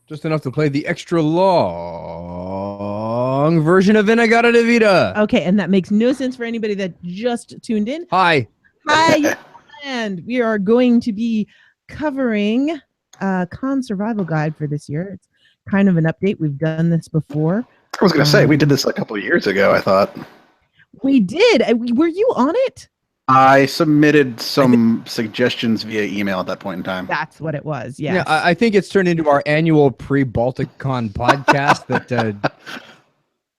Just enough to play the extra long version of Inagata de Vida. Okay, and that makes no sense for anybody that just tuned in. Hi. And we are going to be covering Con Survival Guide for this year. It's kind of an update. We've done this before. I was going to say, we did this a couple of years ago, I thought. We did. Were you on it? I submitted some suggestions via email at that point in time. That's what it was. Yes. Yeah, I think it's turned into our annual pre-BalticCon podcast that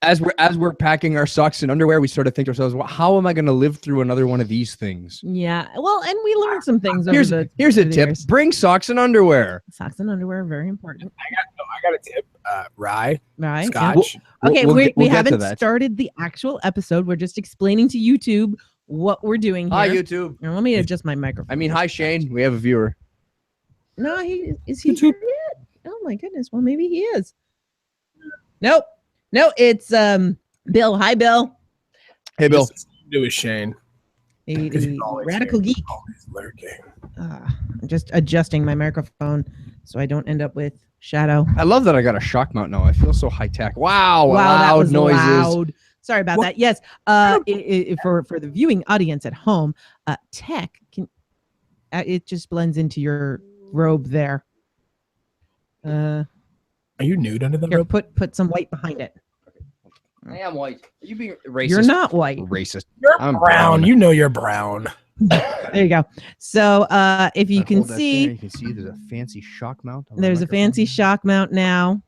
as we're packing our socks and underwear, we sort of think to ourselves, well, how am I going to live through another one of these things? Yeah. Well, and we learned some things. Here's a tip. Years. Bring socks and underwear. Socks and underwear are very important. I got a tip. Rye. Right. Scotch. Okay, We'll we get to haven't that. started the actual episode. We're just explaining to YouTube what we're doing here. Hi, YouTube. Now, let me adjust my microphone. I mean, hi, Shane. We have a viewer. No, is he here yet? Oh my goodness. Well, maybe he is. Nope. No, it's Bill. Hi, Bill. Hey, Bill. Do is Shane. The radical geek. Always lurking. I'm just adjusting my microphone so I don't end up with shadow. I love that I got a shock mount now. I feel so high tech. Wow, That loud was noises. loud. Sorry about that. Yes. For the viewing audience at home, tech can it just blends into your robe there. Are you nude under the Here, robe? put some white behind it. I am white. Are you being racist? You're not white. Racist. You're I'm brown. You know you're brown. There you go. So if you can Hold that there. see, You can see there's a fancy shock mount. on the there's a microphone, fancy shock mount now.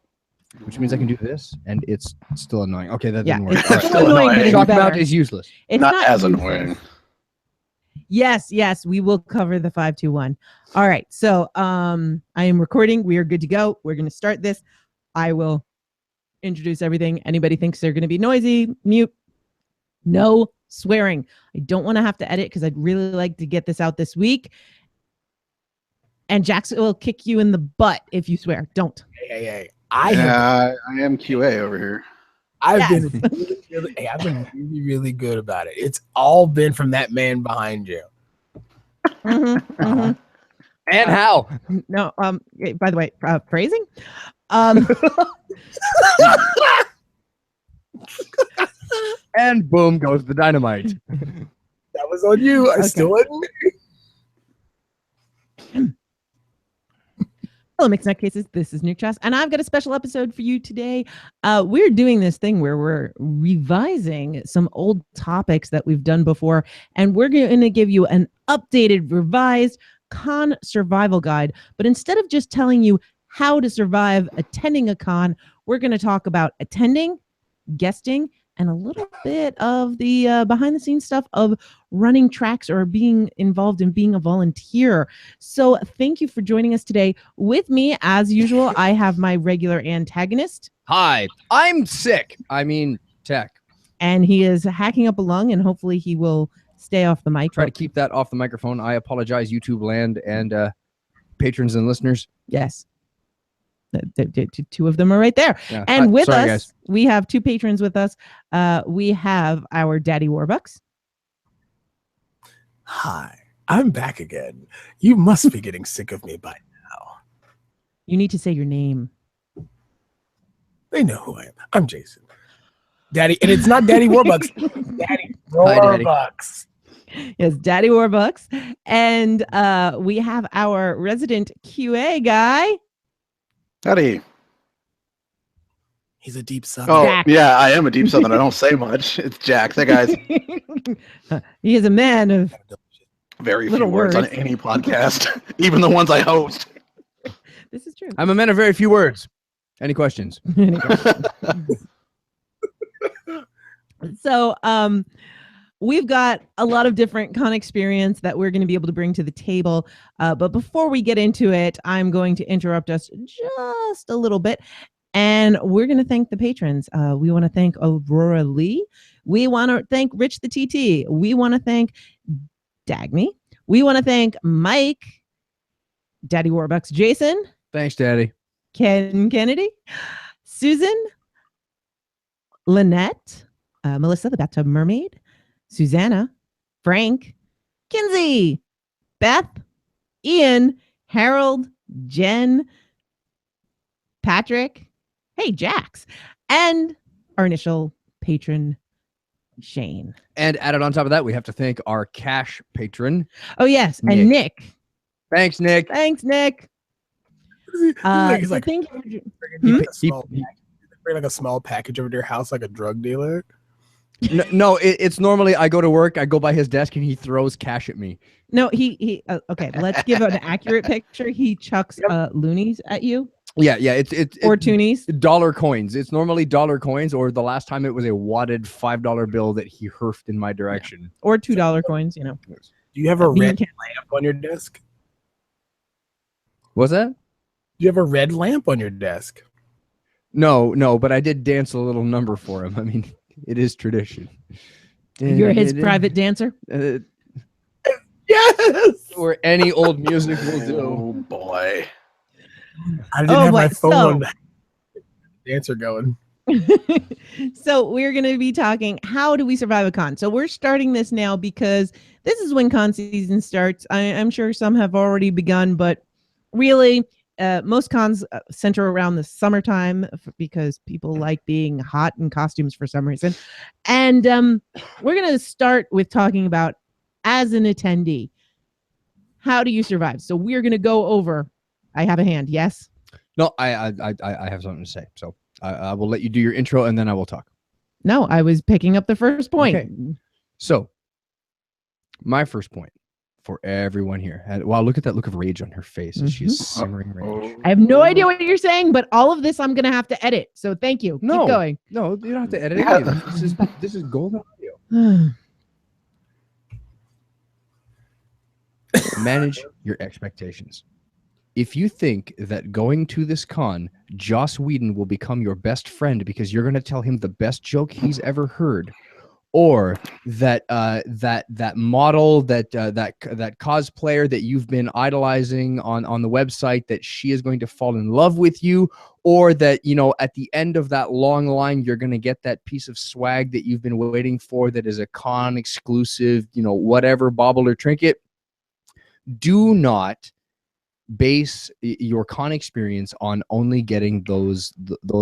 which means I can do this, and it's still annoying. Okay, that Yeah, didn't work. it's All right. still annoying, but it's Shock mount better. is useless. It's Not as useless. annoying. Yes, we will cover the 521. All right. So I am recording. We are good to go. We're going to start this. I will introduce everything. Anybody thinks they're going to be noisy, mute. No swearing. I don't want to have to edit because I'd really like to get this out this week. And Jackson will kick you in the butt if you swear. Don't. Hey. I am QA over here. I've Yes. been I've been really good about it. It's all been from that man behind you. Mhm. And how? No. By the way, phrasing. And boom goes the dynamite. That was on you. I Okay. still wasn't. Hello, Mixed Nutcases. This is Nuchtchas, and I've got a special episode for you today. We're doing this thing where we're revising some old topics that we've done before, and we're going to give you an updated, revised con survival guide. But instead of just telling you how to survive attending a con, we're going to talk about attending, guesting, and a little bit of the behind the scenes stuff of running tracks or being involved in being a volunteer. So thank you for joining us today. With me, as usual, I have my regular antagonist. Hi, I'm sick. I mean, tech. And he is hacking up a lung, and hopefully he will stay off the mic. Try to keep that off the microphone. I apologize, YouTube land and patrons and listeners. Yes. The two of them are right there. Yeah. And with sorry, us, guys. we have two patrons with us. We have our Daddy Warbucks. Hi, I'm back again. You must be getting sick of me by now. You need to say your name. They know who I am. I'm Jason. Daddy, and it's not Daddy Warbucks. Daddy Hi, Daddy. Warbucks. Yes, Daddy Warbucks. And we have our resident QA guy. Howdy. He's a deep sub. Oh, Jack. yeah, I am a deep southern. I don't say much. It's Jack. That guy's He is a man of very few Little words on words. any podcast, even the ones I host. this is true. I'm a man of very few words. Any questions? So we've got a lot of different con experience that we're going to be able to bring to the table. But before we get into it, I'm going to interrupt us just a little bit. And we're going to thank the patrons. We want to thank Aurora Lee. We want to thank Rich the TT. We want to thank Dagny. We want to thank Mike, Daddy Warbucks, Jason, Thanks, Daddy. Ken Kennedy, Susan, Lynette, Melissa, the Bathtub Mermaid, Susanna, Frank, Kinsey, Beth, Ian, Harold, Jen, Patrick. Hey, Jax. And our initial patron, Shane. And added on top of that, we have to thank our cash patron. Oh, yes. Nick. And Nick. Thanks, Nick. Thanks, Nick. He's So like, thank you. bring like a small package over to your house like a drug dealer. No, it's normally I go to work, I go by his desk, and he throws cash at me. No, he okay, let's give an accurate picture. He chucks loonies at you. Yeah, it's Or toonies. dollar coins. It's normally dollar coins, or the last time it was a wadded $5 bill that he hurfed in my direction. Or $2 coins, you know. Do you have a red lamp on your desk? What's that? Do you have a red lamp on your desk? No, but I did dance a little number for him. I mean, it is tradition. You're his private dancer? Yes! Or any old music will do. Oh boy. I didn't have my phone on the dancer going. So we're going to be talking, how do we survive a con? So we're starting this now because this is when con season starts. I'm sure some have already begun, but really most cons center around the summertime because people like being hot in costumes for some reason. And we're going to start with talking about, as an attendee, how do you survive? So we're going to go over. I have a hand. Yes. No, I have something to say. So I will let you do your intro and then I will talk. No, I was picking up the first point. Okay. So my first point for everyone here. Wow, look at that look of rage on her face. Mm-hmm. She's simmering rage. I have no idea what you're saying, but all of this I'm going to have to edit. So thank you. No, keep going. No, you don't have to edit any of this. This is golden audio. Manage your expectations. If you think that going to this con, Joss Whedon will become your best friend because you're going to tell him the best joke he's ever heard, or that that model, that cosplayer that you've been idolizing on the website, that she is going to fall in love with you, or that, you know, at the end of that long line you're going to get that piece of swag that you've been waiting for, that is a con exclusive, you know, whatever bauble or trinket. Do not base your con experience on only getting those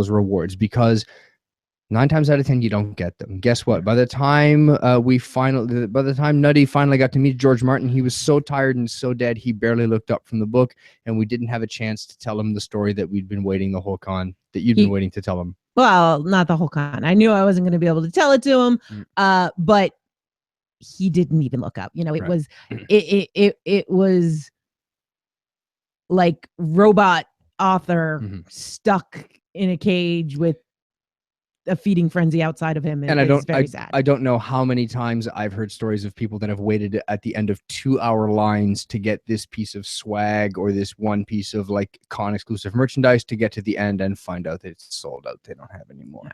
rewards, because 9 times out of 10 you don't get them. Guess what? By the time Nutty finally got to meet George Martin, he was so tired and so dead he barely looked up from the book, and we didn't have a chance to tell him the story that we'd been waiting the whole con, that you'd been waiting to tell him. Well, not the whole con. I knew I wasn't going to be able to tell it to him, but he didn't even look up. You know, it was it was like robot author stuck in a cage with a feeding frenzy outside of him. And I don't know how many times I've heard stories of people that have waited at the end of 2-hour lines to get this piece of swag or this one piece of like con exclusive merchandise, to get to the end and find out that it's sold out. They don't have any more.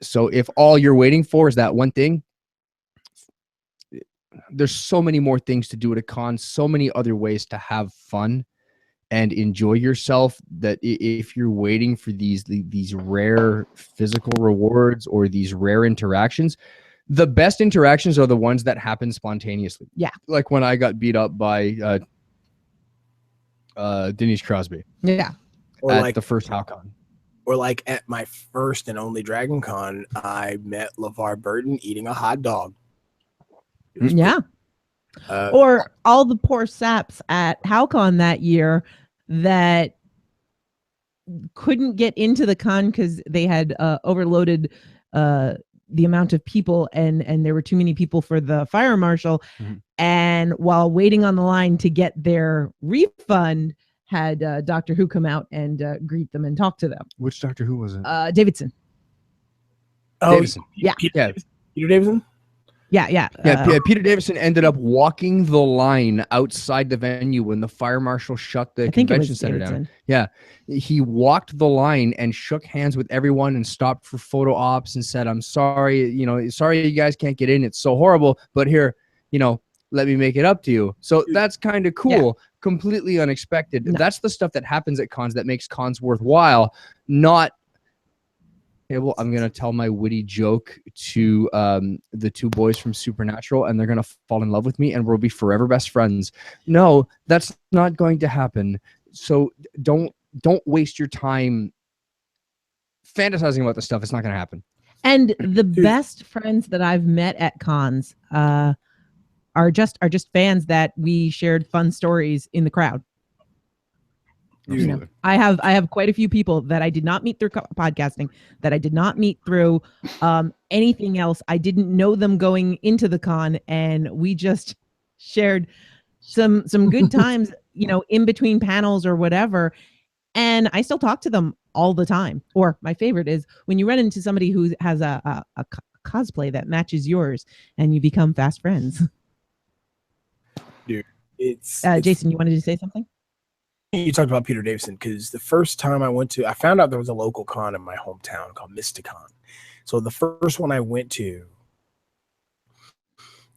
So if all you're waiting for is that one thing, there's so many more things to do at a con, so many other ways to have fun and enjoy yourself, that if you're waiting for these rare physical rewards or these rare interactions, the best interactions are the ones that happen spontaneously. Yeah. Like when I got beat up by Denise Crosby. Yeah. Or at like the first HowCon. Or like at my first and only Dragon Con, I met LeVar Burton eating a hot dog. Yeah. Or all the poor saps at HowCon that year that couldn't get into the con because they had overloaded the amount of people, and there were too many people for the fire marshal. And while waiting on the line to get their refund, had Doctor Who come out and greet them and talk to them. Which Doctor Who was it? Davidson. Oh, Davidson. Yeah. Peter Davidson? Yeah. Peter Davison ended up walking the line outside the venue when the fire marshal shut the convention center down. Yeah, he walked the line and shook hands with everyone and stopped for photo ops and said, "I'm sorry, sorry you guys can't get in. It's so horrible, but here, let me make it up to you." So that's kind of cool. Yeah. Completely unexpected. No. That's the stuff that happens at cons that makes cons worthwhile, not. Okay, well, I'm going to tell my witty joke to the 2 boys from Supernatural, and they're going to fall in love with me, and we'll be forever best friends. No, that's not going to happen. So don't don't waste your time fantasizing about this stuff. It's not going to happen. And the best friends that I've met at cons are just fans that we shared fun stories in the crowd. You know, I have quite a few people that I did not meet through podcasting, that I did not meet through anything else. I didn't know them going into the con, and we just shared some good times, you know, in between panels or whatever. And I still talk to them all the time. Or my favorite is when you run into somebody who has a cosplay that matches yours, and you become fast friends. Dude, it's Jason, you wanted to say something? You talked about Peter Davison, because the first time I found out there was a local con in my hometown called Mysticon. So the first one I went to,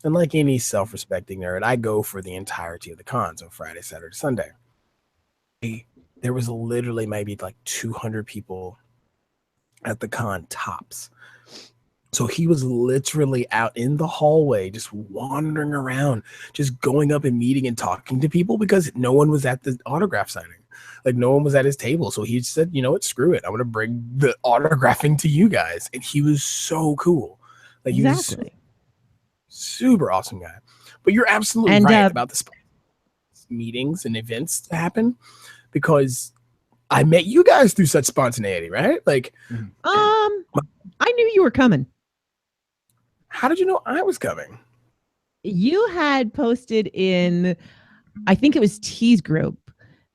and like any self-respecting nerd, I go for the entirety of the con, so Friday, Saturday, Sunday. There was literally maybe like 200 people at the con tops. So he was literally out in the hallway, just wandering around, just going up and meeting and talking to people, because no one was at the autograph signing. Like, no one was at his table. So he said, you know what, screw it. I'm going to bring the autographing to you guys. And he was so cool. Like, he was super awesome guy. But you're absolutely right about the meetings and events to happen, because I met you guys through such spontaneity, right? Like, I knew you were coming. How did you know I was coming? You had posted in, I think it was T's group,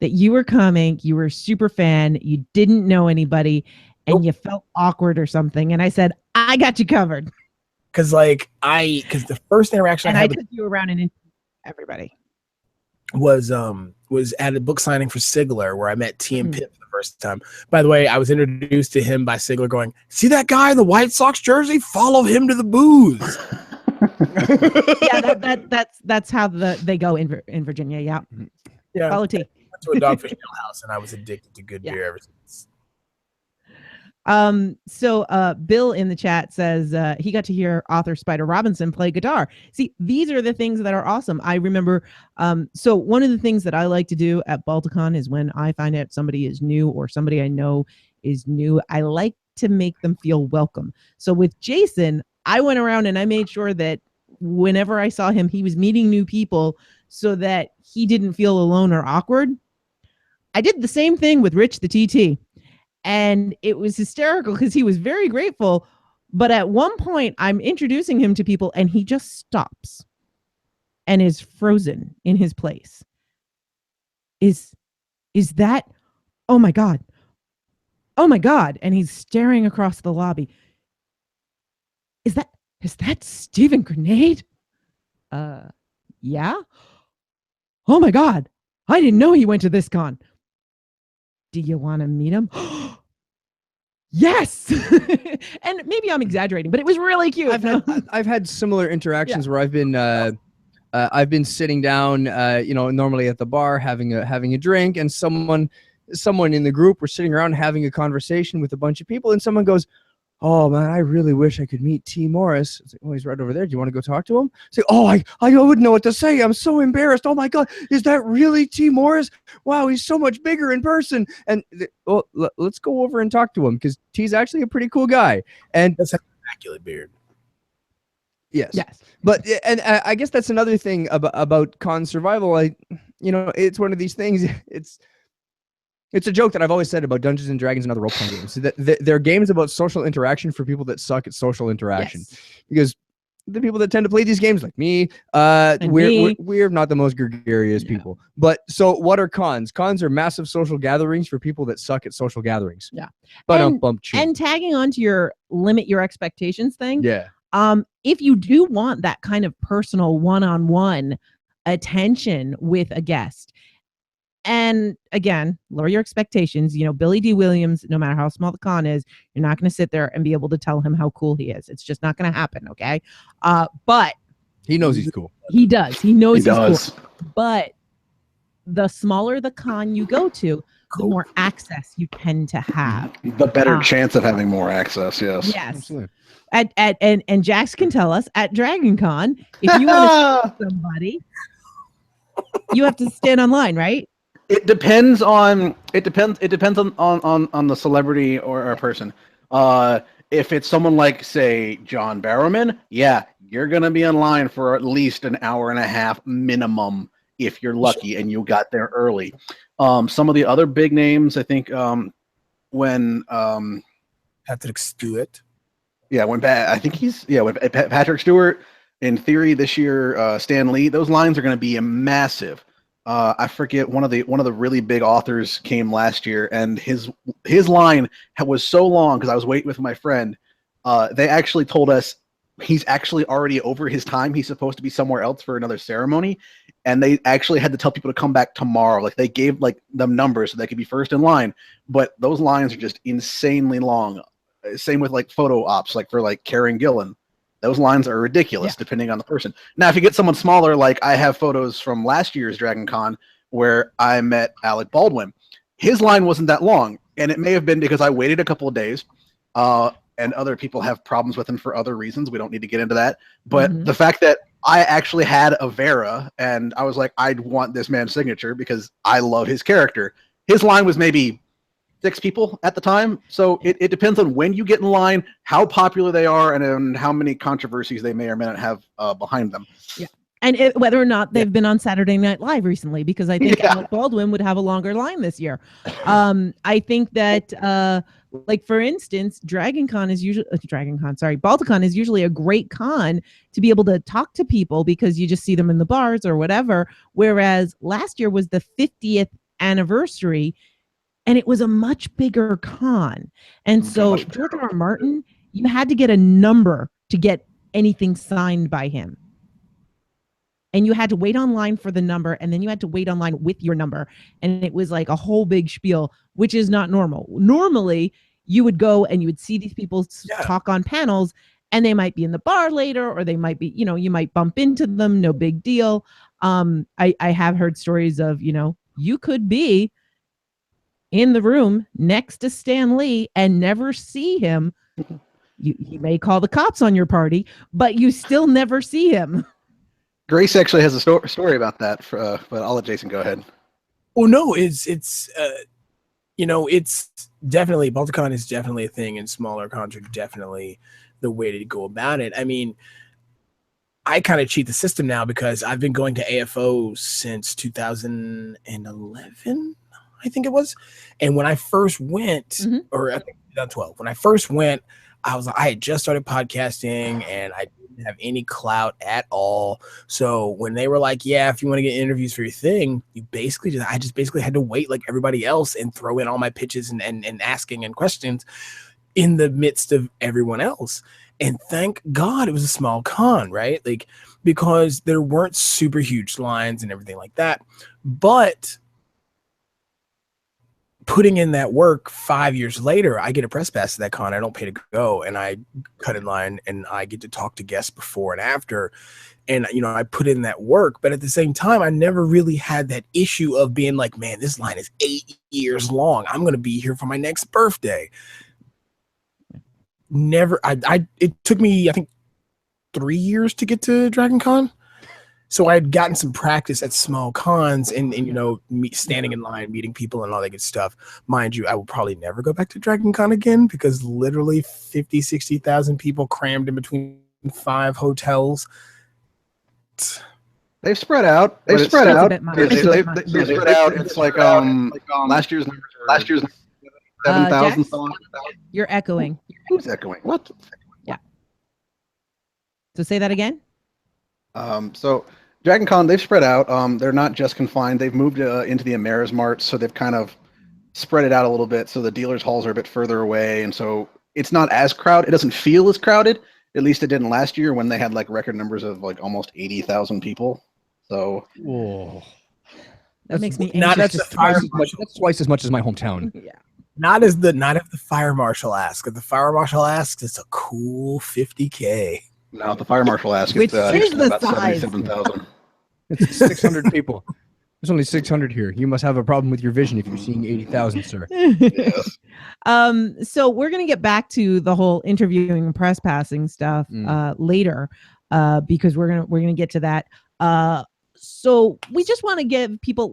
that you were coming. You were a super fan. You didn't know anybody, and you felt awkward or something. And I said, I got you covered. Because the first interaction I took you around and everybody was at a book signing for Sigler, where I met T and Pip for the first time. By the way, I was introduced to him by Sigler going, "See that guy in the White Sox jersey? Follow him to the booze." Yeah, that's how they go in Virginia. Yeah. Follow T. I went to a Dogfish Ale house, and I was addicted to good beer ever since. So Bill in the chat says he got to hear author Spider Robinson play guitar. See, these are the things that are awesome. I remember, so one of the things that I like to do at Balticon is when I find out somebody is new or somebody I know is new, I like to make them feel welcome. So with Jason, I went around and I made sure that whenever I saw him, he was meeting new people so that he didn't feel alone or awkward. I did the same thing with Rich the TT. And it was hysterical because he was very grateful. But at one point, I'm introducing him to people and he just stops and is frozen in his place. Is that, oh my God. Oh my God. And he's staring across the lobby. Is that Stephen Grenade? Yeah. Oh my God. I didn't know he went to this con. Do you want to meet him? Yes. And maybe I'm exaggerating, but it was really cute. I've had similar interactions where I've been sitting down, normally at the bar having a drink, and someone in the group were sitting around having a conversation with a bunch of people, and someone goes, "Oh man, I really wish I could meet T. Morris." It's like, "Oh, he's right over there. Do you want to go talk to him?" It's like, "Oh, I wouldn't know what to say. I'm so embarrassed. Oh my God, is that really T. Morris? Wow, he's so much bigger in person." And let's go over and talk to him, because T's actually a pretty cool guy. And that's an immaculate beard. Yes. But and I guess that's another thing about con survival. It's one of these things. It's a joke that I've always said about Dungeons and Dragons and other role-playing games. That they're games about social interaction for people that suck at social interaction. Yes. Because the people that tend to play these games, like me, we're not the most gregarious people. But so what are cons? Cons are massive social gatherings for people that suck at social gatherings. Yeah. And tagging on to your limit your expectations thing. Yeah. If you do want that kind of personal one-on-one attention with a guest, and again, lower your expectations. Billy D. Williams, no matter how small the con is, you're not going to sit there and be able to tell him how cool he is. It's just not going to happen, okay? But he knows he's cool. He does. He knows he's cool. But the smaller the con you go to, the more access you tend to have. The better chance of having more access, yes. Yes. Absolutely. And Jax can tell us, at Dragon Con, if you want to see somebody, you have to stand online, right? It depends on the celebrity or person. If it's someone like, say, John Barrowman, yeah, you're gonna be in line for at least an hour and a half minimum if you're lucky and you got there early. Some of the other big names, I think, when Patrick Stewart. when Patrick Stewart, in theory this year, Stan Lee, those lines are going to be massive. I forget, one of the really big authors came last year, and his line was so long because I was waiting with my friend. They actually told us he's actually already over his time. He's supposed to be somewhere else for another ceremony, and they actually had to tell people to come back tomorrow. Like, they gave them numbers so they could be first in line, but those lines are just insanely long. Same with photo ops, for Karen Gillan. Those lines are ridiculous depending on the person. Now, if you get someone smaller, I have photos from last year's Dragon Con where I met Alec Baldwin. His line wasn't that long, and it may have been because I waited a couple of days, and other people have problems with him for other reasons. We don't need to get into that. But the fact that I actually had a Vera, and I was like, I'd want this man's signature because I love his character. His line was maybe 6 people at the time. So it depends on when you get in line, how popular they are, and how many controversies they may or may not have behind them. Yeah. And whether or not they've been on Saturday Night Live recently, because I think Alec Baldwin would have a longer line this year. I think that, for instance, Balticon is usually a great con to be able to talk to people because you just see them in the bars or whatever. Whereas last year was the 50th anniversary, and it was a much bigger con. And so George R. R. Martin, you had to get a number to get anything signed by him. And you had to wait online for the number, and then you had to wait online with your number. And it was like a whole big spiel, which is not normal. Normally, you would go and you would see these people talk on panels, and they might be in the bar later, or they might be, you might bump into them, no big deal. I have heard stories of, you could be in the room next to Stan Lee and never see him. You may call the cops on your party, but you still never see him. Grace actually has a story about that, but I'll let Jason go ahead. Oh no, it's definitely, Balticon is definitely a thing, and smaller cons are definitely the way to go about it. I mean, I kind of cheat the system now because I've been going to AFO since 2011. I think it was. And when I first went, or I think 2012, when I first went, I had just started podcasting and I didn't have any clout at all. So when they were like, yeah, if you want to get interviews for your thing, I just basically had to wait like everybody else and throw in all my pitches and asking and questions in the midst of everyone else. And thank God it was a small con, right? Because there weren't super huge lines and everything like that. But putting in that work 5 years later, I get a press pass to that con. I don't pay to go, and I cut in line, and I get to talk to guests before and after. And, I put in that work, but at the same time, I never really had that issue of being like, man, this line is 8 years long. I'm going to be here for my next birthday. Never. It took me, I think, 3 years to get to Dragon Con. So I had gotten some practice at small cons and standing in line, meeting people and all that good stuff. Mind you, I will probably never go back to Dragon Con again because literally 50, 60,000 people crammed in between 5 hotels. They've spread out. They've spread out. It's like last year's numbers were 7,000. You're echoing. Who's echoing? What? Yeah. So say that again. So Dragon Con, they've spread out. They're not just confined. They've moved into the Ameris Mart, so they've kind of spread it out a little bit. So the dealers' halls are a bit further away, and so it's not as crowded. It doesn't feel as crowded. At least it didn't last year when they had record numbers of almost 80,000 people. So that makes me that's twice as much as my hometown. Yeah. Not if the fire marshal asks. If the fire marshal asks, it's a cool 50K. No, the fire marshal asks. Which is the about size. 77,000. It's 600 people. There's only 600 here. You must have a problem with your vision if you're seeing 80,000, sir. Yes. So we're gonna get back to the whole interviewing and press passing stuff later, because we're gonna get to that. So we just want to give people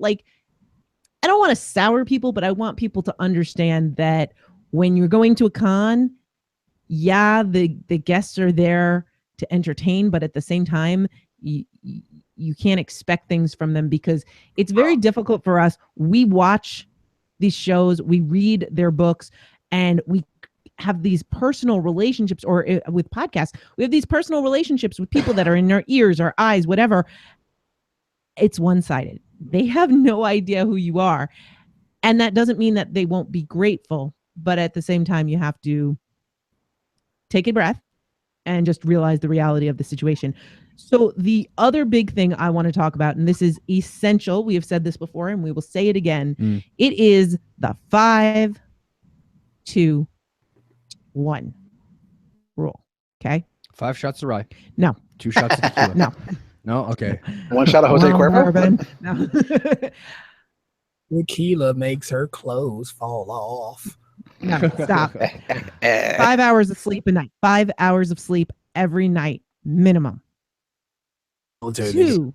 I don't want to sour people, but I want people to understand that when you're going to a con, yeah, the guests are there to entertain, but at the same time, you can't expect things from them because it's very difficult for us. We watch these shows, we read their books, and we have these personal relationships, or with podcasts, we have these personal relationships with people that are in our ears, our eyes, whatever. It's one-sided. They have no idea who you are. And that doesn't mean that they won't be grateful, but at the same time, you have to take a breath and just realize the reality of the situation. So the other big thing I want to talk about, and this is essential, we have said this before and we will say it again, it is the 5, 2, 1 rule. Okay? 5 shots of rye. No. 2 shots of tequila. No. No? Okay. 1 shot of Jose Cuervo? No. Tequila makes her clothes fall off. No, stop. 5 hours of sleep a night. 5 hours of sleep every night, minimum. 2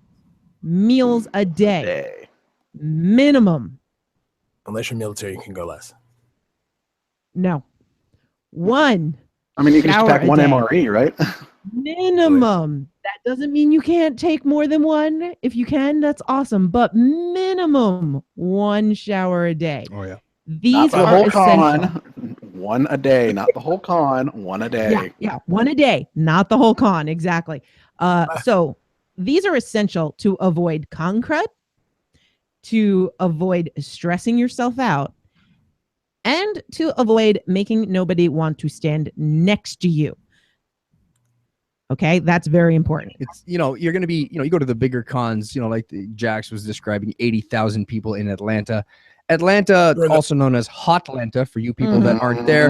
meals a day, minimum. Unless you're military, you can go less. No. 1. I mean, you can just pack 1 MRE, right? Minimum. That doesn't mean you can't take more than 1. If you can, that's awesome. But minimum 1 shower a day. Oh, yeah. These not the are whole essential. con. 1 a day, not the whole con. 1 a day. Yeah, 1 a day, not the whole con. Exactly. So these are essential to avoid con crud, to avoid stressing yourself out, and to avoid making nobody want to stand next to you. Okay, that's very important. It's, you're going to be, you go to the bigger cons, like Jax was describing, 80,000 people in Atlanta. Atlanta, also known as Hotlanta for you people that aren't there,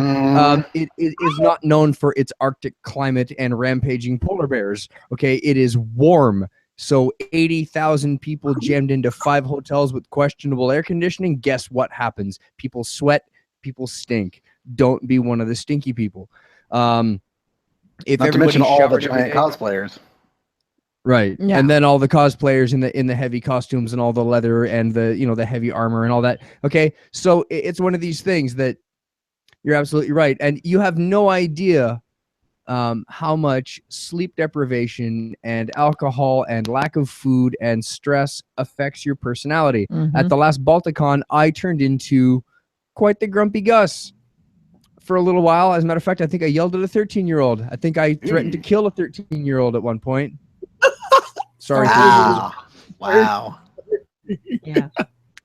it is not known for its Arctic climate and rampaging polar bears. Okay, it is warm. So 80,000 people jammed into 5 hotels with questionable air conditioning. Guess what happens? People sweat, people stink. Don't be one of the stinky people. If not to mention all the giant cosplayers. Right. Yeah. And then all the cosplayers in the heavy costumes and all the leather and the, the heavy armor and all that. Okay. So it's one of these things that you're absolutely right. And you have no idea how much sleep deprivation and alcohol and lack of food and stress affects your personality. At the last Balticon, I turned into quite the grumpy Gus for a little while. As a matter of fact, I think I yelled at a 13-year-old. I think I threatened to kill a 13-year-old at one point. Sorry. Wow. Yeah.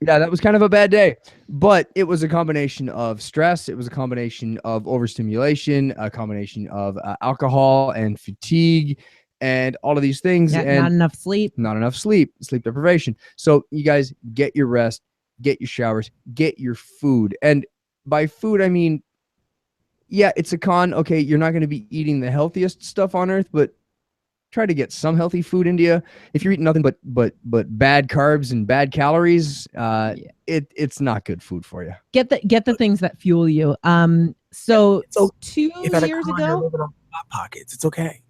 Yeah, that was kind of a bad day. But it was a combination of stress. It was a combination of overstimulation, a combination of alcohol and fatigue and all of these things. Yeah, and not enough sleep. Not enough sleep, sleep deprivation. So you guys get your rest, get your showers, get your food. And by food, I mean, yeah, it's a con. Okay, you're not going to be eating the healthiest stuff on earth, but try to get some healthy food into you. If you're eating nothing but bad carbs and bad calories, it's not good food for you. Get the things that fuel you. So 2 years ago, you're living on Hot Pockets. It's okay.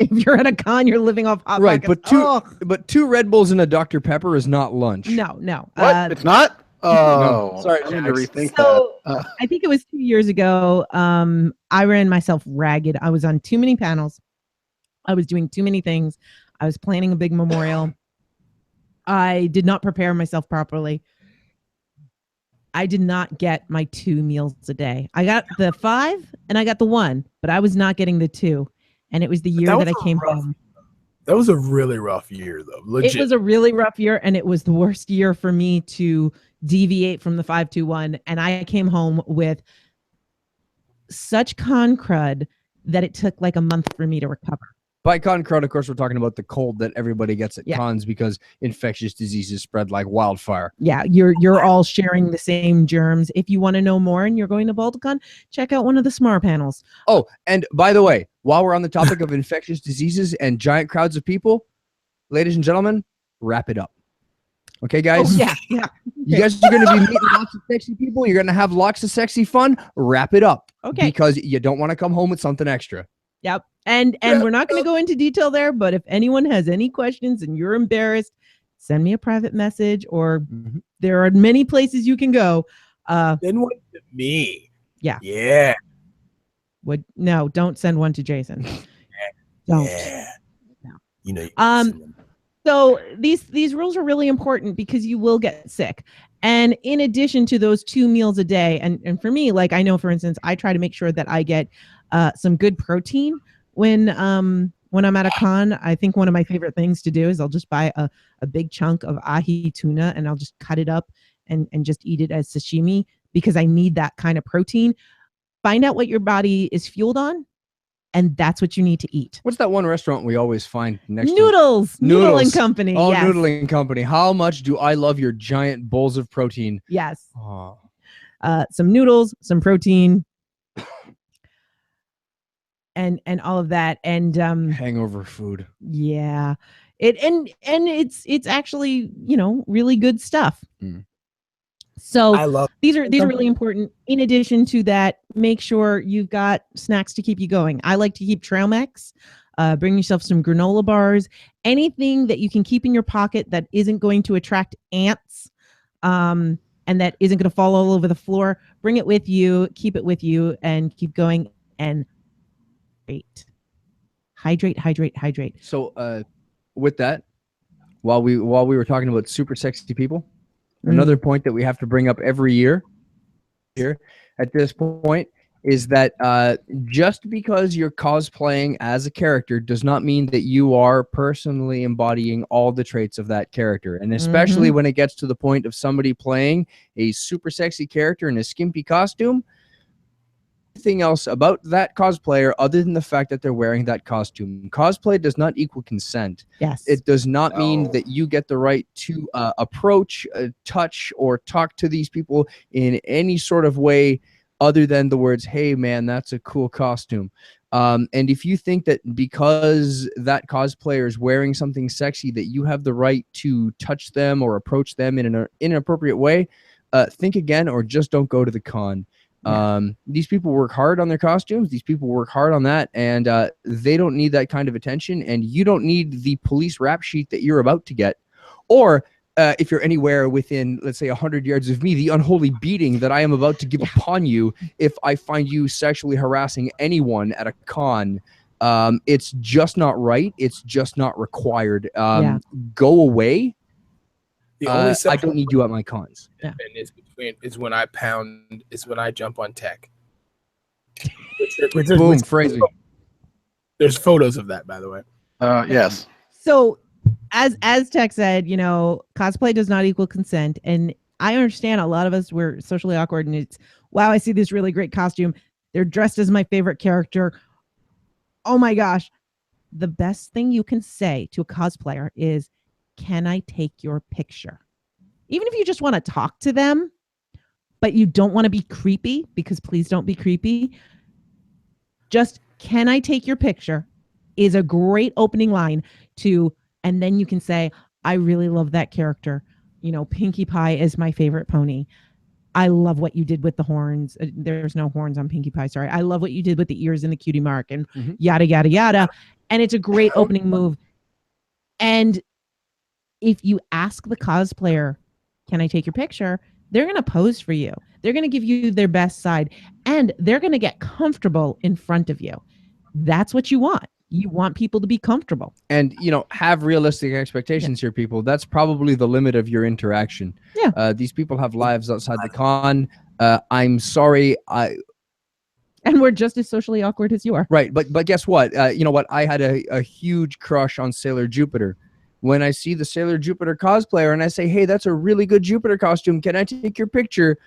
if you're at a con, you're living off Hot Right, Pockets. but 2 Red Bulls and a Dr. Pepper is not lunch. No. What? It's not? Oh, no. Sorry, I need to rethink So that. I think it was 2 years ago. I ran myself ragged. I was on too many panels. I was doing too many things. I was planning a big memorial. I did not prepare myself properly. I did not get my 2 meals a day. I got the 5 and I got the 1, but I was not getting the 2. And it was the year that I came home. That was a really rough year, though. Legit. It was a really rough year, and it was the worst year for me to deviate from the 5-2-1. And I came home with such con crud that it took like a month for me to recover. By con crud, of course, we're talking about the cold that everybody gets at Yeah. cons because infectious diseases spread like wildfire. Yeah, you're all sharing the same germs. If you want to know more and you're going to Balticon, check out one of the SMAR panels. Oh, and by the way, while we're on the topic of infectious diseases and giant crowds of people, ladies and gentlemen, wrap it up. Okay, guys? Yeah. You guys are going to be meeting lots of sexy people. You're going to have lots of sexy fun. Wrap it up. Okay. Because you don't want to come home with something extra. Yep. And we're not going to go into detail there, but if anyone has any questions and you're embarrassed, send me a private message, or Mhm. there are many places you can go. Send one to me. Yeah. Yeah. No, don't send one to Jason. Don't. Yeah. No. You know. So these rules are really important because you will get sick. And in addition to those 2 meals a day, and for me, like I know, for instance, I try to make sure that I get some good protein when I'm at a con. I think one of my favorite things to do is I'll just buy a big chunk of ahi tuna and I'll just cut it up and just eat it as sashimi because I need that kind of protein. Find out what your body is fueled on, and that's what you need to eat. What's that one restaurant we always find next Noodles. to Noodle and Company. Oh, yes. Noodling Company. How much do I love your giant bowls of protein? Yes. Oh. Some noodles, some protein, and all of that. And Hangover food. yeah. It's actually, really good stuff. Mm. So I love these are really important. In addition to that, make sure you've got snacks to keep you going. I like to keep trail mix. Bring yourself some granola bars, anything that you can keep in your pocket that isn't going to attract ants, and that isn't going to fall all over the floor. Bring it with you, keep it with you, and keep going. And hydrate. So with that, while we were talking about super sexy people, another point that we have to bring up every year here at this point is that just because you're cosplaying as a character does not mean that you are personally embodying all the traits of that character. And especially when it gets to the point of somebody playing a super sexy character in a skimpy costume, anything else about that cosplayer other than the fact that they're wearing that costume. Cosplay does not equal consent. Yes. It does not mean that you get the right to approach, touch, or talk to these people in any sort of way other than the words, hey, man, that's a cool costume. And if you think that because that cosplayer is wearing something sexy that you have the right to touch them or approach them in an inappropriate way, think again or just don't go to the con. These people work hard on their costumes. These people work hard on that, and they don't need that kind of attention, and you don't need the police rap sheet that you're about to get. Or if you're anywhere within, let's say, 100 yards of me, the unholy beating that I am about to give upon you if I find you sexually harassing anyone at a con. It's just not right. It's just not required. Go away. The only I don't need you at my cons. And it's when I jump on tech. Boom, phrasing. There's photos of that, by the way. Yes. So as Tech said, cosplay does not equal consent. And I understand a lot of us, we're socially awkward, and it's, wow, I see this really great costume. They're dressed as my favorite character. Oh my gosh. The best thing you can say to a cosplayer is, can I take your picture? Even if you just want to talk to them, but you don't want to be creepy, because please don't be creepy. Just, can I take your picture is a great opening line to, and then you can say, I really love that character. Pinkie Pie is my favorite pony. I love what you did with the horns. There's no horns on Pinkie Pie. Sorry. I love what you did with the ears and the cutie mark and yada, yada, yada. And it's a great opening move. And if you ask the cosplayer, can I take your picture? They're going to pose for you. They're going to give you their best side, and they're going to get comfortable in front of you. That's what you want. You want people to be comfortable. And, have realistic expectations here, people. That's probably the limit of your interaction. Yeah. These people have lives outside the con. I'm sorry. And we're just as socially awkward as you are. Right. But guess what? You know what? I had a huge crush on Sailor Jupiter. When I see the Sailor Jupiter cosplayer and I say, hey, that's a really good Jupiter costume. Can I take your picture?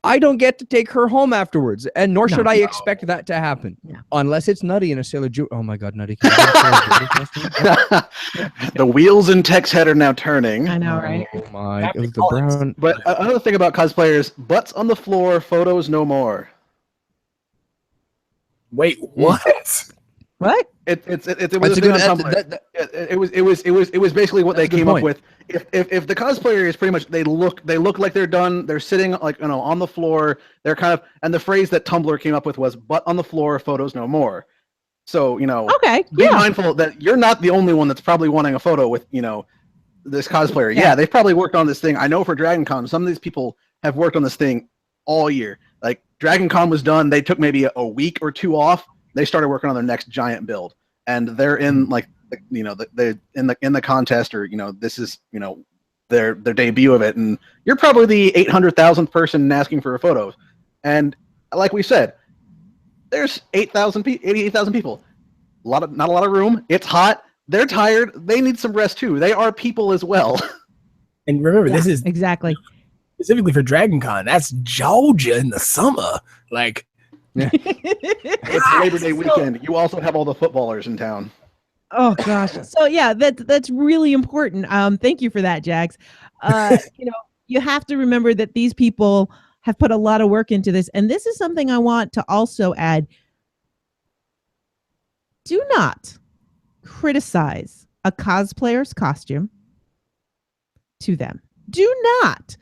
I don't get to take her home afterwards. And nor should I expect that to happen. Yeah. Unless it's Nutty in a Sailor Jupiter. Oh my God, Nutty. Can the wheels in Tech's head are now turning. I know, right? Oh my. It was the brown. But another thing about cosplayers, butts on the floor, photos no more. Wait, what? What? It was a good Tumblr. It was basically what they came up with. If the cosplayer is pretty much they look like they're done, they're sitting like on the floor, they're kind of, and the phrase that Tumblr came up with was butt on the floor, photos no more. So, okay, be mindful that you're not the only one that's probably wanting a photo with, this cosplayer. Yeah, they've probably worked on this thing. I know for Dragon Con, some of these people have worked on this thing all year. Like Dragon Con was done, they took maybe a week or two off. They started working on their next giant build, and they're in like they're in the contest, or this is their debut of it, and you're probably the 800,000th person asking for a photo. And like we said, there's 88,000 people. Not a lot of room. It's hot. They're tired. They need some rest too. They are people as well. And remember, this is exactly specifically for Dragon Con. That's Georgia in the summer. Like, it's Labor Day weekend. You also have all the footballers in town. Oh gosh. So yeah, that's really important. Thank you for that, Jax. You have to remember that these people have put a lot of work into this, and this is something I want to also add. Do not criticize a cosplayer's costume to them. Do not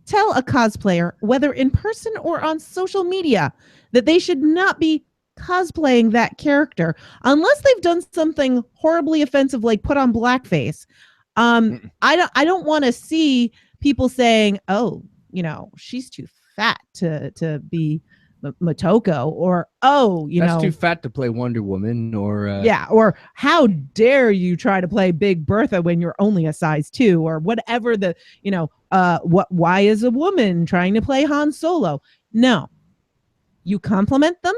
tell a cosplayer, whether in person or on social media, that they should not be cosplaying that character unless they've done something horribly offensive, like put on blackface. I don't want to see people saying, "Oh, she's too fat to be Motoko," or that's too fat to play Wonder Woman, or or how dare you try to play Big Bertha when you're only a size 2, or whatever why is a woman trying to play Han Solo? No, you compliment them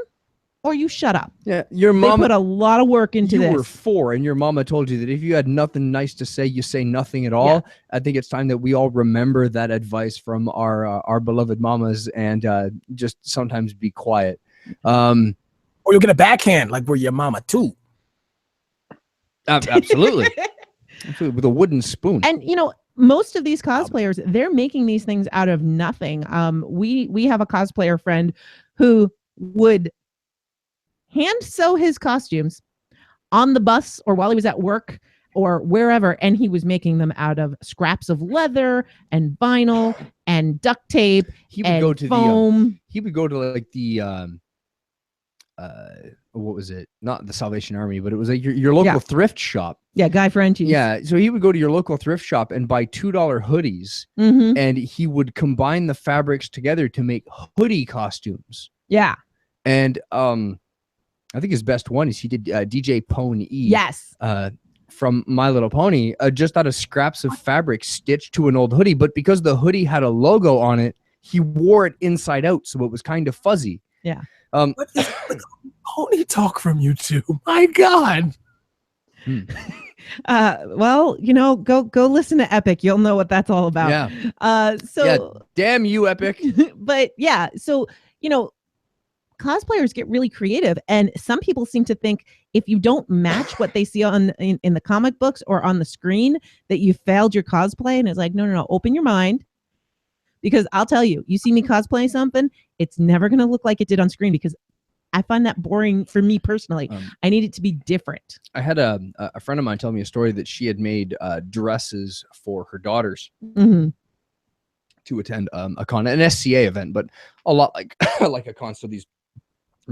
or you shut up. Yeah, your mom put a lot of work into this. You were 4, and your mama told you that if you had nothing nice to say, you say nothing at all. Yeah. I think it's time that we all remember that advice from our beloved mamas, and just sometimes be quiet. Or you'll get a backhand, like we're your mama too. Absolutely, absolutely, with a wooden spoon. And most of these cosplayers, they're making these things out of nothing. We have a cosplayer friend who would hand sew his costumes on the bus or while he was at work or wherever, and he was making them out of scraps of leather and vinyl and duct tape. He would go to foam. He would go to like the what was it? Not the Salvation Army, but it was like your local thrift shop. Yeah, Guy Frenchie's. Yeah, so he would go to your local thrift shop and buy $2 hoodies, and he would combine the fabrics together to make hoodie costumes. Yeah, and I think his best one is he did DJ Pony. Yes. From My Little Pony, just out of scraps of fabric stitched to an old hoodie. But because the hoodie had a logo on it, he wore it inside out, so it was kind of fuzzy. Yeah. What is pony talk from you two? My God. Well, go listen to Epic. You'll know what that's all about. Yeah. Damn you, Epic. But yeah, so cosplayers get really creative, and some people seem to think if you don't match what they see in the comic books or on the screen, that you failed your cosplay. And it's like, no, open your mind, because I'll tell you, you see me cosplaying something, it's never going to look like it did on screen, because I find that boring for me personally. I need it to be different. I had a friend of mine tell me a story that she had made dresses for her daughters to attend a con, an SCA event, but a lot like like a con. So these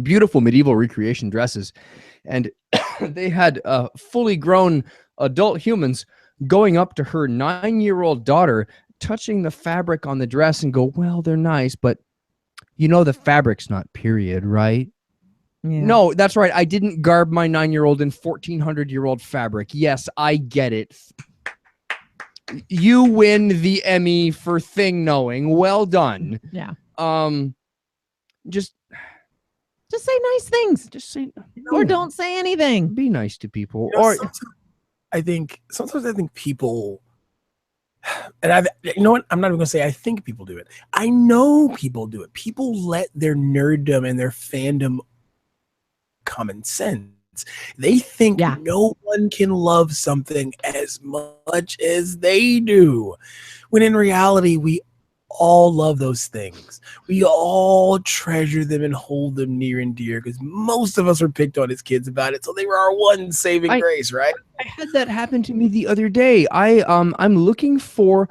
beautiful medieval recreation dresses, and they had fully grown adult humans going up to her 9-year-old daughter, touching the fabric on the dress and go, "Well, they're nice, but the fabric's not period, right?" Yeah. No, that's right. I didn't garb my 9-year-old in 1400-year-old fabric. Yes, I get it. You win the Emmy for thing knowing. Well done. Yeah. Just say nice things. Just say, or don't say anything. Be nice to people. Sometimes I think people, and I'm not even gonna say I think people do it. I know people do it. People let their nerddom and their fandom common sense. They think no one can love something as much as they do, when in reality we all love those things. We all treasure them and hold them near and dear, because most of us were picked on as kids about it, so they were our one saving grace, right? I had that happen to me the other day. I'm looking for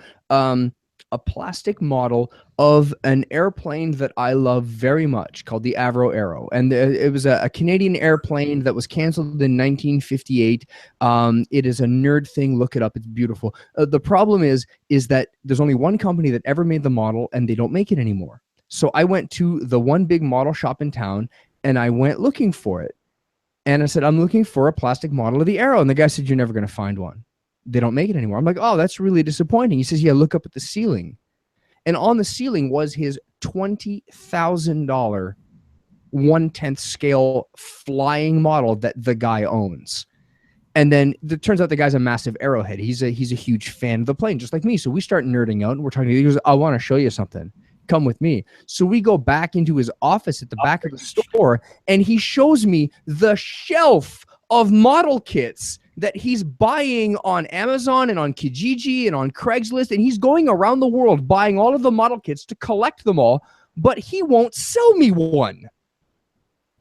a plastic model of an airplane that I love very much called the Avro Arrow. And it was a Canadian airplane that was canceled in 1958. It is a nerd thing. Look it up. It's beautiful. The problem is that there's only one company that ever made the model, and they don't make it anymore. So I went to the one big model shop in town, and I went looking for it. And I said, I'm looking for a plastic model of the Arrow. And the guy said, you're never going to find one. They don't make it anymore. I'm like, oh, that's really disappointing. He says, yeah, look up at the ceiling. And on the ceiling was his $20,000 1/10 scale flying model that the guy owns. And then it turns out the guy's a massive Arrowhead. He's a huge fan of the plane, just like me. So we start nerding out, and we're talking. He goes, I want to show you something. Come with me. So we go back into his office at the back of the store, and he shows me the shelf of model kits that he's buying on Amazon and on Kijiji and on Craigslist, and he's going around the world buying all of the model kits to collect them all, but he won't sell me one.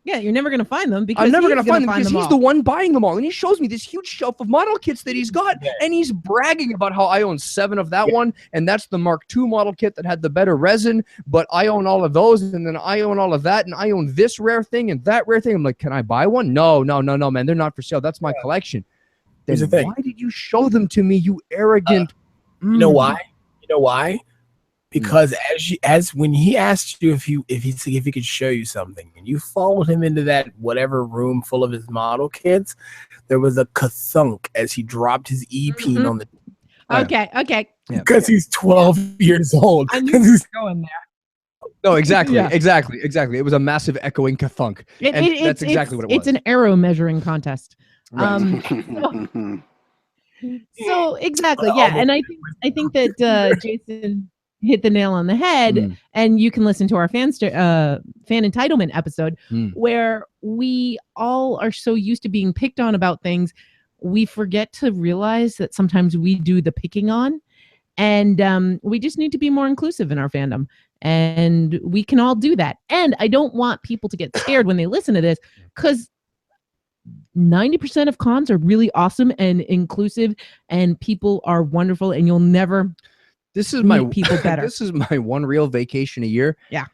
Yeah, you're never going to find them because I'm never going to find them because he's all. the one buying them all. And he shows me this huge shelf of model kits that he's got, and he's bragging about how I own 7 of that one, and that's the Mark II model kit that had the better resin, but I own all of those, and then I own all of that, and I own this rare thing and that rare thing. I'm like, can I buy one? No, man, they're not for sale. That's my collection. Here's Then the thing. why did you show them to me, you arrogant? You know why? Because as when he asked you if he could show you something, and you followed him into that whatever room full of his model kits, there was a ka-thunk as he dropped his e-peen on the. Okay. Because he's 12 years old. I knew he was going there. No, exactly, Yeah. exactly. It was a massive echoing ka-thunk. That's exactly what it was. It's an arrow measuring contest. Right. So exactly, yeah. And I think that Jason hit the nail on the head. And you can listen to our fan entitlement episode where we all are so used to being picked on about things, we forget to realize that sometimes we do the picking on, and we just need to be more inclusive in our fandom. And we can all do that. And I don't want people to get scared when they listen to this, because 90% of cons are really awesome and inclusive, and people are wonderful, and you'll never meet people better. This is my one real vacation a year. Yeah.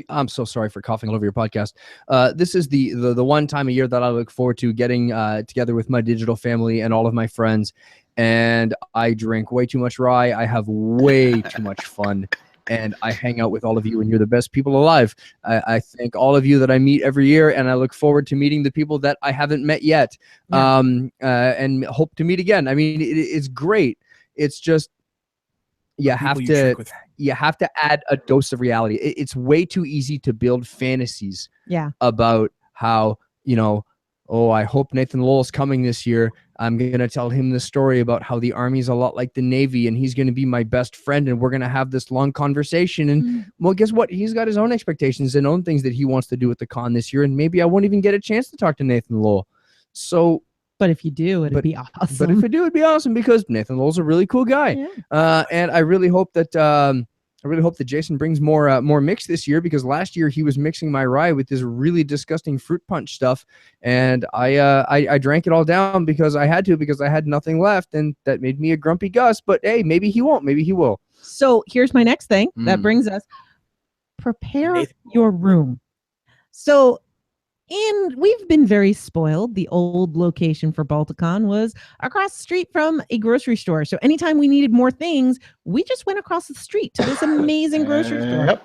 I'm so sorry for coughing all over your podcast. This is the one time a year that I look forward to getting together with my digital family and all of my friends. And I drink way too much rye. I have way too much fun. And I hang out with all of you, and you're the best people alive. I thank all of you that I meet every year, and I look forward to meeting the people that I haven't met yet, and hope to meet again. I mean, it's great. It's just you have to add a dose of reality. It's way too easy to build fantasies about how, I hope Nathan Lowell's coming this year. I'm going to tell him the story about how the Army's a lot like the Navy, and he's going to be my best friend, and we're going to have this long conversation. And well, guess what? He's got his own expectations and own things that he wants to do at the con this year, and maybe I won't even get a chance to talk to Nathan Lowell. So, but if you do, it'd be awesome. But if I do, it'd be awesome, because Nathan Lowell's a really cool guy. Yeah. And I really hope that Jason brings more mix this year, because last year he was mixing my rye with this really disgusting fruit punch stuff, and I drank it all down because I had to, because I had nothing left, and that made me a grumpy Gus. But hey, maybe he won't. Maybe he will. So here's my next thing. That brings us, prepare your room. So. And we've been very spoiled. The old location for Balticon was across the street from a grocery store. So anytime we needed more things, we just went across the street to this amazing grocery store.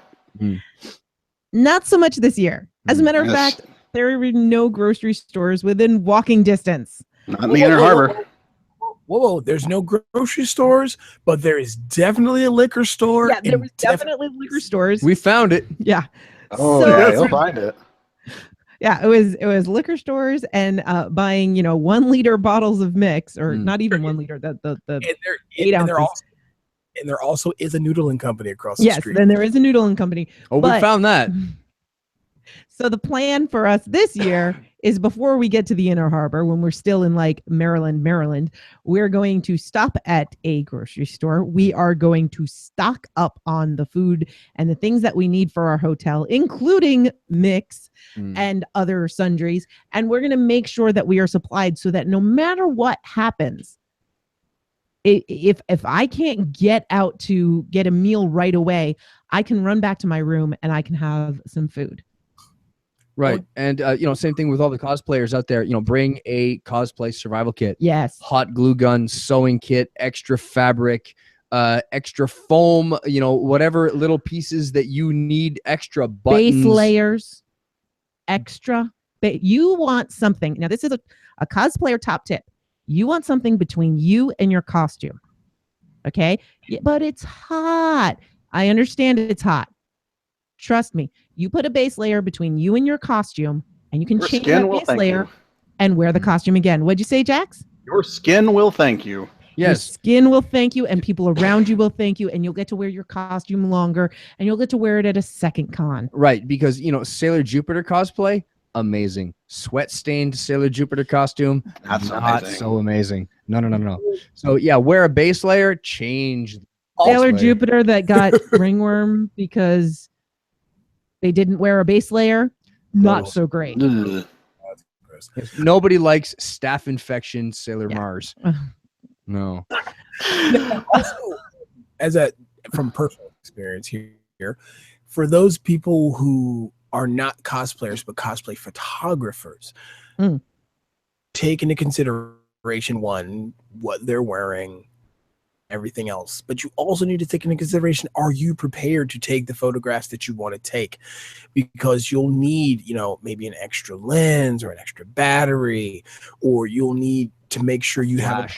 Not so much this year. As a matter of fact, there are no grocery stores within walking distance. Not in the Inner Harbor. Whoa, there's no grocery stores, but there is definitely a liquor store. Yeah, there was definitely liquor stores. We found it. Yeah. Oh, yeah, you'll find it. Yeah, it was liquor stores and buying 1 liter bottles of mix, or not even 1 liter. The 8 ounces. And there also is a noodling company across the street. Yes, then there is a noodling company. Oh, we found that. So the plan for us this year is, before we get to the Inner Harbor, when we're still in like Maryland, we're going to stop at a grocery store. We are going to stock up on the food and the things that we need for our hotel, including mix and other sundries. And we're going to make sure that we are supplied, so that no matter what happens, if I can't get out to get a meal right away, I can run back to my room and I can have some food. Right. And, same thing with all the cosplayers out there, bring a cosplay survival kit. Yes. Hot glue gun, sewing kit, extra fabric, extra foam, whatever little pieces that you need, extra buttons. Base layers, extra. You want something. Now, this is a cosplayer top tip. You want something between you and your costume. Okay? But it's hot. I understand it's hot. Trust me. You put a base layer between you and your costume, and you can Your change skin that will base thank layer you. and wear the costume again. What'd you say, Jax? Your skin will thank you. Your Yes. skin will thank you, and people around you will thank you, and you'll get to wear your costume longer, and you'll get to wear it at a second con. Right. Because, Sailor Jupiter cosplay, amazing. Sweat stained Sailor Jupiter costume, Not so not amazing. so amazing. No. So, yeah, wear a base layer, change. Sailor layer. Jupiter that got ringworm because they didn't wear a base layer, not Gross. so great. Ugh. Yes. Nobody likes staph infection Sailor Yeah. Mars. No. Also, from personal experience here, for those people who are not cosplayers but cosplay photographers, take into consideration one, what they're wearing, everything else, but you also need to take into consideration, are you prepared to take the photographs that you want to take? Because you'll need, maybe an extra lens or an extra battery, or you'll need to make sure you have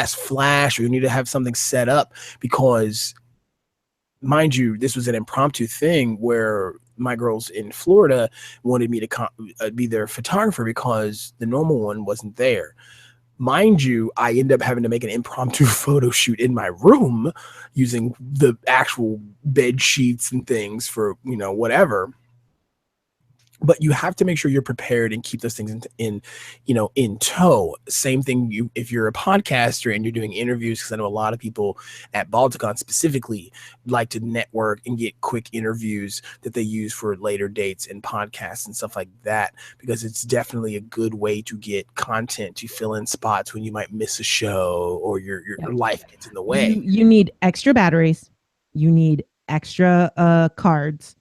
flash, or you need to have something set up, because mind you, this was an impromptu thing where my girls in Florida wanted me to be their photographer because the normal one wasn't there. Mind you, I end up having to make an impromptu photo shoot in my room using the actual bed sheets and things for, whatever. But you have to make sure you're prepared and keep those things in tow. Same thing if you're a podcaster and you're doing interviews, because I know a lot of people at Balticon specifically like to network and get quick interviews that they use for later dates and podcasts and stuff like that, because it's definitely a good way to get content to fill in spots when you might miss a show or your life gets in the way. You need extra batteries. You need extra cards.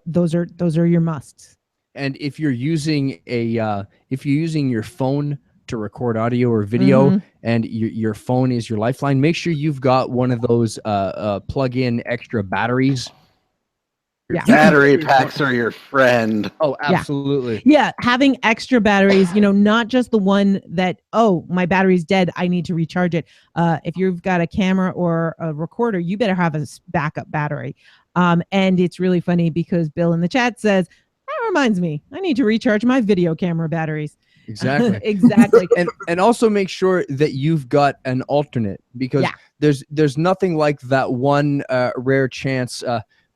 Those are your musts. And if you're using your phone to record audio or video, and your phone is your lifeline, make sure you've got one of those plug-in extra batteries. Yeah. Battery packs are your friend. Oh, absolutely. Yeah, having extra batteries, not just the one that, my battery's dead, I need to recharge it. If you've got a camera or a recorder, you better have a backup battery. And it's really funny because Bill in the chat says, that reminds me, I need to recharge my video camera batteries. Exactly. Exactly. And also make sure that you've got an alternate, because there's nothing like that one rare chance.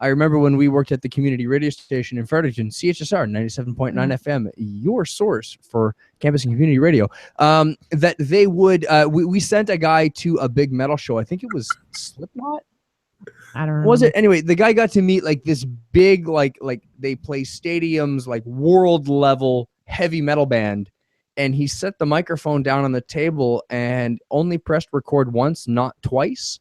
I remember when we worked at the community radio station in Fredericton, CHSR 97.9 FM, your source for campus and community radio, that they would, we sent a guy to a big metal show. I think it was Slipknot. I don't know. Was it? Anyway, the guy got to meet like this big, like they play stadiums, like world level heavy metal band. And he set the microphone down on the table and only pressed record once, not twice.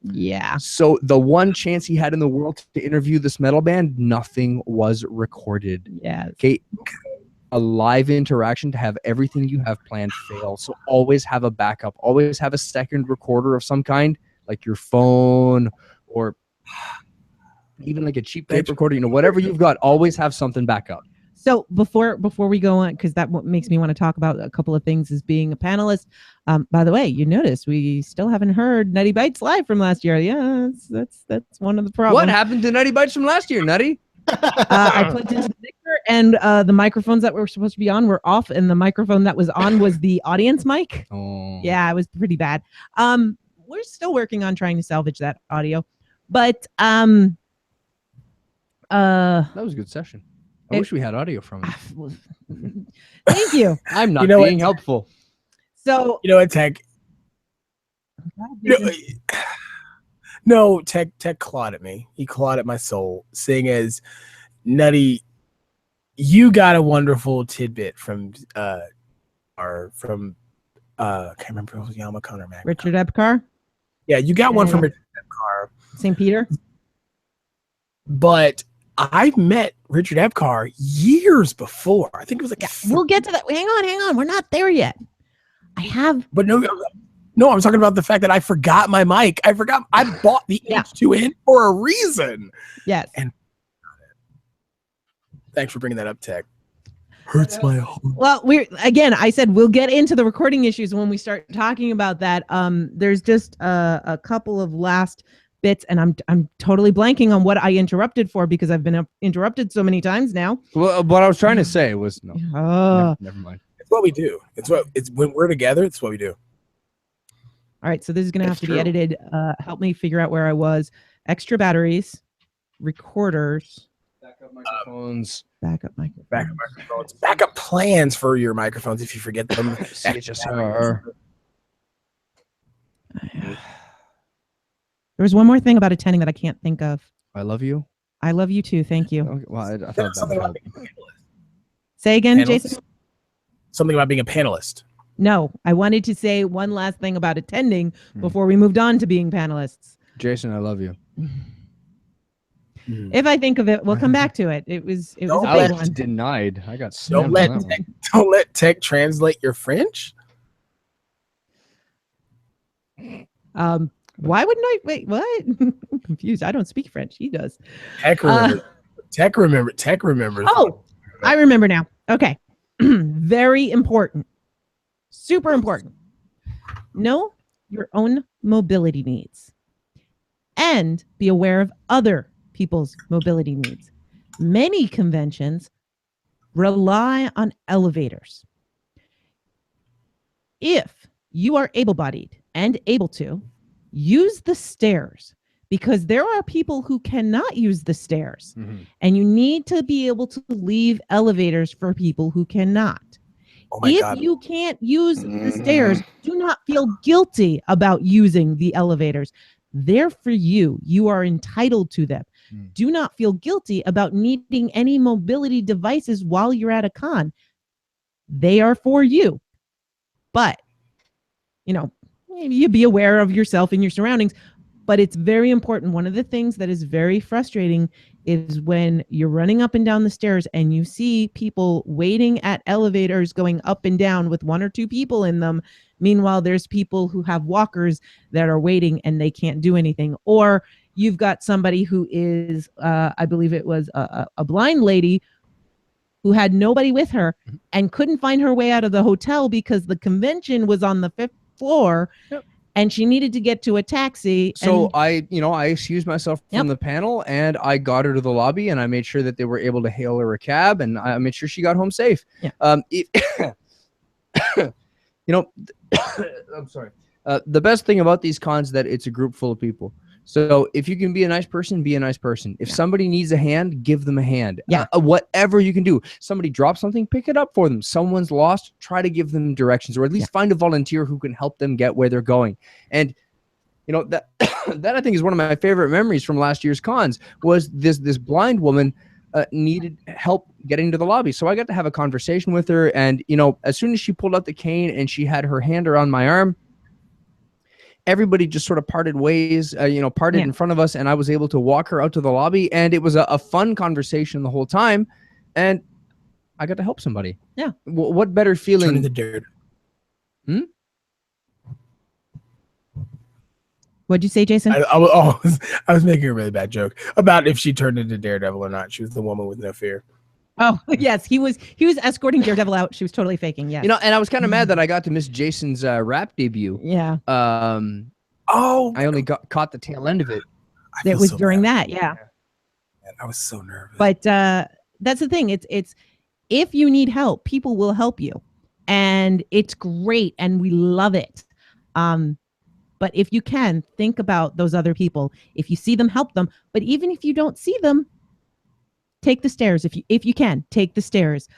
Yeah. So the one chance he had in the world to interview this metal band, nothing was recorded. Yeah. Okay. A live interaction to have everything you have planned fail. So always have a backup. Always have a second recorder of some kind, like your phone or even like a cheap tape recorder. Whatever you've got, always have something back up. So before we go on, because that makes me want to talk about a couple of things as being a panelist. By the way, you notice we still haven't heard Nutty Bites live from last year. Yeah, that's one of the problems. What happened to Nutty Bites from last year, Nutty? I plugged into the mixer, and the microphones that were supposed to be on were off, and the microphone that was on was the audience mic. Oh. Yeah, it was pretty bad. We're still working on trying to salvage that audio, but that was a good session. I wish we had audio from it. Thank you. I'm not being helpful. So what, Tech? No, Tech clawed at me. He clawed at my soul, saying as Nutty, you got a wonderful tidbit from Can't remember if it was Yamakan or Mac. Richard Epcar, Yeah, you got one from Okay. Richard Epcar, St. Peter. but I met Richard Epcar years before. I think it was like We'll get to that. Hang on. We're not there yet. I have. But no, I'm talking about the fact that I forgot my mic. I bought the Yeah. H2N for a reason. Yes. And thanks for bringing that up, Tech. Hurts my heart. Well, I said we'll get into the recording issues when we start talking about that. There's just a couple of last bits, and I'm totally blanking on what I interrupted for because I've been interrupted so many times now. Well, what I was trying to say was no. Never mind. It's what we do. It's when we're together. It's what we do. All right, so this is going to have That's to be true. edited. Help me figure out where I was. Extra batteries, recorders, Backup microphones. backup microphone. Backup microphones. Backup plans for your microphones if you forget them. CHSR. There was one more thing about attending that I can't think of. I love you. I love you too. Thank you. Okay, well, I thought that Something would about help. being a panelist. Say again, Panelist? Jason. Something about being a panelist. No, I wanted to say one last thing about attending before we moved on to being panelists. Jason, I love you. If I think of it, we'll come back to it. It was a I big was one. denied. I got Don't slammed let on that one. don't let Tech translate your French. Why wouldn't I? Wait, what? I'm confused. I don't speak French. He does. Tech remembers. Tech remembers. Oh, I remember now. Okay. Very important. Super important. Know your own mobility needs and be aware of other people's mobility needs. Many conventions rely on elevators. If you are able-bodied and able to, use the stairs because there are people who cannot use the stairs. And you need to be able to leave elevators for people who cannot. Oh my If God. you can't use the stairs, do not feel guilty about using the elevators. They're for you. You are entitled to them. Do not feel guilty about needing any mobility devices while you're at a con. They are for you. But, you be aware of yourself and your surroundings. But it's very important. One of the things that is very frustrating is when you're running up and down the stairs and you see people waiting at elevators going up and down with one or two people in them. Meanwhile, there's people who have walkers that are waiting and they can't do anything. Or you've got somebody who is, I believe it was a blind lady who had nobody with her and couldn't find her way out of the hotel because the convention was on the 5th floor. Yep. And she needed to get to a taxi. So and I excused myself from the panel and I got her to the lobby and I made sure that they were able to hail her a cab and I made sure she got home safe. Yeah. I'm sorry. The best thing about these cons is that it's a group full of people. So if you can be a nice person, be a nice person. If somebody needs a hand, give them a hand. Yeah. Whatever you can do. Somebody drops something, pick it up for them. Someone's lost, try to give them directions, or at least find a volunteer who can help them get where they're going. And that that I think is one of my favorite memories from last year's cons was this blind woman needed help getting to the lobby. So I got to have a conversation with her. And, as soon as she pulled out the cane and she had her hand around my arm, everybody just sort of parted ways, parted in front of us. And I was able to walk her out to the lobby. And it was a fun conversation the whole time. And I got to help somebody. Yeah. What better feeling? Turning the dirt. What'd you say, Jason? I was making a really bad joke about if she turned into Daredevil or not. She was the woman with no fear. Oh, yes. He was escorting Daredevil out. She was totally faking. Yes. And I was kind of mad that I got to miss Jason's rap debut. Yeah. I only caught the tail end of it. It was during that. Yeah. Man, I was so nervous. But that's the thing. It's if you need help, people will help you. And it's great. And we love it. But if you can, think about those other people. If you see them, help them. But even if you don't see them, take the stairs. If you can, take the stairs.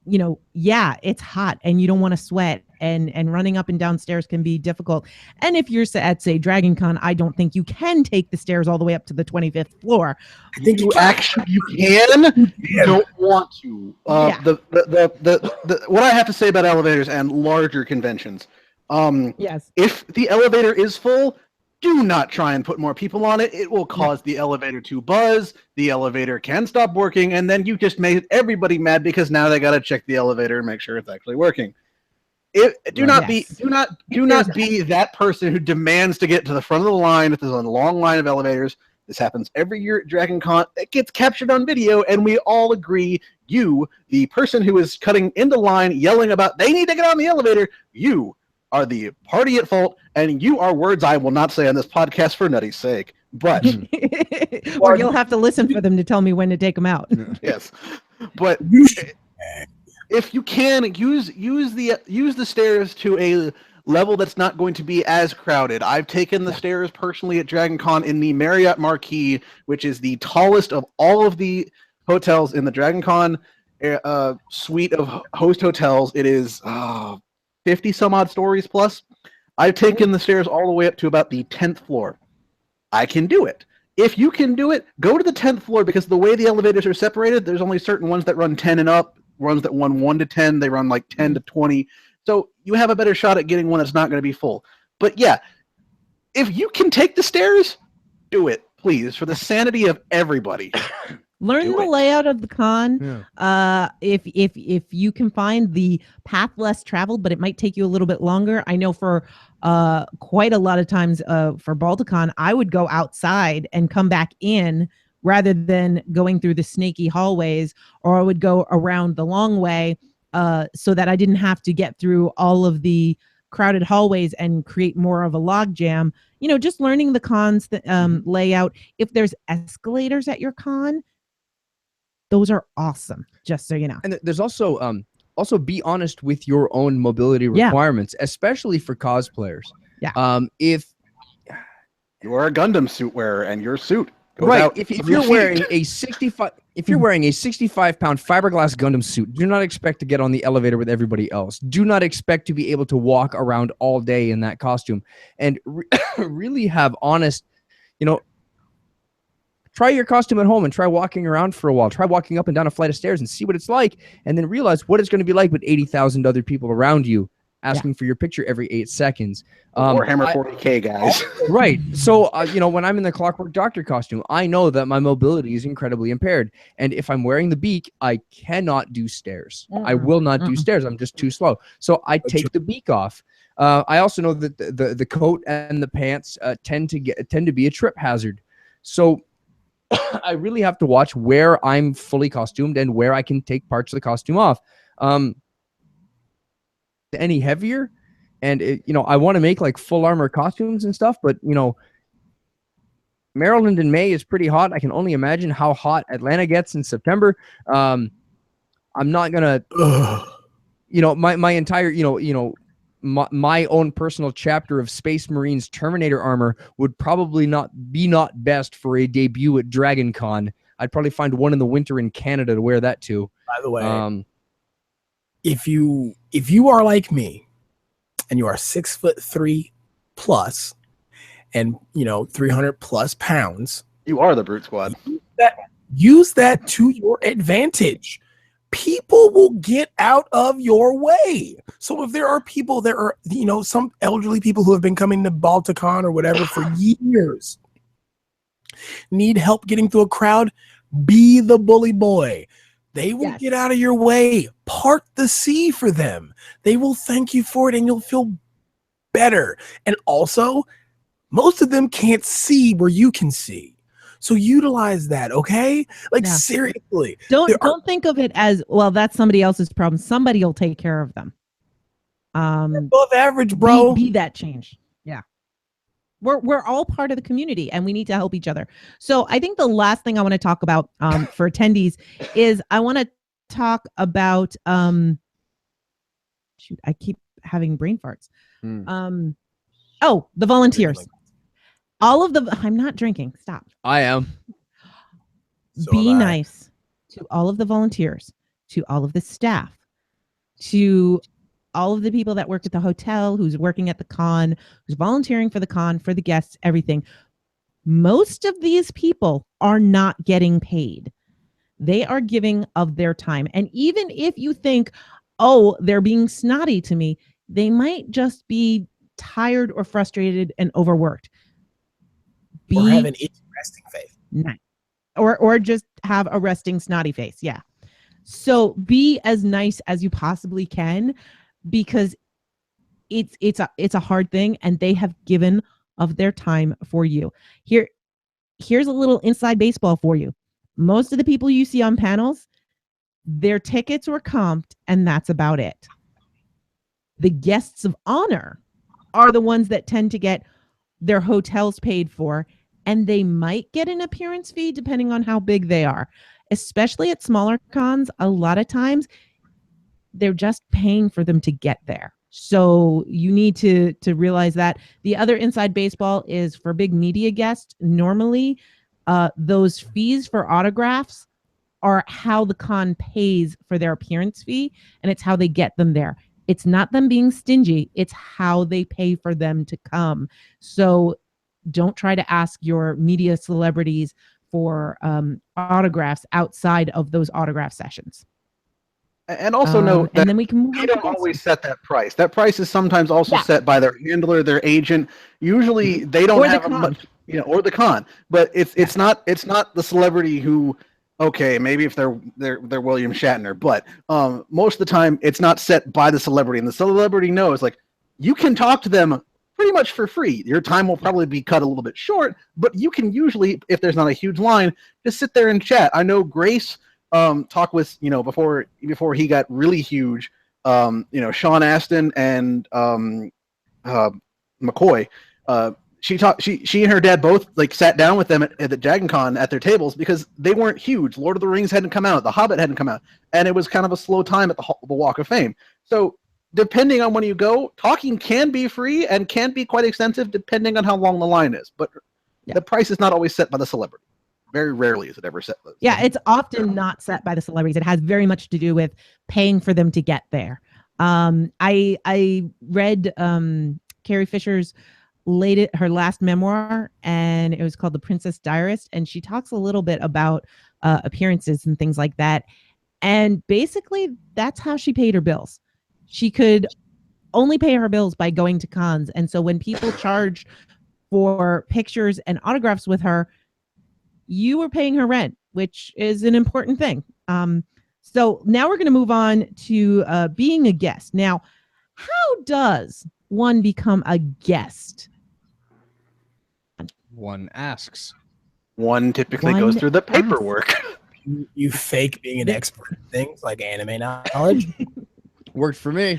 yeah, it's hot and you don't want to sweat, and running up and down stairs can be difficult. And if you're at, say, Dragon Con, I don't think you can take the stairs all the way up to the 25th floor. I think You can. You don't want to. Yeah. The what I have to say about elevators and larger conventions. Yes. If the elevator is full, do not try and put more people on it. It will cause the elevator to buzz. The elevator can stop working, and then you just made everybody mad because now they got to check the elevator and make sure it's actually working. Do not be that person who demands to get to the front of the line if there's a long line of elevators. This happens every year at Dragon Con. It gets captured on video, and we all agree. You, the person who is cutting into line, yelling about they need to get on the elevator, you are the party at fault, and you are words I will not say on this podcast for Nutty's sake. But or you'll have to listen for them to tell me when to take them out. Yes, but if you can use the stairs to a level that's not going to be as crowded. I've taken the stairs personally at Dragon Con in the Marriott Marquis, which is the tallest of all of the hotels in the Dragon Con suite of host hotels. It is 50 some odd stories plus. I've taken the stairs all the way up to about the 10th floor. I can do it. If you can do it, go to the 10th floor, because the way the elevators are separated, there's only certain ones that run 10 and up, ones that run 1 to 10, they run like 10 to 20. So you have a better shot at getting one that's not going to be full. But yeah, if you can take the stairs, do it, please, for the sanity of everybody. Learn the layout of the con. Yeah. If you can find the path less traveled, but it might take you a little bit longer. I know for quite a lot of times for Balticon, I would go outside and come back in rather than going through the snaky hallways, or I would go around the long way so that I didn't have to get through all of the crowded hallways and create more of a log jam. Just learning the con's layout. If there's escalators at your con, those are awesome, just so you know. And there's also be honest with your own mobility requirements, especially for cosplayers. Yeah. If you are a Gundam suit wearer and your suit goes right, out if you're wearing a 65 pound fiberglass Gundam suit, do not expect to get on the elevator with everybody else. Do not expect to be able to walk around all day in that costume, and really have honest, try your costume at home and try walking around for a while. Try walking up and down a flight of stairs and see what it's like, and then realize what it's going to be like with 80,000 other people around you asking for your picture every 8 seconds. Warhammer 40K, guys. Right. So, when I'm in the Clockwork Doctor costume, I know that my mobility is incredibly impaired. And if I'm wearing the beak, I cannot do stairs. I will not do stairs. I'm just too slow. So I take the beak off. I also know that the coat and the pants tend to be a trip hazard. So I really have to watch where I'm fully costumed and where I can take parts of the costume off. Any heavier, and I want to make like full armor costumes and stuff, but Maryland in May is pretty hot. I can only imagine how hot Atlanta gets in September. I'm not gonna my entire my own personal chapter of Space Marines Terminator armor would probably not best for a debut at Dragon Con. I'd probably find one in the winter in Canada to wear that to. By the way, if you are like me and you are 6'3" plus and 300 plus pounds, you are the Brute Squad. Use that to your advantage. People will get out of your way. So if there are people that are, some elderly people who have been coming to Balticon or whatever for years, need help getting through a crowd, be the bully boy. They will get out of your way. Part the sea for them. They will thank you for it, and you'll feel better. And also, most of them can't see where you can see. So utilize that, okay? Seriously. Don't think of it as, well, that's somebody else's problem. Somebody will take care of them. Above average, bro. Be that change. Yeah. We're all part of the community, and we need to help each other. So I think the last thing I want to talk about for attendees is I want to talk about I keep having brain farts. The volunteers. I'm not drinking. Stop. I am. Be nice to all of the volunteers, to all of the staff, to all of the people that work at the hotel, who's working at the con, who's volunteering for the con, for the guests, everything. Most of these people are not getting paid. They are giving of their time. And even if you think, oh, they're being snotty to me, they might just be tired or frustrated and overworked. Or have an itchy resting face. Nice. Or just have a resting snotty face. Yeah. So be as nice as you possibly can, because it's a hard thing, and they have given of their time for you. Here's a little inside baseball for you. Most of the people you see on panels, their tickets were comped, and that's about it. The guests of honor are the ones that tend to get their hotels paid for, and they might get an appearance fee depending on how big they are. Especially at smaller cons, a lot of times they're just paying for them to get there. So you need to realize that. The other inside baseball is for big media guests. Normally, those fees for autographs are how the con pays for their appearance fee, and it's how they get them there. It's not them being stingy. It's how they pay for them to come. So don't try to ask your media celebrities for autographs outside of those autograph sessions. And also note that and then we can move they on don't to always set that price. That price is sometimes also set by their handler, their agent. Usually they don't have much, or the con. But it's not the celebrity who, okay, maybe if they're William Shatner, but most of the time it's not set by the celebrity, and the celebrity knows, like, you can talk to them pretty much for free. Your time will probably be cut a little bit short, but you can usually, if there's not a huge line, just sit there and chat. I know Grace talked with, before he got really huge, Sean Astin and McCoy. She and her dad both sat down with them at the Dragon Con at their tables, because they weren't huge. Lord of the Rings hadn't come out, The Hobbit hadn't come out, and it was kind of a slow time at the Walk of Fame. So depending on when you go, talking can be free and can be quite extensive depending on how long the line is. But the price is not always set by the celebrity. Very rarely is it ever set. Yeah, it's often not set by the celebrities. It has very much to do with paying for them to get there. I read Carrie Fisher's her last memoir, and it was called The Princess Diarist, and she talks a little bit about appearances and things like that. And basically, that's how she paid her bills. She could only pay her bills by going to cons. And so when people charged for pictures and autographs with her, you were paying her rent, which is an important thing. So now we're going to move on to being a guest. Now, how does one become a guest? One asks. One typically goes through the paperwork. You fake being an expert in things like anime knowledge. Worked for me.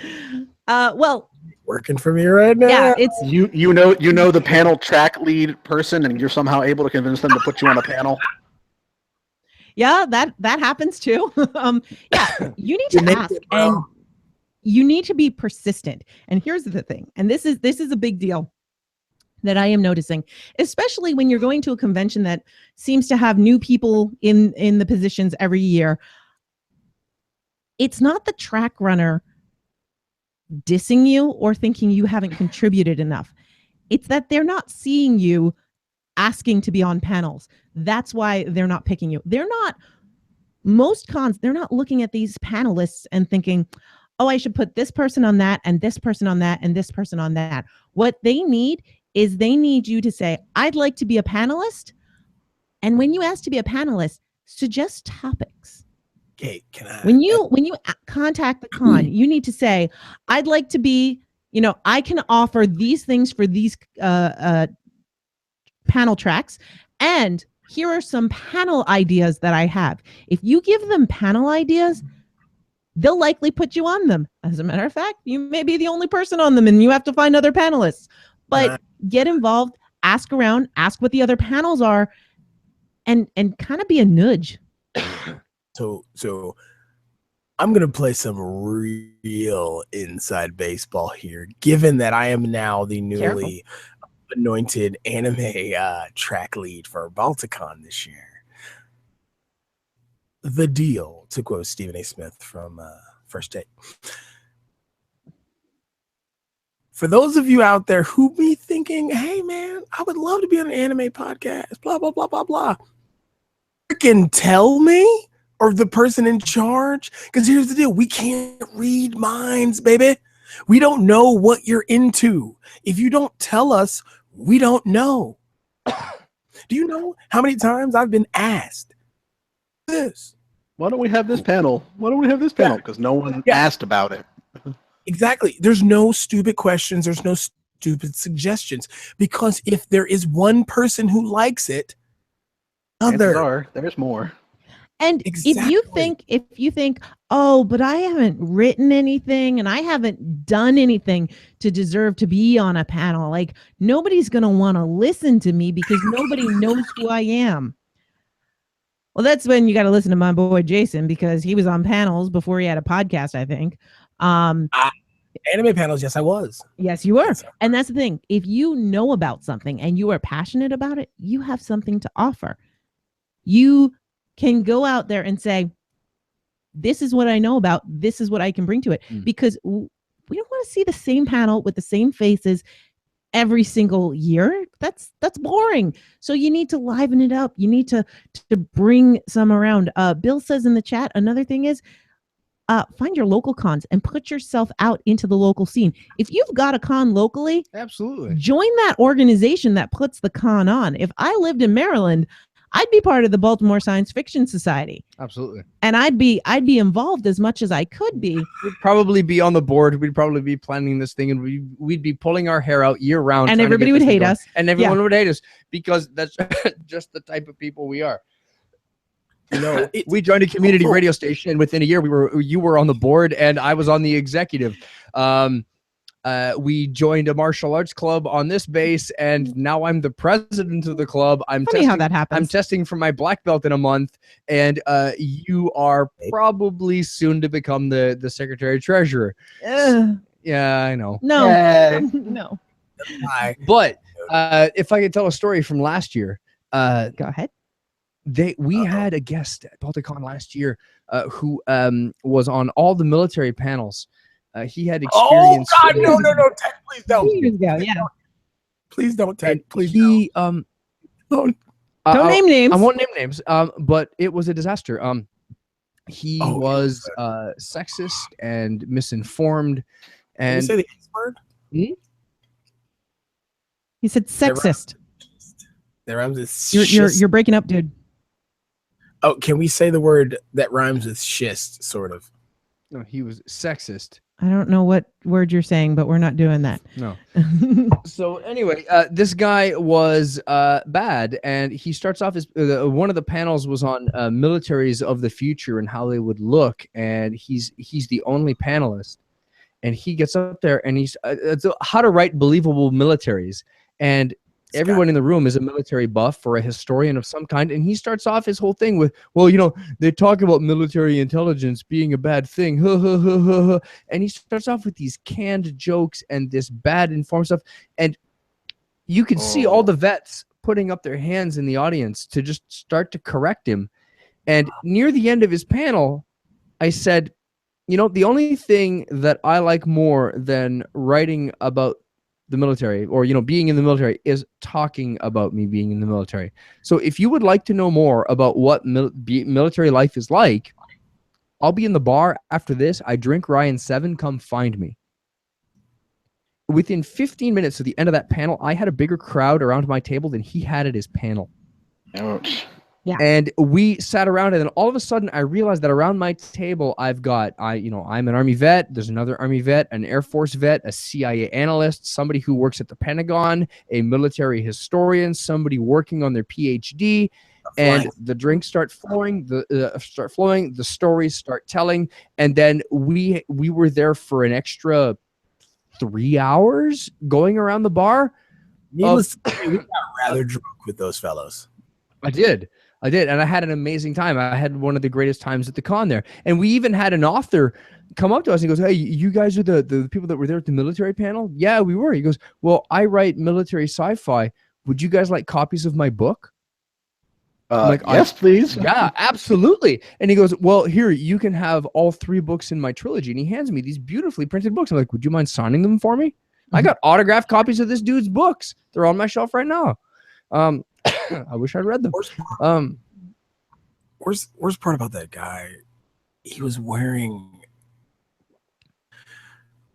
Well, working for me right now. Yeah, it's you know the panel track lead person, and you're somehow able to convince them to put you on a panel. Yeah, that happens too. Yeah, you need to ask, and you need to be persistent. And here's the thing, and this is a big deal that I am noticing, especially when you're going to a convention that seems to have new people in the positions every year. It's not the track runner dissing you or thinking you haven't contributed enough. It's that they're not seeing you asking to be on panels. That's why they're not picking you. Most cons, they're not looking at these panelists and thinking, oh, I should put this person on that and this person on that and this person on that. What they need is you to say, I'd like to be a panelist. And when you ask to be a panelist, suggest topics. Okay, can I? When you contact the con, you need to say, I'd like to be, I can offer these things for these panel tracks, and here are some panel ideas that I have. If you give them panel ideas, they'll likely put you on them. As a matter of fact, you may be the only person on them, and you have to find other panelists. But get involved, ask around, ask what the other panels are, and kind of be a nudge. So I'm going to play some real inside baseball here, given that I am now the newly anointed anime track lead for Balticon this year. The deal, to quote Stephen A. Smith from first date. For those of you out there who be thinking, hey man, I would love to be on an anime podcast, blah, blah, blah, blah, blah. Freaking tell me, or the person in charge. Because here's the deal. We can't read minds, baby. We don't know what you're into. If you don't tell us, we don't know. Do you know how many times I've been asked this? Why don't we have this panel? Why don't we have this panel? Because no one asked about it. Exactly. There's no stupid questions. There's no stupid suggestions. Because if there is one person who likes it, there's more. And if you think, oh, but I haven't written anything and I haven't done anything to deserve to be on a panel, like nobody's going to want to listen to me because nobody knows who I am. Well, that's when you got to listen to my boy Jason, because he was on panels before he had a podcast, I think. Anime panels, yes, I was. Yes, you were. And that's the thing. If you know about something and you are passionate about it, you have something to offer. You can go out there and say, this is what I know about. This is what I can bring to it. Because we don't want to see the same panel with the same faces every single year. That's boring. So you need to liven it up. You need to bring some around. Bill says in the chat, another thing is, find your local cons and put yourself out into the local scene. If you've got a con locally, absolutely join that organization that puts the con on. If I lived in Maryland, I'd be part of the Baltimore Science Fiction Society. Absolutely. And I'd be involved as much as I could be. We'd probably be on the board. We'd probably be planning this thing, and we'd be pulling our hair out year round. And everybody would hate us. And everyone would hate us because that's just the type of people we are. You know, we joined a community radio station, and within a year, you were on the board, and I was on the executive. We joined a martial arts club on this base, and now I'm the president of the club. Funny how that happens. I'm testing for my black belt in a month, and you are probably soon to become the secretary treasurer. Yeah, I know. No, no. But if I could tell a story from last year, go ahead. We had a guest at Balticon last year who was on all the military panels. He had experience. Oh God, no, Ted, please don't. Years ago, yeah. Please don't, Ted. Please don't name names. I won't name names. But it was a disaster. He was sexist and misinformed. And did you say the H word? He said sexist. That rhymes with you're breaking up, dude. Oh, can we say the word that rhymes with schist, sort of? No, he was sexist. I don't know what word you're saying, but we're not doing that. No. So anyway, this guy was bad, and he starts off as one of the panels was on militaries of the future and how they would look, and he's the only panelist, and he gets up there and he's it's how to write believable militaries, and everyone in the room is a military buff or a historian of some kind, and he starts off his whole thing with, well, you know, they talk about military intelligence being a bad thing, and he starts off with these canned jokes and this bad informed stuff, and you could see all the vets putting up their hands in the audience to just start to correct him. And near the end of his panel, I said, you know, the only thing that I like more than writing about the military, or, you know, being in the military, is talking about me being in the military. So if you would like to know more about what military life is like, I'll be in the bar after this. I drink Ryan 7. Come find me. Within 15 minutes of the end of that panel, I had a bigger crowd around my table than he had at his panel. Ouch. Yeah. And we sat around, and then all of a sudden I realized that around my table I'm an Army vet, there's another Army vet, an Air Force vet, a CIA analyst, somebody who works at the Pentagon, a military historian, somebody working on their PhD, and the drinks start flowing, the stories start telling, and then we were there for an extra 3 hours going around the bar. Needless to say, we got rather drunk with those fellows. I did, and I had an amazing time. I had one of the greatest times at the con there. And we even had an author come up to us and goes, hey, you guys are the people that were there at the military panel? Yeah, we were. He goes, well, I write military sci-fi. Would you guys like copies of my book? I'm like, yes, please. Yeah, absolutely. And he goes, well, here, you can have all 3 books in my trilogy. And he hands me these beautifully printed books. I'm like, would you mind signing them for me? I got autographed copies of this dude's books. They're on my shelf right now. I wish I'd read them. Worst part about that guy, he was wearing.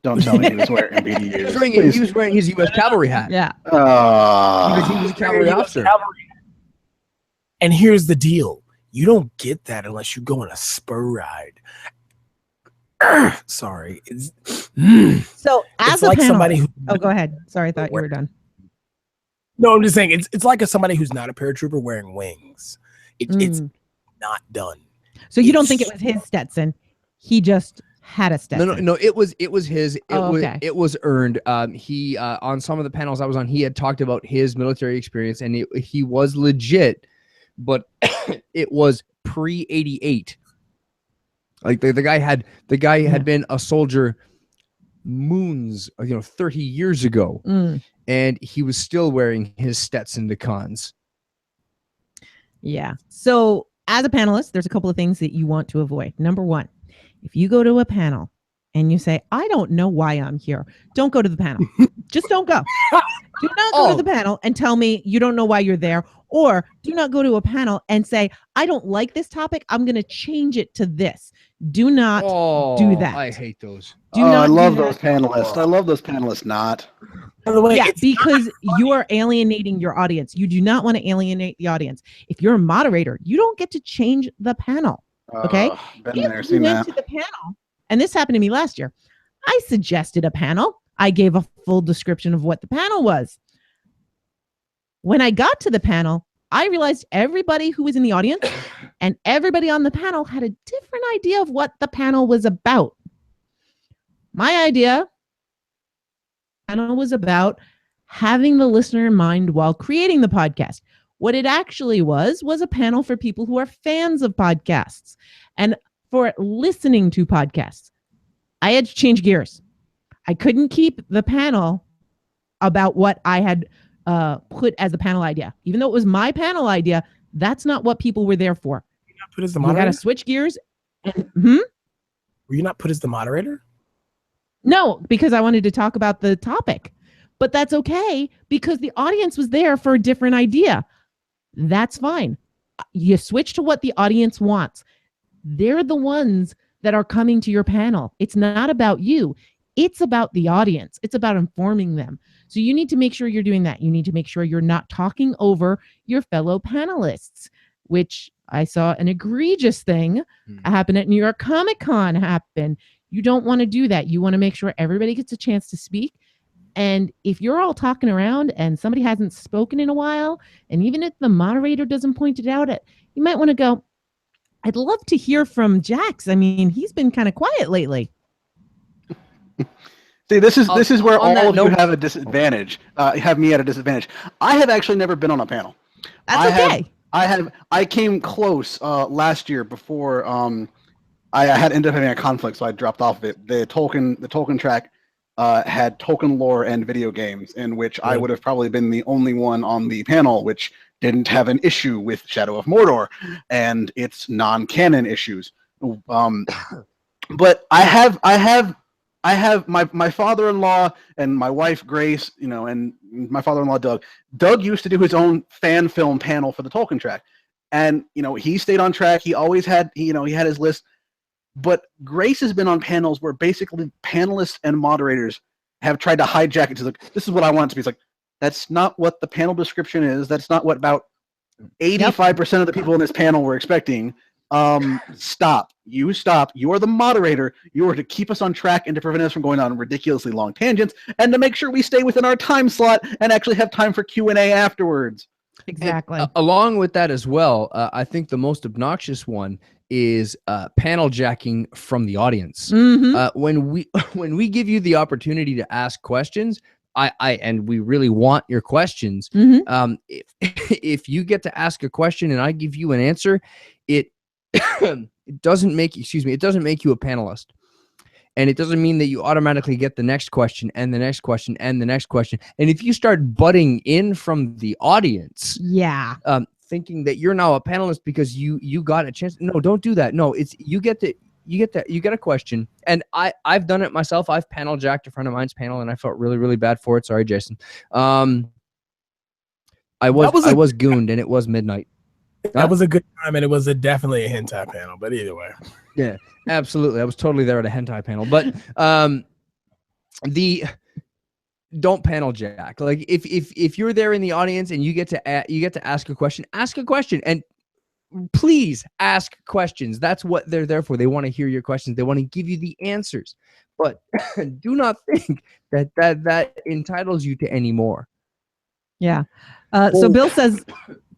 Don't tell me he was wearing BDUs. He was wearing his U.S. Cavalry hat. Yeah. Because he was a cavalry officer. And here's the deal. You don't get that unless you go on a spur ride. Sorry. So as it's a like panel, somebody who, oh, go ahead. Sorry, I thought you were done. No, I'm just saying it's like somebody who's not a paratrooper wearing wings. It's not done. So you don't think it was his Stetson? He just had a Stetson. No. It was his. Okay. It was earned. He on some of the panels I was on, he had talked about his military experience, and he was legit, but it was pre-88. Like the guy had been a soldier moons, 30 years ago, and he was still wearing his Stetson to cons. Yeah. So as a panelist, there's a couple of things that you want to avoid. Number one, if you go to a panel and you say, I don't know why I'm here, don't go to the panel. Just don't go. Do not go to the panel and tell me you don't know why you're there. Or do not go to a panel and say, I don't like this topic, I'm going to change it to this. Do not do that. I hate those. I love those panelists. I love those panelists not. By the way, yeah, because you are alienating your audience. You do not want to alienate the audience. If you're a moderator, you don't get to change the panel. Okay? Been there, If seen you went that. to the panel, and this happened to me last year, I suggested a panel. I gave a full description of what the panel was. When I got to the panel, I realized everybody who was in the audience and everybody on the panel had a different idea of what the panel was about. My idea panel was about having the listener in mind while creating the podcast. What it actually was a panel for people who are fans of podcasts and for listening to podcasts. I had to change gears. I couldn't keep the panel about what I had put as the panel idea. Even though it was my panel idea, that's not what people were there for. Were you not put as the You moderator? got to switch gears. And, Were you not put as the moderator? No, because I wanted to talk about the topic. But that's okay because the audience was there for a different idea. That's fine. You switch to what the audience wants. They're the ones that are coming to your panel. It's not about you. It's about the audience. It's about informing them. So you need to make sure you're doing that. You need to make sure you're not talking over your fellow panelists, which I saw an egregious thing happen at New York Comic Con happen. You don't want to do that. You want to make sure everybody gets a chance to speak. And if you're all talking around and somebody hasn't spoken in a while, and even if the moderator doesn't point it out, you might want to go, I'd love to hear from Jax. I mean, he's been kind of quiet lately. See, this is where all of you note- have a disadvantage. Have me at a disadvantage. I have actually never been on a panel. That's okay. I came close last year before I had ended up having a conflict, so I dropped off of it. The Tolkien track had Tolkien lore and video games, in which I would have probably been the only one on the panel which didn't have an issue with Shadow of Mordor and its non-canon issues. But I have my father-in-law and my wife Grace, and my father-in-law Doug. Doug used to do his own fan film panel for the Tolkien track, and he stayed on track. He always had he had his list. But Grace has been on panels where basically panelists and moderators have tried to hijack it to this is what I want it to be. It's like, that's not what the panel description is. That's not what about 85% of the people in this panel were expecting. Stop. You stop. You are the moderator. You are to keep us on track and to prevent us from going on ridiculously long tangents and to make sure we stay within our time slot and actually have time for Q&A afterwards. Exactly. And, along with that as well, I think the most obnoxious one is panel jacking from the audience. When we give you the opportunity to ask questions, and we really want your questions. If you get to ask a question and I give you an answer, it doesn't make you a panelist. And it doesn't mean that you automatically get the next question and the next question and the next question. And if you start butting in from the audience, thinking that you're now a panelist because you got a chance. No, don't do that. No, it's you get a question. And I've done it myself. I've panel jacked a friend of mine's panel, and I felt really, really bad for it. Sorry, Jason. I was gooned, and it was midnight. That was a good time, and it was definitely a hentai panel. But either way, yeah, absolutely. I was totally there at a hentai panel. But don't panel jack. Like if you're there in the audience and you get to ask a question, and please ask questions. That's what they're there for. They want to hear your questions. They want to give you the answers. But do not think that entitles you to any more. Yeah. So Bill says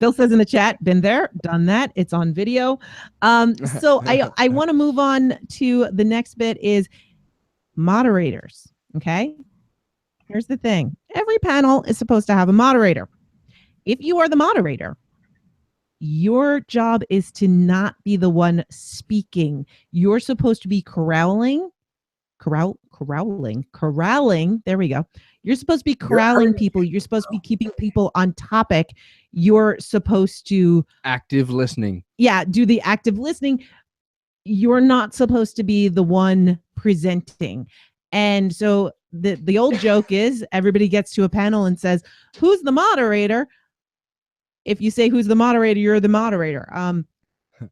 in the chat, been there, done that. It's on video. So I want to move on to the next bit is moderators. Okay. Here's the thing. Every panel is supposed to have a moderator. If you are the moderator, your job is to not be the one speaking. You're supposed to be corralling. There we go. You're supposed to be corralling people. You're supposed to be keeping people on topic. You're supposed to active listening. Yeah, do the active listening. You're not supposed to be the one presenting. And so the old joke is everybody gets to a panel and says, "Who's the moderator?" If you say who's the moderator, you're the moderator.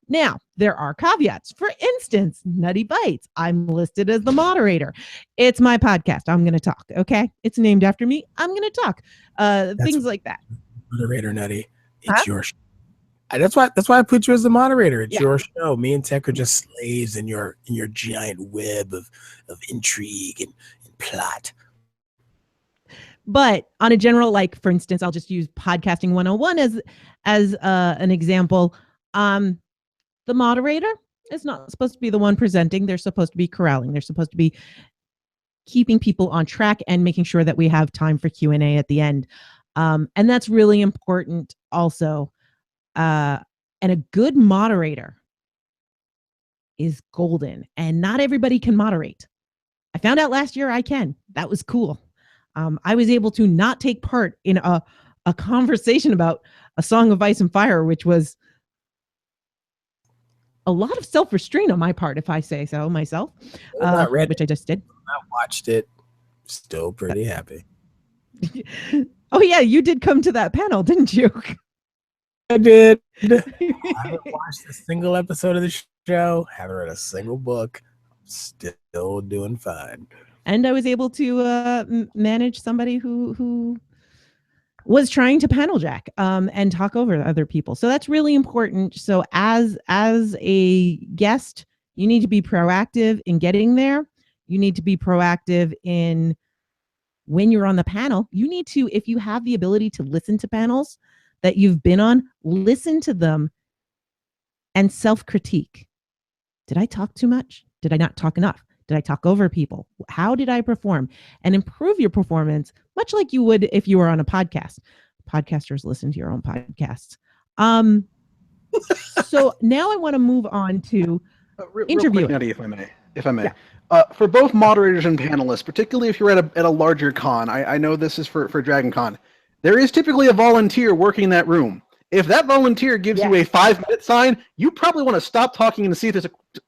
Now, there are caveats. For instance, Nutty Bites. I'm listed as the moderator. It's my podcast. I'm going to talk. Okay. It's named after me. I'm going to talk. Things like that. Moderator Nutty. It's your show. That's why I put you as the moderator. It's your show. Me and Tech are just slaves in your giant web of intrigue and plot. But on a general, like, for instance, I'll just use podcasting 101 as an example. The moderator is not supposed to be the one presenting. They're supposed to be corralling. They're supposed to be keeping people on track and making sure that we have time for Q&A at the end. And that's really important also. And a good moderator is golden, and not everybody can moderate. I found out last year I can. That was cool. I was able to not take part in a conversation about A Song of Ice and Fire, which was a lot of self-restraint on my part, if I say so myself, which I just did. I watched it. Still pretty happy. Oh, yeah. You did come to that panel, didn't you? I did. I haven't watched a single episode of the show. Haven't read a single book. Still doing fine. And I was able to manage somebody who was trying to panel jack and talk over other people. So that's really important. So as a guest, you need to be proactive in getting there. You need to be proactive in when you're on the panel. You need to, if you have the ability to listen to panels that you've been on, listen to them and self-critique. Did I talk too much? Did I not talk enough? Did I talk over people? How did I perform? And improve your performance, much like you would if you were on a podcast. Podcasters listen to your own podcasts. So now I want to move on to interviewing. Real quick, Nutty, if I may. Yeah. For both moderators and panelists, particularly if you're at a larger con, I know this is for Dragon Con, there is typically a volunteer working that room. If that volunteer gives you a 5-minute sign, you probably want to stop talking and see if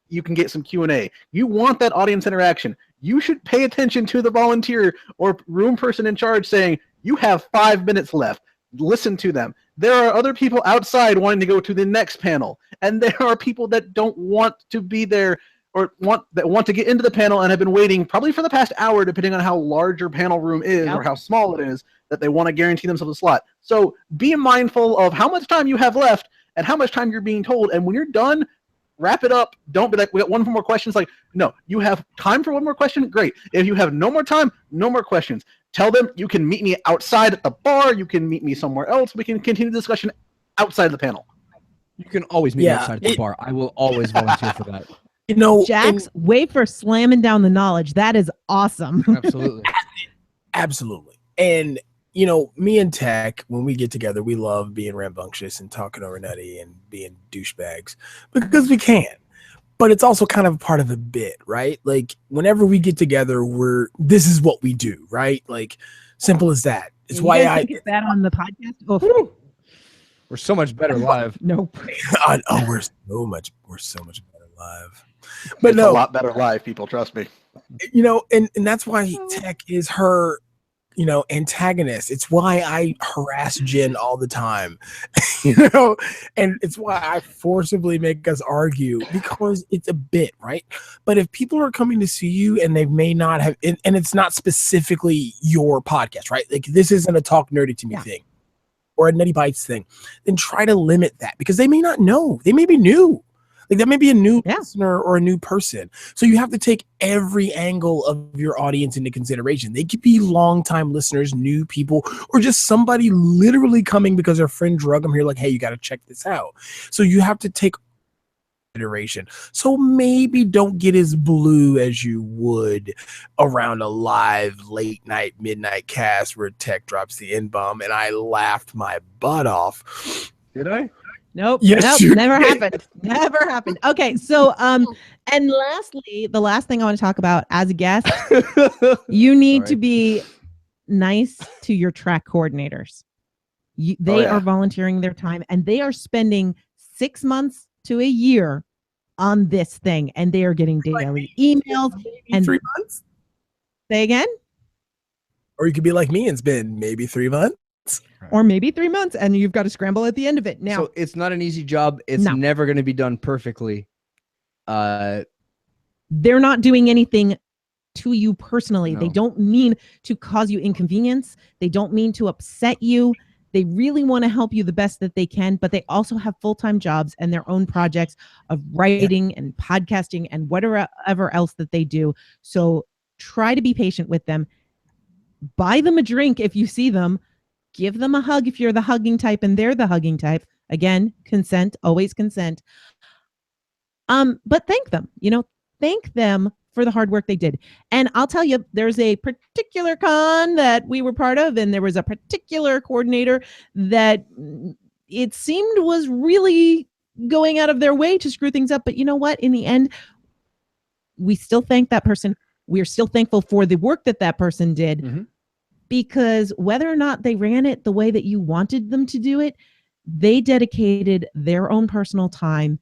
you can get some Q&A. You want that audience interaction. You should pay attention to the volunteer or room person in charge saying, you have 5 minutes left. Listen to them. There are other people outside wanting to go to the next panel, and there are people that don't want to be there or want to get into the panel and have been waiting probably for the past hour, depending on how large your panel room is or how small it is, that they want to guarantee themselves a slot. So be mindful of how much time you have left and how much time you're being told. And when you're done, wrap it up. Don't be like, we got one more question. It's like, no, you have time for one more question? Great. If you have no more time, no more questions. Tell them you can meet me outside at the bar. You can meet me somewhere else. We can continue the discussion outside the panel. You can always meet me outside at the bar. I will always volunteer for that. You know, Jack's way for slamming down the knowledge. That is awesome. Absolutely. Absolutely. And, you know, me and Tech, when we get together, we love being rambunctious and talking over Nutty and being douchebags because we can. But it's also kind of part of the bit, right? Like, whenever we get together, this is what we do, right? Like, simple as that. It's why I get that on the podcast. Oh. We're so much better live. Nope. We're so much better live. But It's a no, lot better live, people. Trust me. and that's why Tech is her, antagonist. It's why I harass Jen all the time, and it's why I forcibly make us argue, because it's a bit, right? But if people are coming to see you and they may not have, and it's not specifically your podcast, right? Like this isn't a Talk Nerdy to Me thing or a Nutty Bites thing, then try to limit that, because they may not know. They may be new. Like that may be a new listener or a new person. So you have to take every angle of your audience into consideration. They could be longtime listeners, new people, or just somebody literally coming because their friend drug them here like, hey, you got to check this out. So you have to take consideration. So maybe don't get as blue as you would around a live late night, midnight cast where Tech drops the N-bomb and I laughed my butt off. Did I? Nope. Yes, nope. Never happened. Never happened. Okay. So, and lastly, the last thing I want to talk about as a guest, you need to be nice to your track coordinators. They are volunteering their time and they are spending 6 months to a year on this thing, and they are getting daily emails. And 3 months? Say again? Or you could be like me and spend maybe 3 months. Or maybe 3 months, and you've got to scramble at the end of it. Now, so it's not an easy job. It's never going to be done perfectly. They're not doing anything to you personally. No. They don't mean to cause you inconvenience. They don't mean to upset you. They really want to help you the best that they can, but they also have full-time jobs and their own projects of writing and podcasting and whatever else that they do. So try to be patient with them. Buy them a drink if you see them. Give them a hug if you're the hugging type and they're the hugging type. Again, consent, always consent. But thank them, thank them for the hard work they did. And I'll tell you, there's a particular con that we were part of, and there was a particular coordinator that it seemed was really going out of their way to screw things up. But you know what? In the end, we still thank that person. We're still thankful for the work that person did. Mm-hmm. Because whether or not they ran it the way that you wanted them to do it, they dedicated their own personal time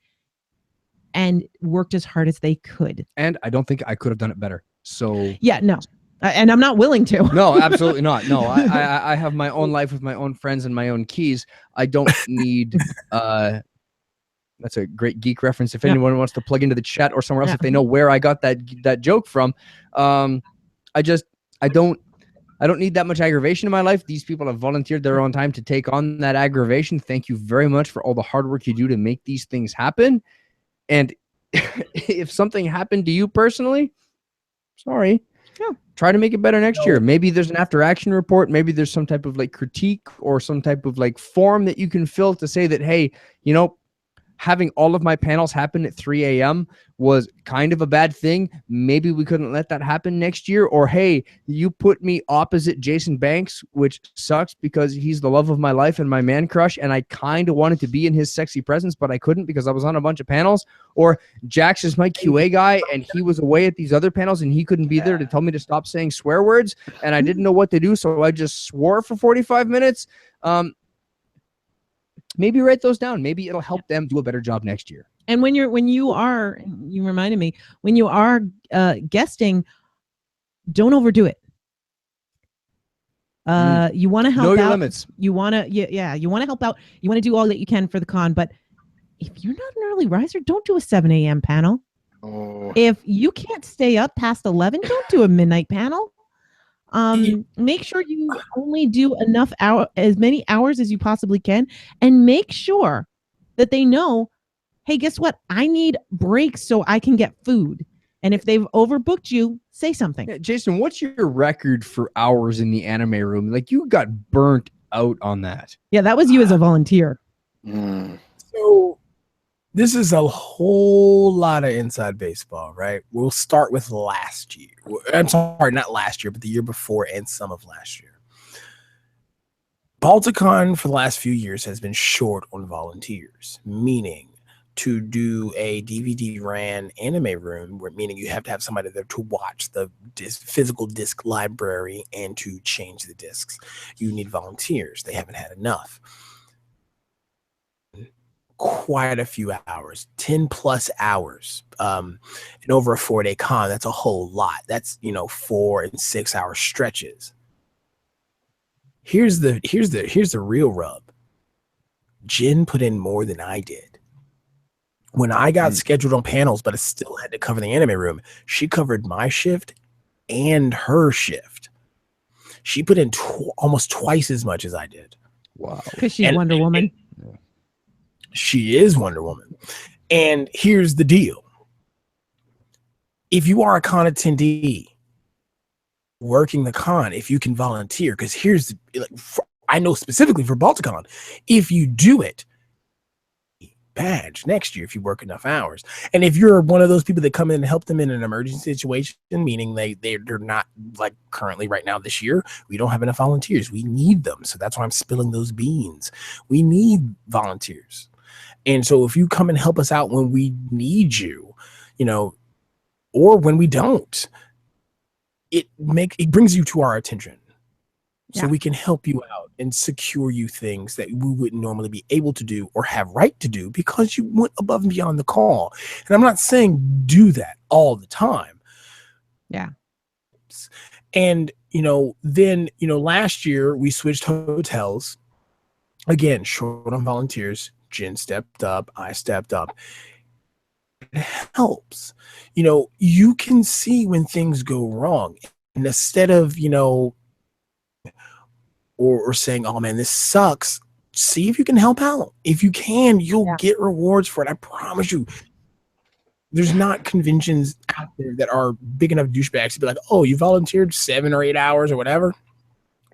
and worked as hard as they could. And I don't think I could have done it better. So no. And I'm not willing to. No, absolutely not. No, I have my own life with my own friends and my own keys. I don't need that's a great geek reference. If anyone wants to plug into the chat or somewhere else, if they know where I got that joke from, I don't need that much aggravation in my life. These people have volunteered their own time to take on that aggravation. Thank you very much for all the hard work you do to make these things happen. And if something happened to you personally, sorry. Yeah. Try to make it better next year. Maybe there's an after action report. Maybe there's some type of critique or some type of form that you can fill to say that, hey, having all of my panels happen at 3 a.m. was kind of a bad thing. Maybe we couldn't let that happen next year. Or, hey, you put me opposite Jason Banks, which sucks because he's the love of my life and my man crush, and I kind of wanted to be in his sexy presence, but I couldn't because I was on a bunch of panels. Or Jax is my QA guy, and he was away at these other panels, and he couldn't be there to tell me to stop saying swear words, and I didn't know what to do, so I just swore for 45 minutes. Maybe write those down. Maybe it'll help them do a better job next year. And you reminded me, when you are guesting, don't overdo it. You want to help out. Know your limits. You want to, you want to help out. You want to do all that you can for the con. But if you're not an early riser, don't do a 7 a.m. panel. Oh. If you can't stay up past 11, don't do a midnight panel. Make sure you only do as many hours as you possibly can, and make sure that they know, hey, guess what? I need breaks so I can get food. And if they've overbooked you, say something. Yeah, Jason, what's your record for hours in the anime room? You got burnt out on that. Yeah, that was you as a volunteer. So this is a whole lot of inside baseball, right? We'll start with last year. I'm sorry, not last year, but the year before and some of last year. Balticon for the last few years has been short on volunteers, meaning to do a DVD ran anime room, meaning you have to have somebody there to watch the physical disc library and to change the discs. You need volunteers. They haven't had enough. quite a few hours, 10 plus hours, and over a 4-day con. That's a whole lot. That's 4 and 6 hour stretches. Here's the real rub. Jen put in more than I did. When I got scheduled on panels, but I still had to cover the anime room, she covered my shift and her shift. She put in almost twice as much as I did. Wow. Because she's Wonder Woman. She is Wonder Woman. And here's the deal. If you are a con attendee working the con, if you can volunteer, because I know specifically for Balticon, if you do it, badge next year if you work enough hours. And if you're one of those people that come in and help them in an emergency situation, meaning they're not, like currently right now this year, we don't have enough volunteers. We need them. So that's why I'm spilling those beans. We need volunteers. And so if you come and help us out when we need you, or when we don't, it brings you to our attention. So we can help you out and secure you things that we wouldn't normally be able to do or have right to do because you went above and beyond the call. And I'm not saying do that all the time. Yeah. And, then, last year we switched hotels. Again, short on volunteers. Jen stepped up. I stepped up. It helps. You can see when things go wrong. And instead of, or saying, oh man, this sucks, see if you can help out. If you can, you'll get rewards for it. I promise you. There's not conventions out there that are big enough douchebags to be like, oh, you volunteered 7 or 8 hours or whatever.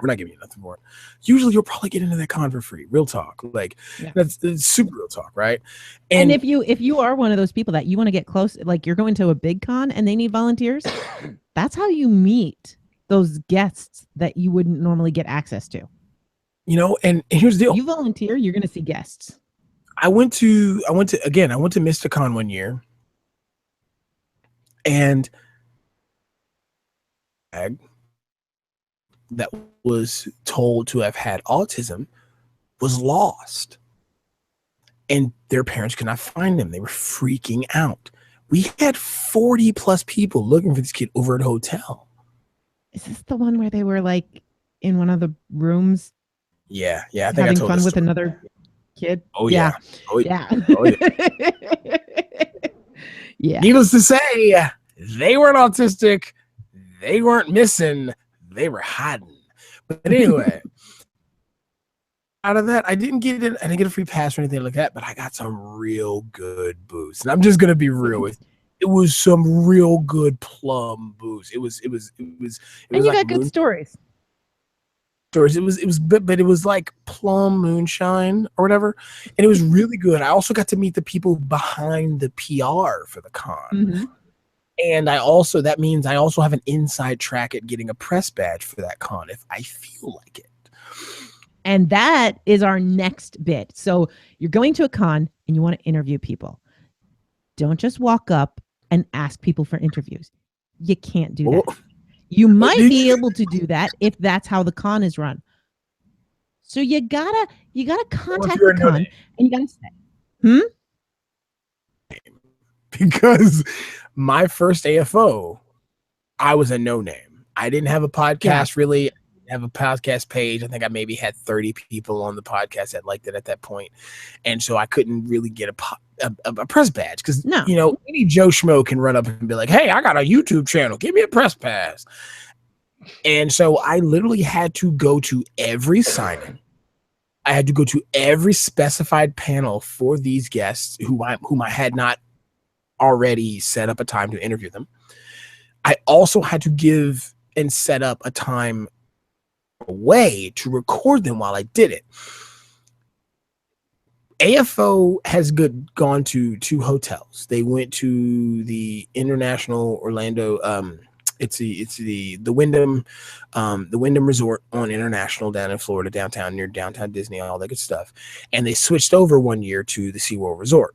We're not giving you nothing for it. Usually you'll probably get into that con for free. Real talk. That's super real talk, right? And if you are one of those people that you want to get close, like you're going to a big con and they need volunteers, that's how you meet those guests that you wouldn't normally get access to. And here's the deal. You volunteer, you're going to see guests. I went to Mysticon one year, and that was told to have had autism was lost, and their parents could not find him. They were freaking out. We had 40 plus people looking for this kid over at a hotel. Is this the one where they were like in one of the rooms? Yeah. I think having I told fun this with story. Another kid. Oh yeah. Oh yeah. Yeah. Needless to say, they weren't autistic. They weren't missing. They were hiding. But anyway, out of that, I didn't get a free pass or anything like that. But I got some real good booze, and I'm just gonna be real with you. It was some real good plum booze. It was. And you got good stories. It was like plum moonshine or whatever, and it was really good. I also got to meet the people behind the PR for the con, and that means I also have an inside track at getting a press badge for that con if I feel like it. And that is our next bit. So you're going to a con and you want to interview people. Don't just walk up and ask people for interviews. You can't do that. You might be able to do that if that's how the con is run. So you gotta contact the con and you gotta say, Because my first AFO, I was a no name. I didn't have a podcast really. I didn't have a podcast page. I think I maybe had 30 people on the podcast that liked it at that point, and so I couldn't really get a press badge because any Joe Schmo can run up and be like, hey, I got a YouTube channel, give me a press pass. And so I literally had to go to every signing. I had to go to every specified panel for these guests whom I had not already set up a time to interview them. I also had to give and set up a time away to record them while I did it. AFO has gone to 2 hotels. They went to the International Orlando. It's the Wyndham Resort on International down in Florida, downtown near downtown Disney, all that good stuff. And they switched over one year to the SeaWorld Resort.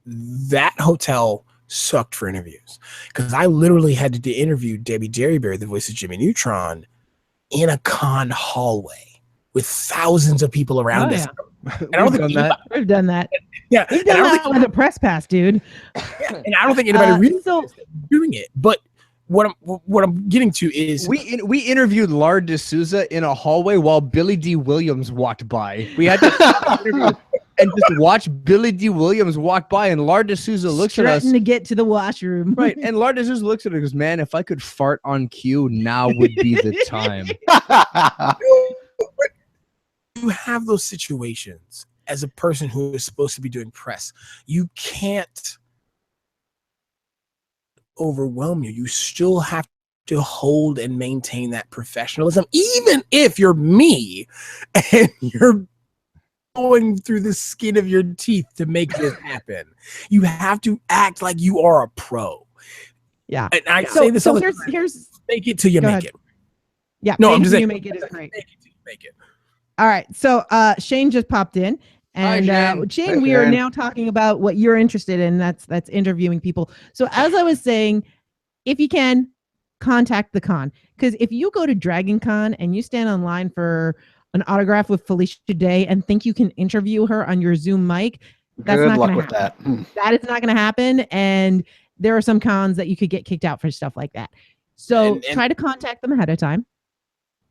That hotel sucked for interviews because I literally had to interview Debbie Derryberry, the voice of Jimmy Neutron, in a con hallway with thousands of people around us. And I don't think done that. We've done that. Yeah, We've and I done don't that think with a press pass, dude. and I don't think anybody really So doing it. But what I'm getting to is We interviewed Lar D'Souza in a hallway while Billy D. Williams walked by. We had to stop the interview and just watch Billy D. Williams walk by, and Lar D'Souza looks at us. strutting to get to the washroom. Right, and Lar D'Souza looks at her and goes, "Man, if I could fart on cue, now would be the time." you have those situations as a person who is supposed to be doing press. You can't overwhelm you. You still have to hold and maintain that professionalism, even if you're me and you're going through the skin of your teeth to make this happen. You have to act like you are a pro. Yeah. And I say this all the time. Here's Make it till you Go make ahead. it. yeah. No, I'm Fake just Till saying. You Make It is great. Make it till you make it. All right. So Shane just popped in. And Shane. Shane, Hi, we are Shane. now talking about what you're interested in. That's interviewing people. So as I was saying, if you can, contact the con. Because if you go to Dragon Con and you stand online for an autograph with Felicia Day and think you can interview her on your Zoom mic, that's Good not luck gonna with happen. that. That is not going to happen. And there are some cons that you could get kicked out for stuff like that. So And- try to contact them ahead of time.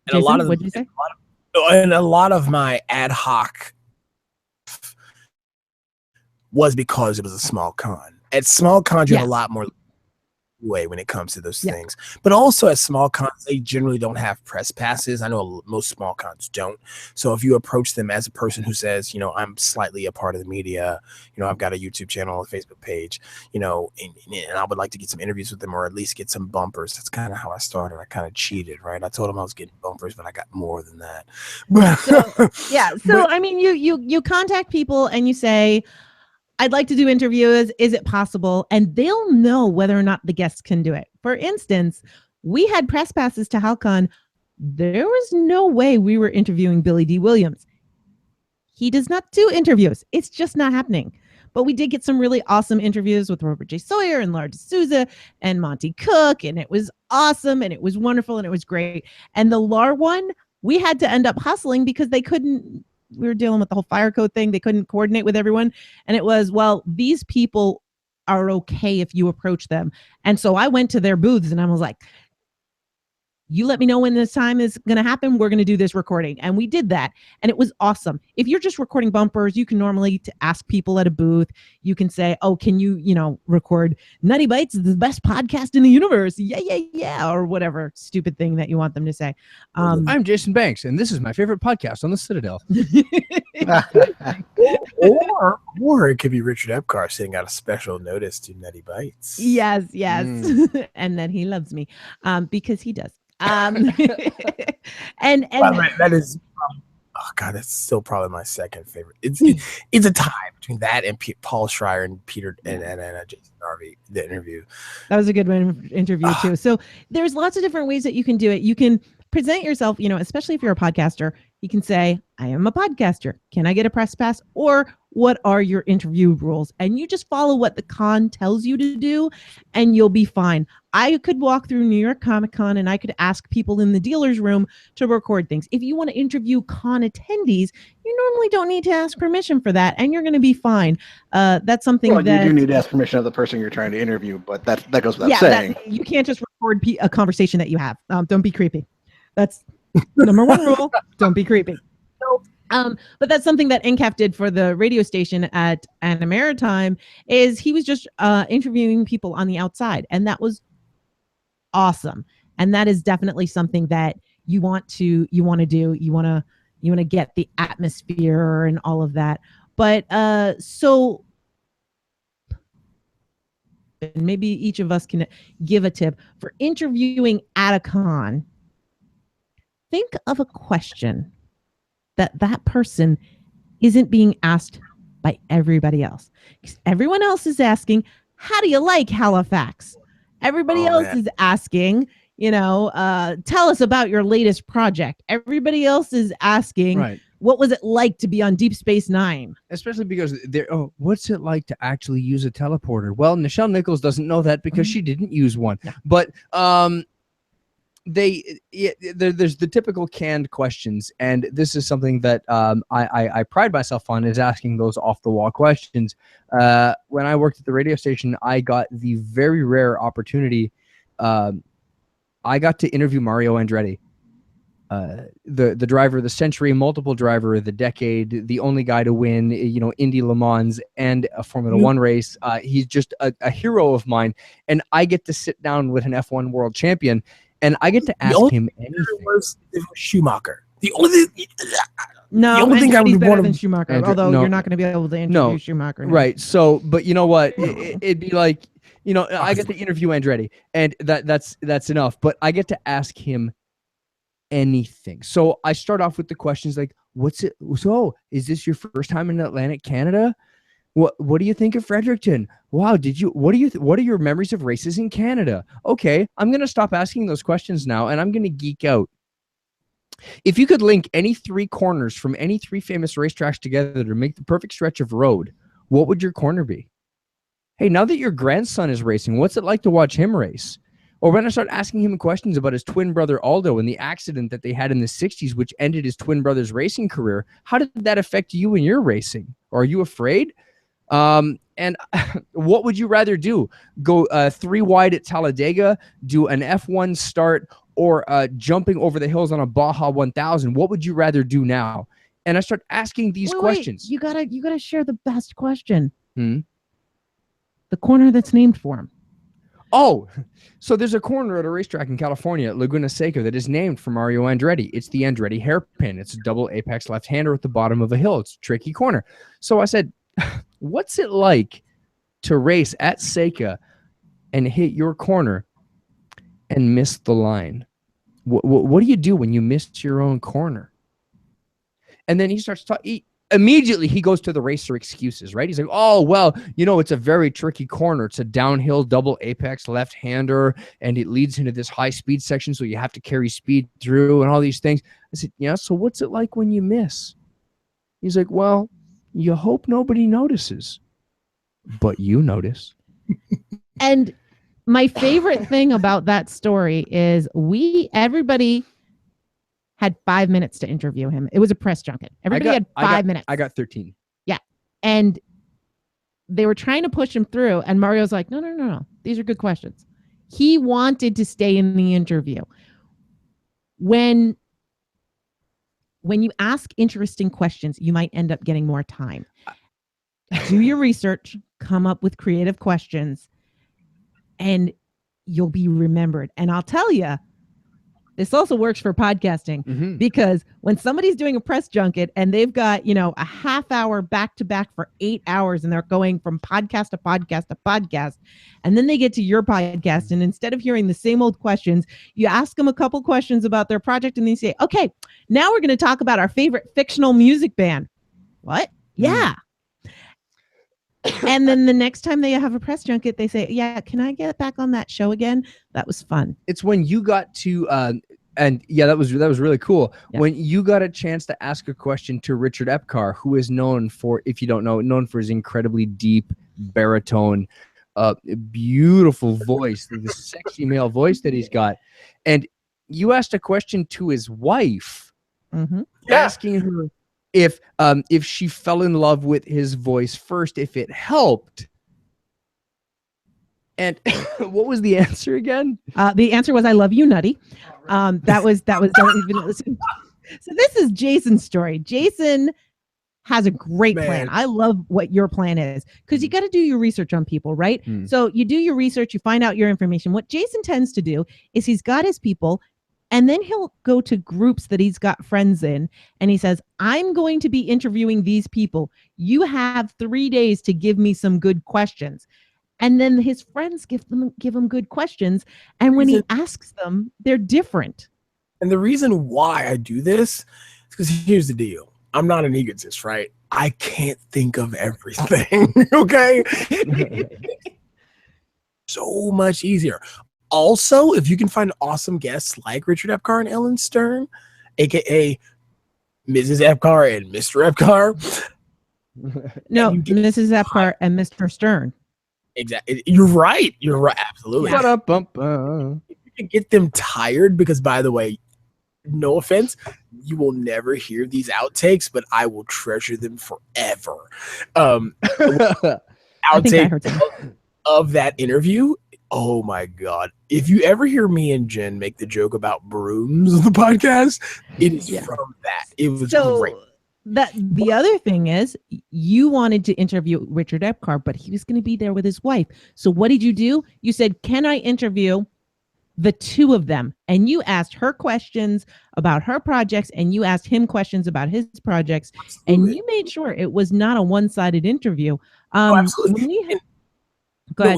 And a lot of Jason, what'd you say? and a lot of my ad hoc was because it was a small con. At small cons, you have a lot more way when it comes to those things. But also at small cons, they generally don't have press passes. I know most small cons don't. So if you approach them as a person who says, you know, I'm slightly a part of the media, you know, I've got a YouTube channel, a Facebook page, you know, and I would like to get some interviews with them or at least get some bumpers. That's kind of how I started. I kind of cheated, right? I told them I was getting bumpers, but I got more than that. So I mean, you contact people and you say, I'd like to do interviews. Is it possible? And they'll know whether or not the guests can do it. For instance, we had press passes to HalCon. There was no way we were interviewing Billy D. Williams. He does not do interviews. It's just not happening. But we did get some really awesome interviews with Robert J. Sawyer and Lar D'Souza and Monty Cook. And it was awesome. And it was wonderful. And it was great. And the Lar one, we had to end up hustling because they couldn't. We were dealing with the whole fire code thing. They couldn't coordinate with everyone. And it was, well, these people are okay if you approach them. And so I went to their booths and I was like, you let me know when this time is going to happen. We're going to do this recording. And we did that. And it was awesome. If you're just recording bumpers, you can normally ask people at a booth. You can say, oh, can you, record Nutty Bites is the best podcast in the universe. Yeah. Or whatever stupid thing that you want them to say. I'm Jason Banks, and this is my favorite podcast on the Citadel. or it could be Richard Epcar sending out a special notice to Nutty Bites. Yes. And that he loves me because he does. And that is, oh god, that's still probably my second favorite. It's a tie between that and Paul Schreier and Peter and Jason Harvey. The interview, that was a good one interview too. So there's lots of different ways that you can do it. You can present yourself, especially if you're a podcaster. You can say, I am a podcaster. Can I get a press pass? Or what are your interview rules? And you just follow what the con tells you to do and you'll be fine. I could walk through New York Comic Con and I could ask people in the dealer's room to record things. If you want to interview con attendees, you normally don't need to ask permission for that and you're going to be fine. That's something that you do need to ask permission of the person you're trying to interview, but that goes without saying. You can't just record a conversation that you have. Don't be creepy. That's number one rule. Don't be creepy. But that's something that NCAF did for the radio station at Maritime is he was just interviewing people on the outside. And that was awesome. And that is definitely something that you want to do. You want to get the atmosphere and all of that. But so maybe each of us can give a tip for interviewing at a con. Think of a question that person isn't being asked by everybody else. Because everyone else is asking, how do you like Halifax? Everybody else is asking, tell us about your latest project. Everybody else is asking, what was it like to be on Deep Space Nine? Especially because what's it like to actually use a teleporter? Well, Nichelle Nichols doesn't know that because she didn't use one. Yeah. But there's the typical canned questions, and this is something that I pride myself on, is asking those off the wall questions. When I worked at the radio station, I got the very rare opportunity. I got to interview Mario Andretti, the driver of the century, multiple driver of the decade, the only guy to win, Indy Le Mans and a Formula One race. He's just a hero of mine, and I get to sit down with an F1 world champion, and I get to ask him anything. Was Schumacher. The only thing I would better than Schumacher, although you're not going to be able to interview Schumacher. Right. So, but you know what? It'd be like, I get to interview Andretti, and that's enough. But I get to ask him anything. So I start off with the questions like, is this your first time in Atlantic Canada? What do you think of Fredericton? Wow, what are your memories of races in Canada? Okay, I'm going to stop asking those questions now, and I'm going to geek out. If you could link any 3 corners from any 3 famous racetracks together to make the perfect stretch of road, what would your corner be? Hey, now that your grandson is racing, what's it like to watch him race? Or when I start asking him questions about his twin brother Aldo and the accident that they had in the 60s, which ended his twin brother's racing career, how did that affect you in your racing? Or are you afraid? And what would you rather do? Go 3 wide at Talladega, do an F1 start, or jumping over the hills on a Baja 1000? What would you rather do now? And I start asking these questions. You gotta share the best question. The corner that's named for him. Oh, so there's a corner at a racetrack in California at Laguna Seca that is named for Mario Andretti. It's the Andretti hairpin. It's a double apex left-hander at the bottom of a hill. It's a tricky corner. So I said, what's it like to race at Seca and hit your corner and miss the line? What do you do when you miss your own corner? And then he starts talking. Immediately, he goes to the racer excuses, right? He's like, oh, well, it's a very tricky corner. It's a downhill double apex left-hander, and it leads into this high-speed section, so you have to carry speed through and all these things. I said, yeah, so what's it like when you miss? He's like, well, you hope nobody notices, but you notice. And my favorite thing about that story is everybody had 5 minutes to interview him. It was a press junket. Everybody had 5 minutes. I got 13. Yeah. And they were trying to push him through, and Mario's like, no. These are good questions. He wanted to stay in the interview. When you ask interesting questions, you might end up getting more time. Do your research, come up with creative questions, and you'll be remembered. And I'll tell you, this also works for podcasting, because when somebody's doing a press junket and they've got, a half hour back to back for 8 hours, and they're going from podcast to podcast to podcast, and then they get to your podcast, and instead of hearing the same old questions, you ask them a couple questions about their project, and they say, okay, now we're going to talk about our favorite fictional music band. What? Yeah. And then the next time they have a press junket, they say, yeah, can I get back on that show again? That was fun. It's when you got to, that was really cool. Yeah. When you got a chance to ask a question to Richard Epcar, who is known for, if you don't know, known for his incredibly deep baritone, beautiful voice, the sexy male voice that he's got. And you asked a question to his wife, asking her if she fell in love with his voice first, if it helped. And what was the answer again? The answer was, I love you, Nutty. That was don't even listen. So this is Jason's story. Jason has a great plan. I love what your plan is, because you got to do your research on people, right? So you do your research, you find out your information. What Jason tends to do is he's got his people, and then he'll go to groups that he's got friends in, and he says, I'm going to be interviewing these people. You have 3 days to give me some good questions. And then his friends give him good questions. And when he asks them, they're different. And the reason why I do this is because here's the deal. I'm not an egotist, right? I can't think of everything, okay? So much easier. Also, if you can find awesome guests like Richard Epcar and Ellen Stern, a.k.a. Mrs. Epcar and Mr. Epcar. No, Mrs. Epcar and Mr. Stern. Exactly. You're right. Absolutely. Yeah. If you to get them tired because, by the way, no offense, you will never hear these outtakes, but I will treasure them forever. I think I Outtake heard some. of that interview. Oh my God. If you ever hear me and Jen make the joke about brooms on the podcast, it is from that. It was great. The other thing is you wanted to interview Richard Epcar, but he was going to be there with his wife. So what did you do? You said, can I interview the two of them? And you asked her questions about her projects and you asked him questions about his projects. Absolutely. And you made sure it was not a one-sided interview. Absolutely. Go ahead.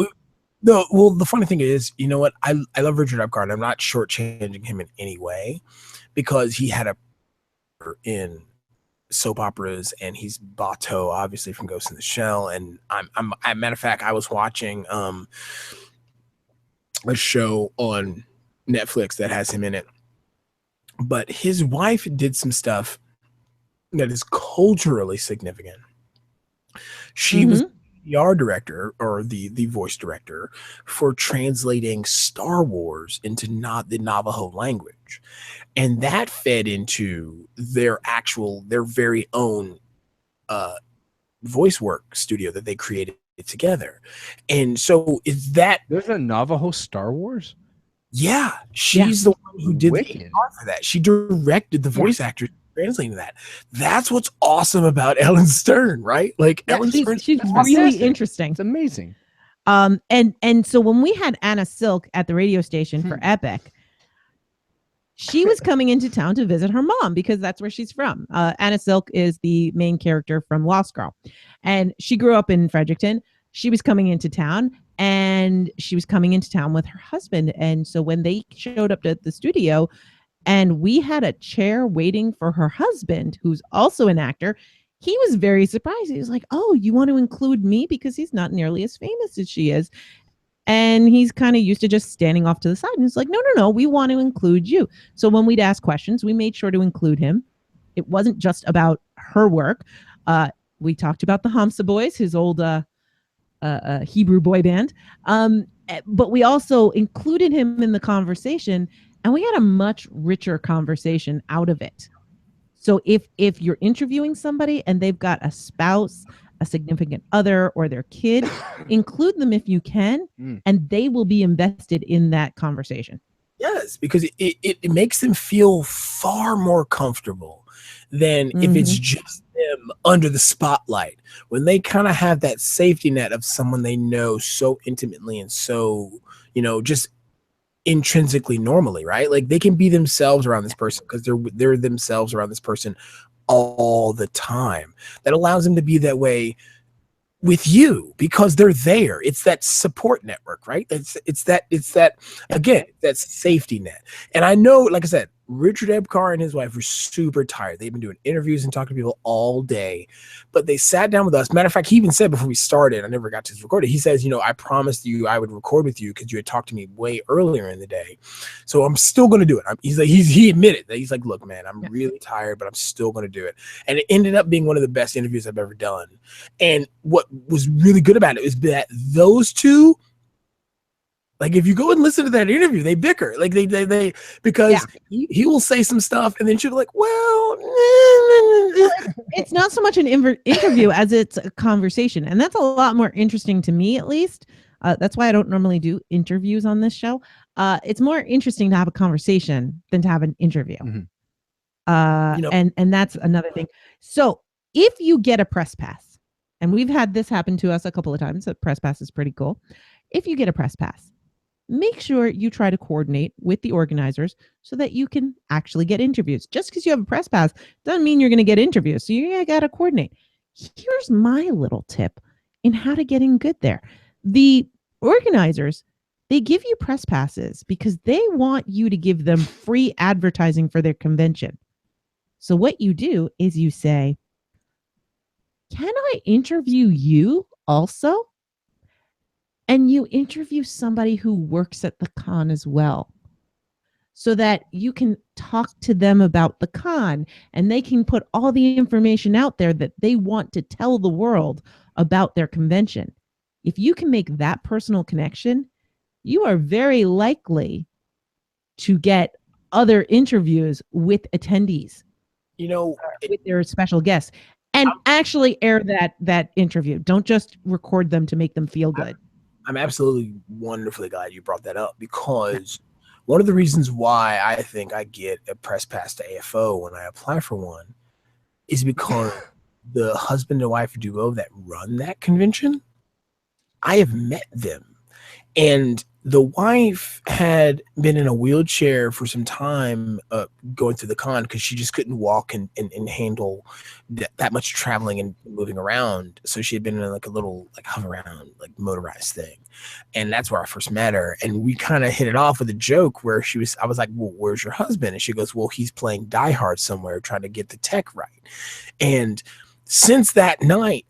No, well, the funny thing is, you know what? I love Richard Epcar, and I'm not shortchanging him in any way because he had a in soap operas, and he's Bato, obviously from Ghost in the Shell. And I'm matter of fact, I was watching a show on Netflix that has him in it, but his wife did some stuff that is culturally significant. She was the PR director or the voice director for translating Star Wars into the Navajo language. And that fed into their very own voice work studio that they created together. And so there's a Navajo Star Wars? Yeah. She's the one who did Wicked. the AR for that. She directed the voice actors translating that. That's what's awesome about Ellen Stern, right? Like Ellen Stern, she's really interesting. It's amazing. And so when we had Anna Silk at the radio station for Epic, she was coming into town to visit her mom because that's where she's from. Anna Silk is the main character from Lost Girl, and she grew up in Fredericton. She was coming into town, and she was coming into town with her husband. And so when they showed up at the studio, and we had a chair waiting for her husband, who's also an actor, he was very surprised. He was like, "Oh, you want to include me?" Because he's not nearly as famous as she is. And he's kind of used to just standing off to the side. And it's like, no, we want to include you. So when we'd ask questions, we made sure to include him. It wasn't just about her work. We talked about the Hamsa Boys, his old Hebrew boy band. But we also included him in the conversation, and we had a much richer conversation out of it. So if you're interviewing somebody and they've got a spouse, a significant other, or their kid, include them if you can, and they will be invested in that conversation. Yes, because it makes them feel far more comfortable than if it's just them under the spotlight. When they kind of have that safety net of someone they know so intimately and so, just intrinsically normally, right? Like they can be themselves around this person because they're themselves around this person all the time. That allows them to be that way with you because they're there. It's that support network, right? It's that again, that safety net. And I know, like I said, Richard Epcar and his wife were super tired. They've been doing interviews and talking to people all day, but they sat down with us. Matter of fact, he even said before we started, I never got to record it. He says, I promised you I would record with you because you had talked to me way earlier in the day. So I'm still going to do it. He admitted that. He's like, look, man, I'm really tired, but I'm still going to do it. And it ended up being one of the best interviews I've ever done. And what was really good about it is that those two, like if you go and listen to that interview, they bicker. Like they because he will say some stuff and then she'll be like, well, it's not so much an interview as it's a conversation. And that's a lot more interesting to me, at least. That's why I don't normally do interviews on this show. It's more interesting to have a conversation than to have an interview. And that's another thing. So if you get a press pass, and we've had this happen to us a couple of times, a press pass is pretty cool. If you get a press pass, make sure you try to coordinate with the organizers so that you can actually get interviews. Just because you have a press pass doesn't mean you're going to get interviews. So you got to coordinate. Here's my little tip in how to get in good there. The organizers, they give you press passes because they want you to give them free advertising for their convention. So what you do is you say, can I interview you also? And you interview somebody who works at the con as well, so that you can talk to them about the con and they can put all the information out there that they want to tell the world about their convention. If you can make that personal connection, you are very likely to get other interviews with attendees, with their special guests, and actually air that interview. Don't just record them to make them feel good. I'm absolutely wonderfully glad you brought that up, because one of the reasons why I think I get a press pass to AFO when I apply for one is because the husband and wife duo that run that convention, I have met them. And the wife had been in a wheelchair for some time going through the con because she just couldn't walk and handle that much traveling and moving around. So she had been in like a little like hover around, like motorized thing. And that's where I first met her. And we kind of hit it off with a joke where I was like, well, where's your husband? And she goes, well, he's playing Die Hard somewhere trying to get the tech right. And since that night,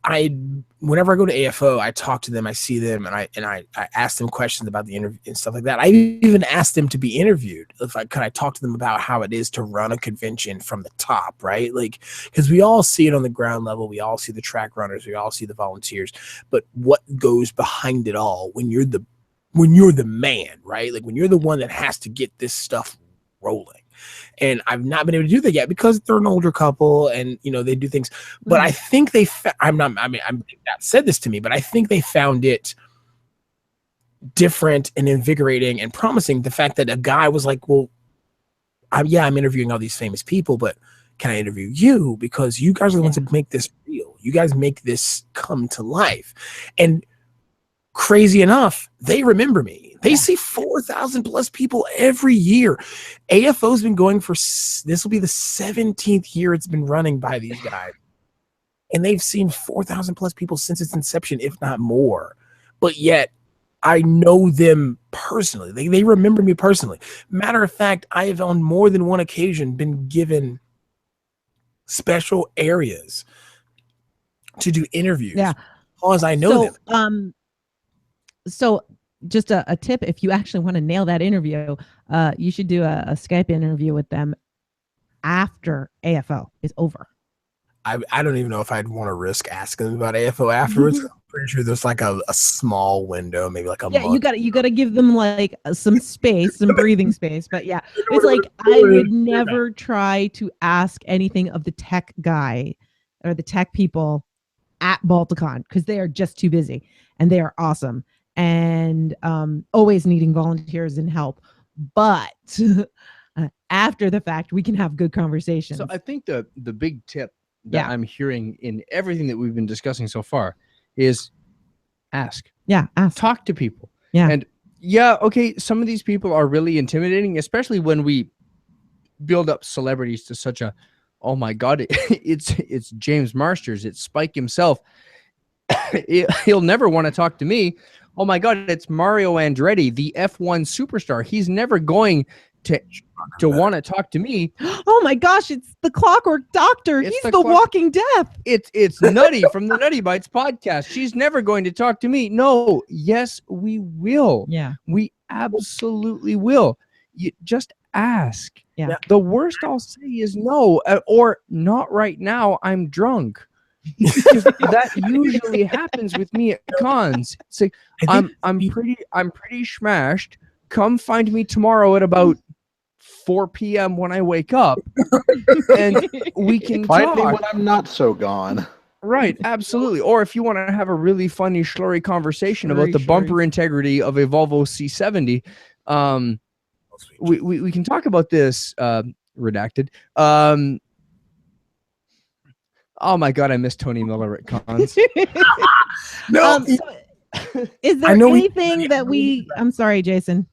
whenever I go to AFO, I talk to them, I see them, and I ask them questions about the interview and stuff like that. I even asked them to be interviewed. Could I talk to them about how it is to run a convention from the top, right? Like, because we all see it on the ground level, we all see the track runners, we all see the volunteers, but what goes behind it all when you're the man, right? Like when you're the one that has to get this stuff rolling. And I've not been able to do that yet because they're an older couple and, they do things. But I think I'm not said this to me, but I think they found it different and invigorating and promising. The fact that a guy was like, well, I'm interviewing all these famous people, but can I interview you? Because you guys are the ones that make this real. You guys make this come to life. And crazy enough, they remember me. They see 4,000 plus people every year. AFO's been going this will be the 17th year it's been running by these guys. And they've seen 4,000 plus people since its inception, if not more. But yet, I know them personally. They remember me personally. Matter of fact, I have on more than one occasion been given special areas to do interviews. Yeah. Because I know them. So just a tip, if you actually want to nail that interview, you should do a Skype interview with them after AFO is over. I don't even know if I'd want to risk asking them about AFO afterwards. I'm pretty sure there's like a small window, maybe like a month. You gotta give them like some space, some breathing space. But yeah, it's like I would never try to ask anything of the tech guy or the tech people at Balticon because they are just too busy and they are awesome and always needing volunteers and help. But after the fact, we can have good conversations. So I think the big tip that I'm hearing in everything that we've been discussing so far is ask. Yeah, ask. Talk to people. Yeah. And okay, some of these people are really intimidating, especially when we build up celebrities to such a, oh my God, it's James Marsters, it's Spike himself. He'll never want to talk to me. Oh my God, it's Mario Andretti, the F1 superstar. He's never going to want to talk to me. Oh my gosh, it's the Clockwork Doctor. He's the Walking Death. It's Nutty from the Nutty Bites podcast. She's never going to talk to me. No, yes, we will. Yeah. We absolutely will. You just ask. Yeah. The worst I'll say is no, or not right now. I'm drunk. Because that usually happens with me at cons. It's like I'm pretty smashed. Come find me tomorrow at about 4 p.m. when I wake up, and we can find me talk. when I'm not so gone. Right, absolutely. Or if you want to have a really funny, slurry conversation about the bumper integrity of a Volvo C70, we can talk about this. Redacted. Oh my God, I miss Tony Miller at cons. No. Is there anything that we? I'm sorry, Jason.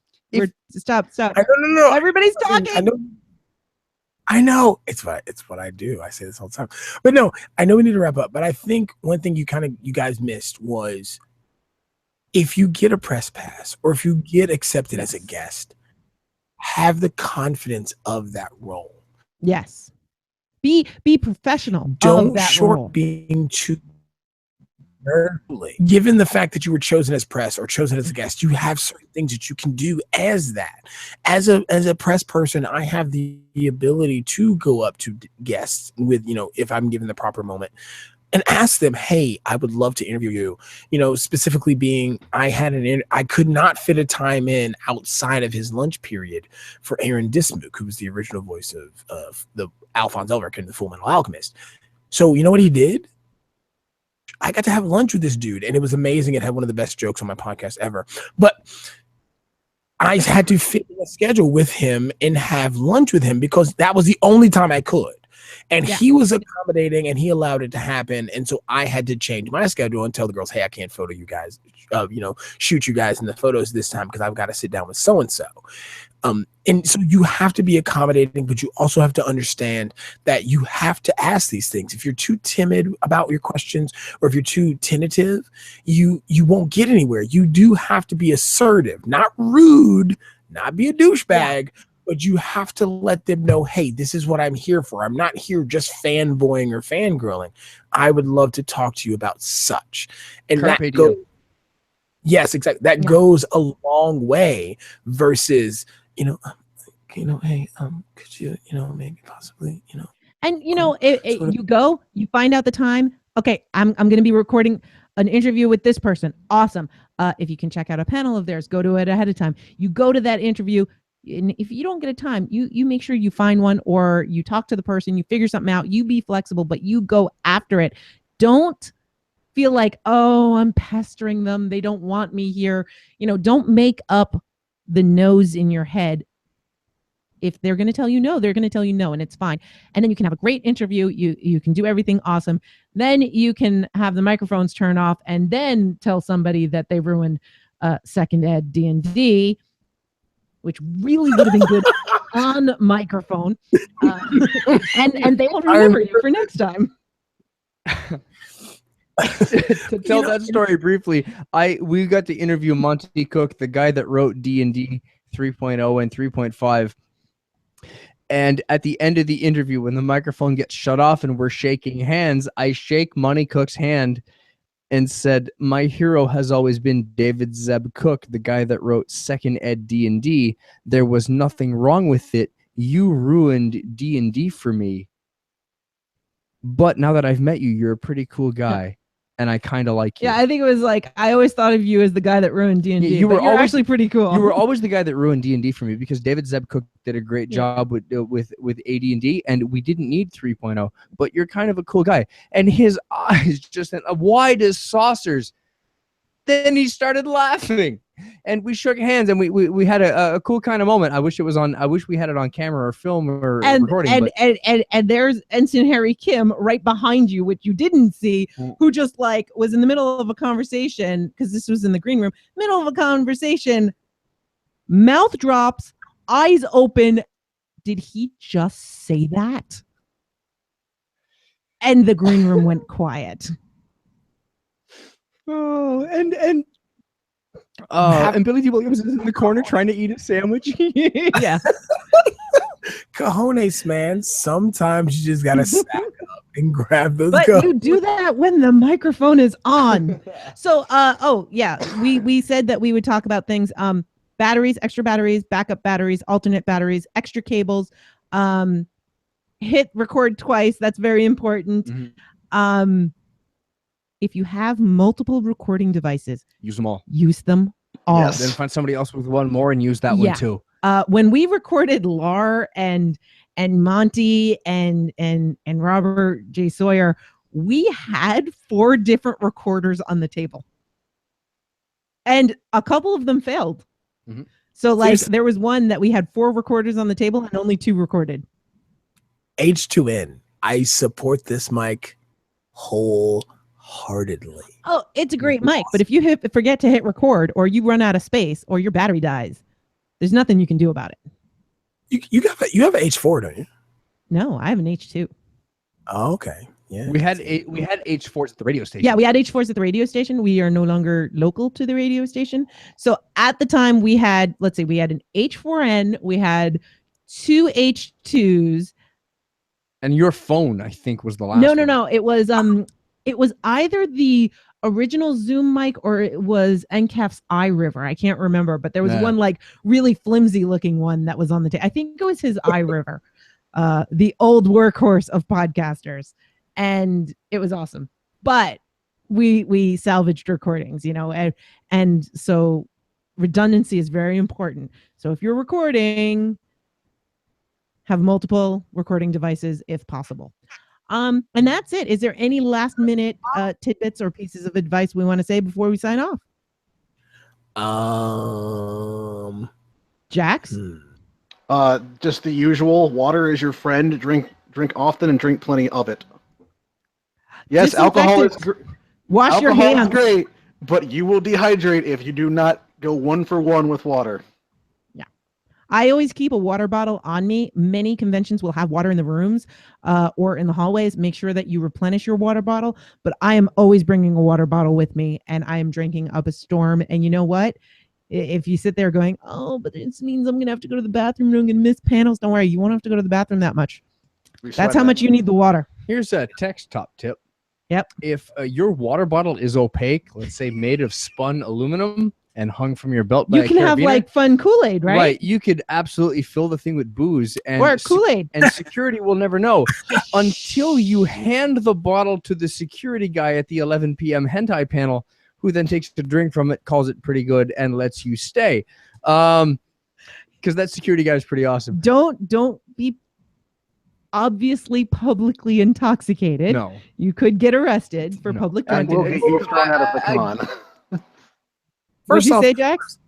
Stop. No. Everybody's talking. I know. It's what I do. I say this all the time. But no, I know we need to wrap up. But I think one thing you guys missed was if you get a press pass or if you get accepted as a guest, have the confidence of that role. Yes. Be professional. Don't short being too early. Given the fact that you were chosen as press or chosen as a guest, you have certain things that you can do as that. As a press person, I have the ability to go up to guests with, if I'm given the proper moment and ask them, hey, I would love to interview you. You know, specifically being, I could not fit a time in outside of his lunch period for Aaron Dismuke, who was the original voice of the Alphonse Elric in The Full Metal Alchemist. So you know what he did? I got to have lunch with this dude, and it was amazing. It had one of the best jokes on my podcast ever. But I had to fit in a schedule with him and have lunch with him because that was the only time I could. And he was accommodating and he allowed it to happen. And so I had to change my schedule and tell the girls, hey, I can't photo you guys, shoot you guys in the photos this time because I've got to sit down with so-and-so. And so you have to be accommodating, but you also have to understand that you have to ask these things. If you're too timid about your questions or if you're too tentative, you won't get anywhere. You do have to be assertive, not rude, not be a douchebag, but you have to let them know, hey, this is what I'm here for. I'm not here just fanboying or fangirling. I would love to talk to you about such. And that goes, yes, exactly. That goes a long way versus, hey, could you, maybe possibly, And you go, you find out the time. Okay, I'm going to be recording an interview with this person. Awesome. If you can check out a panel of theirs, go to it ahead of time. You go to that interview, and if you don't get a time, you make sure you find one, or you talk to the person, you figure something out. You be flexible, but you go after it. Don't feel like, oh, I'm pestering them, they don't want me here. Don't make up the no's in your head. If they're going to tell you no, they're going to tell you no, and it's fine. And then you can have a great interview. You can do everything awesome. Then you can have the microphones turn off and then tell somebody that they ruined second ed D&D, which really would have been good on microphone. And they will remember you for next time. To tell that story briefly, we got to interview Monty Cook, the guy that wrote D&D 3.0 and 3.5. And at the end of the interview, when the microphone gets shut off and we're shaking hands, I shake Monty Cook's hand and said, my hero has always been David Zeb Cook, the guy that wrote second ed D&D. There was nothing wrong with it. You ruined D&D for me. But now that I've met you, you're a pretty cool guy. And I kind of like you. Yeah, I think it was like, I always thought of you as the guy that ruined D&D. You were always, actually pretty cool. You were always the guy that ruined D&D for me because David Zeb Cook did a great job with AD&D, and we didn't need 3.0. But you're kind of a cool guy. And his eyes just wide as saucers. Then he started laughing, and we shook hands, and we had a cool kind of moment. I wish we had it on camera or film or recording. And there's Ensign Harry Kim right behind you, which you didn't see, who just was in the middle of a conversation, because this was in the green room, middle of a conversation, mouth drops, eyes open. Did he just say that? And the green room went quiet. Oh, and Billy D. Williams is in the corner trying to eat a sandwich. Yeah. Cojones, man. Sometimes you just gotta stack up and grab those. But you do that when the microphone is on. So, we said that we would talk about things: batteries, extra batteries, backup batteries, alternate batteries, extra cables. Hit record twice. That's very important. Mm-hmm. If you have multiple recording devices, use them all. Use them all. Yes. Then find somebody else with one more and use that one too. When we recorded Lar and Monty and Robert J. Sawyer, we had 4 different recorders on the table, and a couple of them failed. Mm-hmm. So there was one that we had 4 recorders on the table and only 2 recorded. H2N. I support this mic wholeheartedly. Oh, it's a great mic, but if you forget to hit record, or you run out of space, or your battery dies, there's nothing you can do about it. You have an H4, don't you? No, I have an H2. Oh, okay. Yeah. We had H4s at the radio station. Yeah, we had H4s at the radio station. We are no longer local to the radio station. So at the time we had an H4N, we had 2 H2s. And your phone, I think, was the last one. No. It was either the original Zoom mic or it was NCAF's iRiver. I can't remember, but there was one really flimsy looking one that was on the table. I think it was his iRiver, the old workhorse of podcasters. And it was awesome. but we salvaged recordings, and so redundancy is very important. So if you're recording, have multiple recording devices if possible. And that's it. Is there any last minute tidbits or pieces of advice we want to say before we sign off? Jax? Just the usual. Water is your friend. Drink often and drink plenty of it. Yes, alcohol is Wash your alcohol hands. is great, but you will dehydrate if you do not go 1 for 1 with water. I always keep a water bottle on me. Many conventions will have water in the rooms or in the hallways. Make sure that you replenish your water bottle. But I am always bringing a water bottle with me, and I am drinking up a storm. And you know what? If you sit there going, oh, but it means I'm going to have to go to the bathroom and I'm going to miss panels. Don't worry. You won't have to go to the bathroom that much. That's how much you need the water. Here's a text top tip. Yep. If your water bottle is opaque, let's say made of spun aluminum and hung from your belt by You a can have carabiner, like fun Kool-Aid, right? Right. You could absolutely fill the thing with booze and Or Kool-Aid. and security will never know until you hand the bottle to the security guy at the 11 p.m. hentai panel, who then takes a drink from it, calls it pretty good, and lets you stay. Because that security guy is pretty awesome. Don't be obviously publicly intoxicated. No. You could get arrested for public And we'll drunkenness. get you thrown out of the con. What did you off, say, Jax?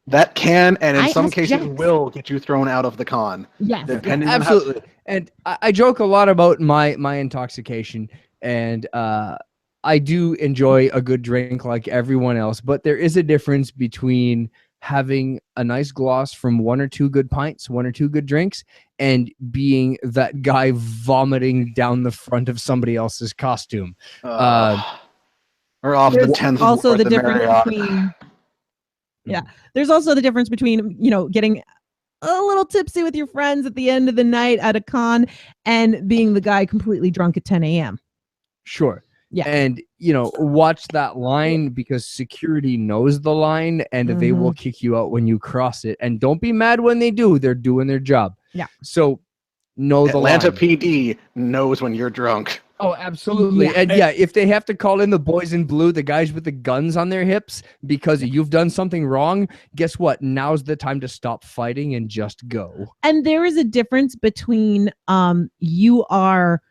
That can, and in I some asked cases, Jax. will get you thrown out of the con. Yes. Depending on how. Absolutely. And I joke a lot about my intoxication, and I do enjoy a good drink like everyone else, but there is a difference between having a nice gloss from 1 or 2 good pints, 1 or 2 good drinks, and being that guy vomiting down the front of somebody else's costume. Or off the There's 10th. also the the difference Marriott. between there's also the difference between getting a little tipsy with your friends at the end of the night at a con and being the guy completely drunk at 10 a.m. Sure. Yeah. And, watch that line because security knows the line and they will kick you out when you cross it. And don't be mad when they do. They're doing their job. Yeah. So know the line. Atlanta PD knows when you're drunk. Oh, absolutely. Yeah. And yeah, if they have to call in the boys in blue, the guys with the guns on their hips, because you've done something wrong, guess what? Now's the time to stop fighting and just go. And there is a difference between you are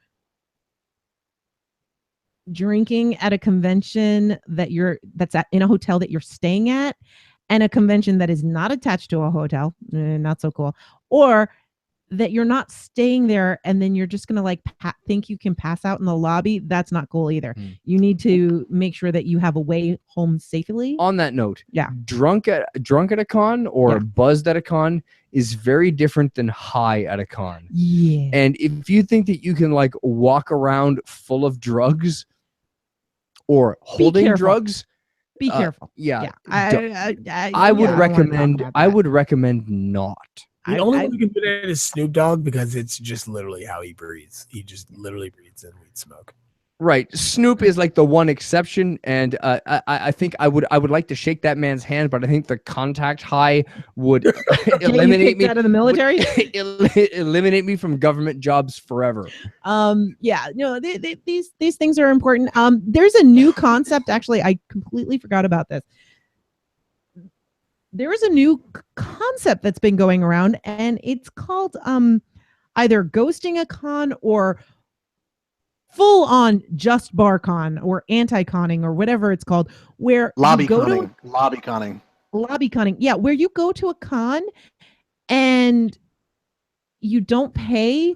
drinking at a convention that's in a hotel that you're staying at, and a convention that is not attached to a hotel, not so cool, or that you're not staying there and then you're just gonna think you can pass out in the lobby. That's not cool either. You need to make sure that you have a way home safely. On that note, Yeah. drunk at a con or buzzed at a con is very different than high at a con. Yeah. And if you think that you can walk around full of drugs or holding careful. drugs, Be careful. yeah. I would don't wanna talk recommend about I that. would recommend not. The only one who can do that is Snoop Dogg, because it's just literally how he breathes. He just literally breathes in weed smoke. Right. Snoop is the one exception, and I think I would like to shake that man's hand, but I think the contact high would eliminate me out of the military. eliminate me from government jobs forever. These things are important. There's a new concept, actually. I completely forgot about this. There is a new concept that's been going around, and it's called either ghosting a con or full on just bar con or anti-conning or whatever it's called, where Lobby you go conning. to Lobby conning. Yeah, where you go to a con and you don't pay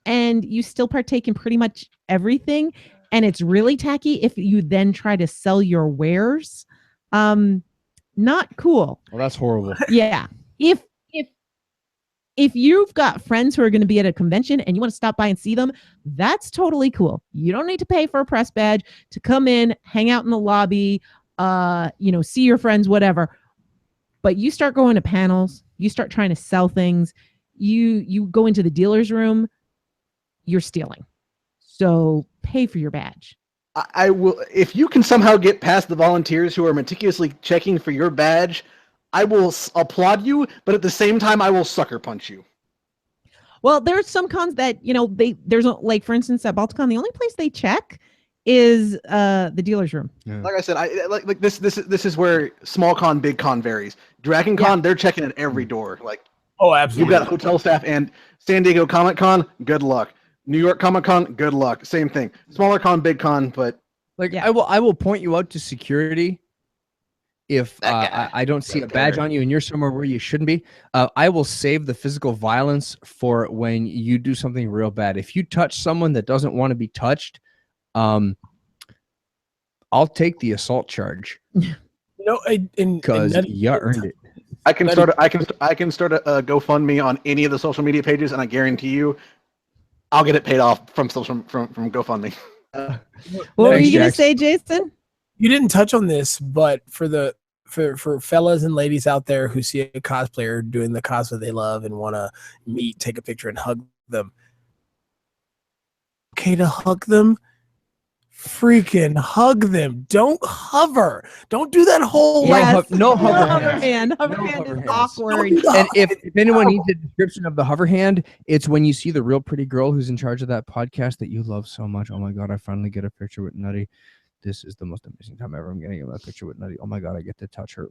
and you still partake in pretty much everything, and it's really tacky if you then try to sell your wares. Not cool. Well, that's horrible. Yeah. If you've got friends who are going to be at a convention and you want to stop by and see them, that's totally cool. You don't need to pay for a press badge to come in, hang out in the lobby, see your friends, whatever. But you start going to panels, you start trying to sell things, you go into the dealer's room, you're stealing. So pay for your badge. I will, if you can somehow get past the volunteers who are meticulously checking for your badge, I will applaud you, but at the same time, I will sucker punch you. Well, there's some cons that, for instance, at Balticon, the only place they check is the dealer's room. Yeah. Like I said, I like this is where small con, big con varies. Dragon Con, they're checking at every door. Like Oh, you've absolutely. got hotel staff, and San Diego Comic Con, good luck. New York Comic Con, good luck. Same thing. Smaller con, big con, but Like Yeah. I will point you out to security if That guy I don't see right a badge there. on you and you're somewhere where you shouldn't be. I will save the physical violence for when you do something real bad. If you touch someone that doesn't want to be touched, I'll take the assault charge No, because you earned it. I can Nutty- start I can start a GoFundMe on any of the social media pages, and I guarantee you, I'll get it paid off from GoFundMe. What were Thanks, you going to Jax. say, Jason? You didn't touch on this, but for fellas and ladies out there who see a cosplayer doing the cosplay they love and want to meet, take a picture, and hug them, okay to hug them? Freaking hug them. Don't hover. Don't do that whole Yes. no hover hover hand. hand. Hover No hand hover is hands. awkward. And if anyone needs a description of the hover hand, it's when you see the real pretty girl who's in charge of that podcast that you love so much. Oh my God, I finally get a picture with Nutty. This is the most amazing time ever. I'm getting a picture with Nutty. Oh my God, I get to touch her.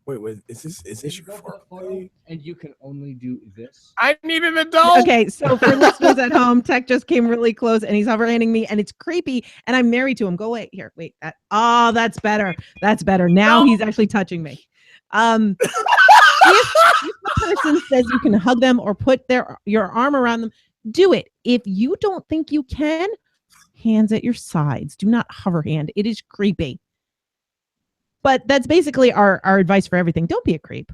Wait, is this your photo? And you can only do this. I need an adult. Okay, so for listeners at home, Tech just came really close and he's hoverhanding me and it's creepy and I'm married to him. Go away. Here, wait. That's better. That's better. Now he's actually touching me. If the person says you can hug them or put your arm around them, do it. If you don't think you can, hands at your sides. Do not hover hand. It is creepy. But that's basically our advice for everything. Don't be a creep.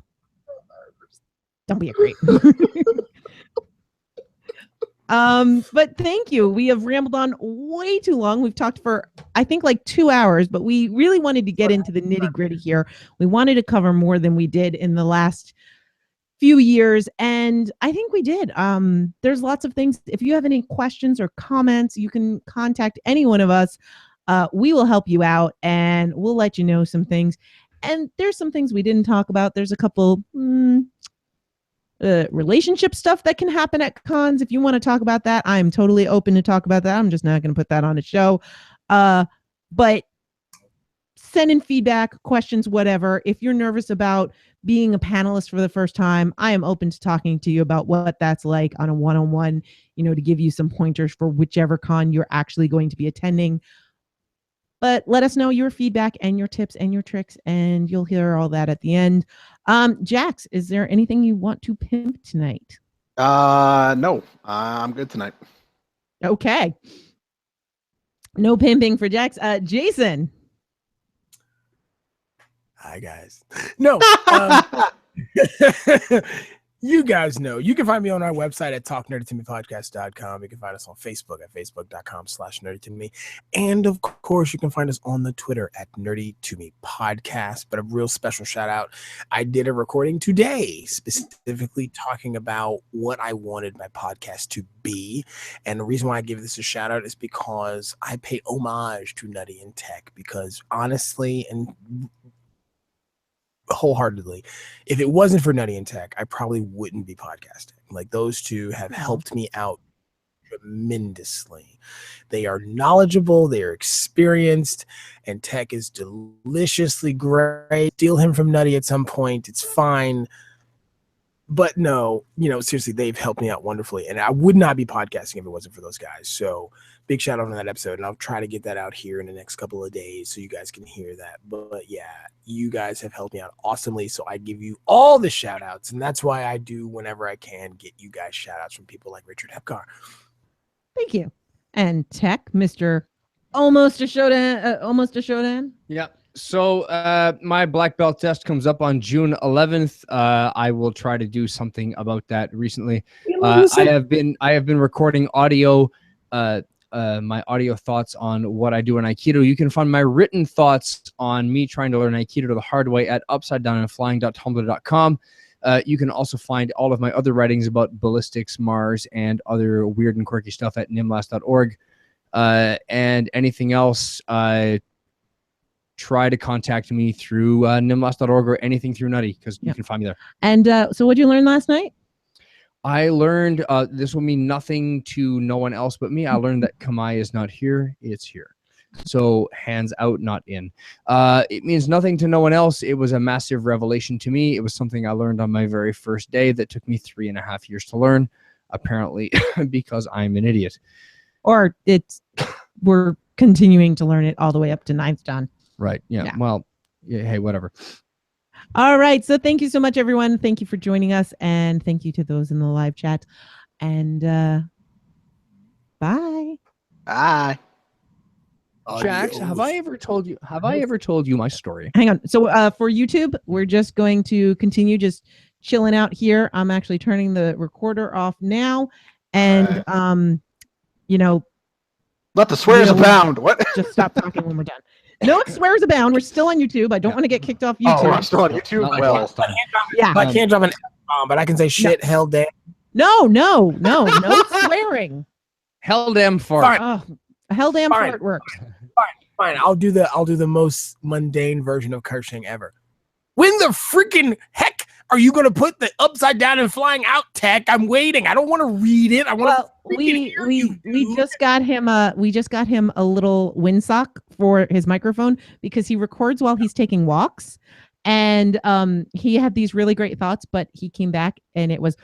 Don't be a creep. But thank you. We have rambled on way too long. We've talked for, I think, like 2 hours, but we really wanted to get into the nitty gritty here. We wanted to cover more than we did in the last few years, and I think we did. There's lots of things. If you have any questions or comments, you can contact any one of us. We will help you out and we'll let you know some things. And there's some things we didn't talk about. There's a couple relationship stuff that can happen at cons. If you want to talk about that, I'm totally open to talk about that. I'm just not going to put that on a show. But send in feedback, questions, whatever. If you're nervous about being a panelist for the first time, I am open to talking to you about what that's like on a one-on-one, to give you some pointers for whichever con you're actually going to be attending. But let us know your feedback and your tips and your tricks, and you'll hear all that at the end. Jax, is there anything you want to pimp tonight? No, I'm good tonight. Okay. No pimping for Jax. Jason. Hi, guys. No. You guys know. You can find me on our website at talknerdytomepodcast.com. You can find us on Facebook at facebook.com/nerdytomeme. And of course, you can find us on the Twitter at nerdytomepodcast. But a real special shout out. I did a recording today specifically talking about what I wanted my podcast to be. And the reason why I give this a shout out is because I pay homage to Nutty and Tech, because honestly and wholeheartedly, if it wasn't for Nutty and Tech, I probably wouldn't be podcasting. Like, those two have helped me out tremendously. They are knowledgeable, they are experienced, and Tech is deliciously great. Steal him from Nutty at some point, it's fine. But no, seriously, they've helped me out wonderfully, and I would not be podcasting if it wasn't for those guys. So big shout out on that episode, and I'll try to get that out here in the next couple of days so you guys can hear that. But yeah, you guys have helped me out awesomely, so I give you all the shout outs, and that's why I do, whenever I can, get you guys shout outs from people like Richard Hepcar. Thank you. And Tech, Mr. Almost a Shodan. Yeah. So my black belt test comes up on June 11th. I will try to do something about that recently. I have been recording audio, my audio thoughts on what I do in Aikido. You can find my written thoughts on me trying to learn Aikido the hard way at upsidedownandflying.tumblr.com. You can also find all of my other writings about ballistics, Mars, and other weird and quirky stuff at nimlast.org. And anything else, try to contact me through nimlast.org or anything through Nutty, because you can find me there. And so what'd you learn last night? I learned, this will mean nothing to no one else but me. I learned that Kamai is not here, it's here. So hands out, not in. It means nothing to no one else. It was a massive revelation to me. It was something I learned on my very first day that took me 3.5 years to learn, apparently, because I'm an idiot. Or we're continuing to learn it all the way up to 9th John. Right. Yeah. Well, yeah, hey, whatever. All right. So thank you so much, everyone. Thank you for joining us. And thank you to those in the live chat. And bye. Bye. Jax, have I ever told you my story? Hang on. So for YouTube, we're just going to continue just chilling out here. I'm actually turning the recorder off now. And let the swears abound. What? Just stop talking when we're done. No swears abound. We're still on YouTube. I don't want to get kicked off YouTube. Oh, we're still on YouTube. I can't drop an F-bomb, but I can say shit, hell, damn. No swearing. Hell, damn fart. Hell, damn fart works. Fine. I'll do the most mundane version of cursing ever. When the freaking heck are you going to put the upside down and flying out tech? I'm waiting. I don't want to read it. I want to. We just got him a little windsock for his microphone because he records while he's taking walks, and he had these really great thoughts, but he came back and it was.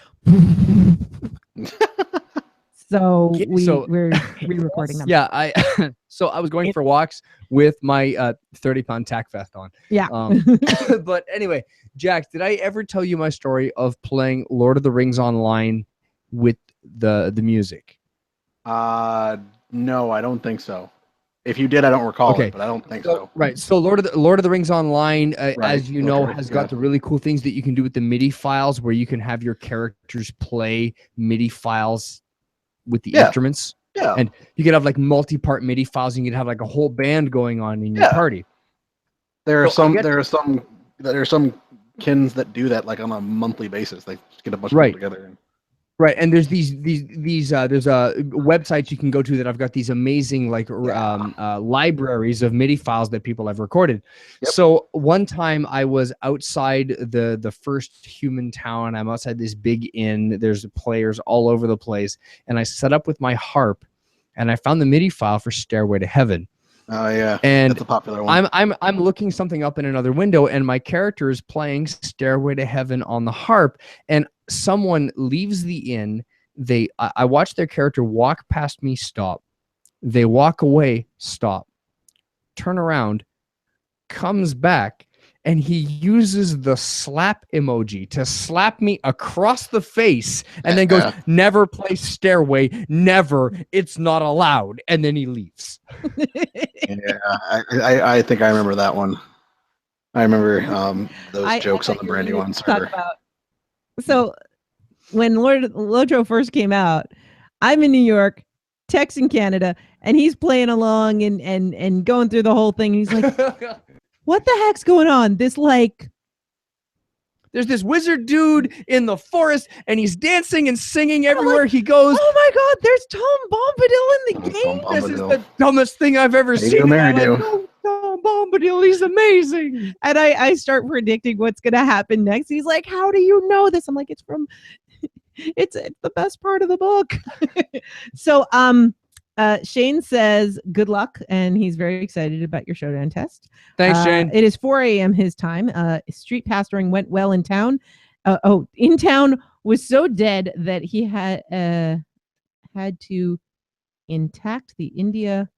So we're re-recording them. Yeah, I was going for walks with my 30-pound tack vest on. Yeah. But anyway, Jax, did I ever tell you my story of playing Lord of the Rings Online with the music? No, I don't think so. If you did, I don't recall it, but I don't think so. Right. So Lord of the Rings Online, as you know, has got the really cool things that you can do with the MIDI files, where you can have your characters play MIDI files with the instruments. Yeah. And you could have like multi-part MIDI files, and you could have like a whole band going on in your party. There are some kins that do that like on a monthly basis. They just get a bunch of people together. Right, and there's there's websites you can go to that I've got these amazing libraries of MIDI files that people have recorded. Yep. So one time I was outside the first human town. I'm outside this big inn. There's players all over the place, and I set up with my harp, and I found the MIDI file for Stairway to Heaven. Oh yeah, and that's a popular one. I'm looking something up in another window, and my character is playing Stairway to Heaven on the harp, and someone leaves the inn. I watch their character walk past me, stop. They walk away, stop. Turn around, comes back, and he uses the slap emoji to slap me across the face, and then goes, "Never play Stairway, never. It's not allowed." And then he leaves. I think I remember that one. I remember those jokes on the Brandywine server. So when Lotro first came out, I'm in New York, Tex in Canada, and he's playing along and going through the whole thing. And he's like, what the heck's going on? There's this wizard dude in the forest, and he's dancing and singing everywhere he goes. Oh my God, there's Tom Bombadil in the game. This is the dumbest thing I've ever seen. Tom Bombadil, he's amazing. And I start predicting what's going to happen next. He's like, how do you know this? I'm like, it's the best part of the book. So, Shane says good luck, and he's very excited about your showdown test. Thanks, Shane. It is 4 a.m. his time. Street pastoring went well in town. In town was so dead that he had to intact the India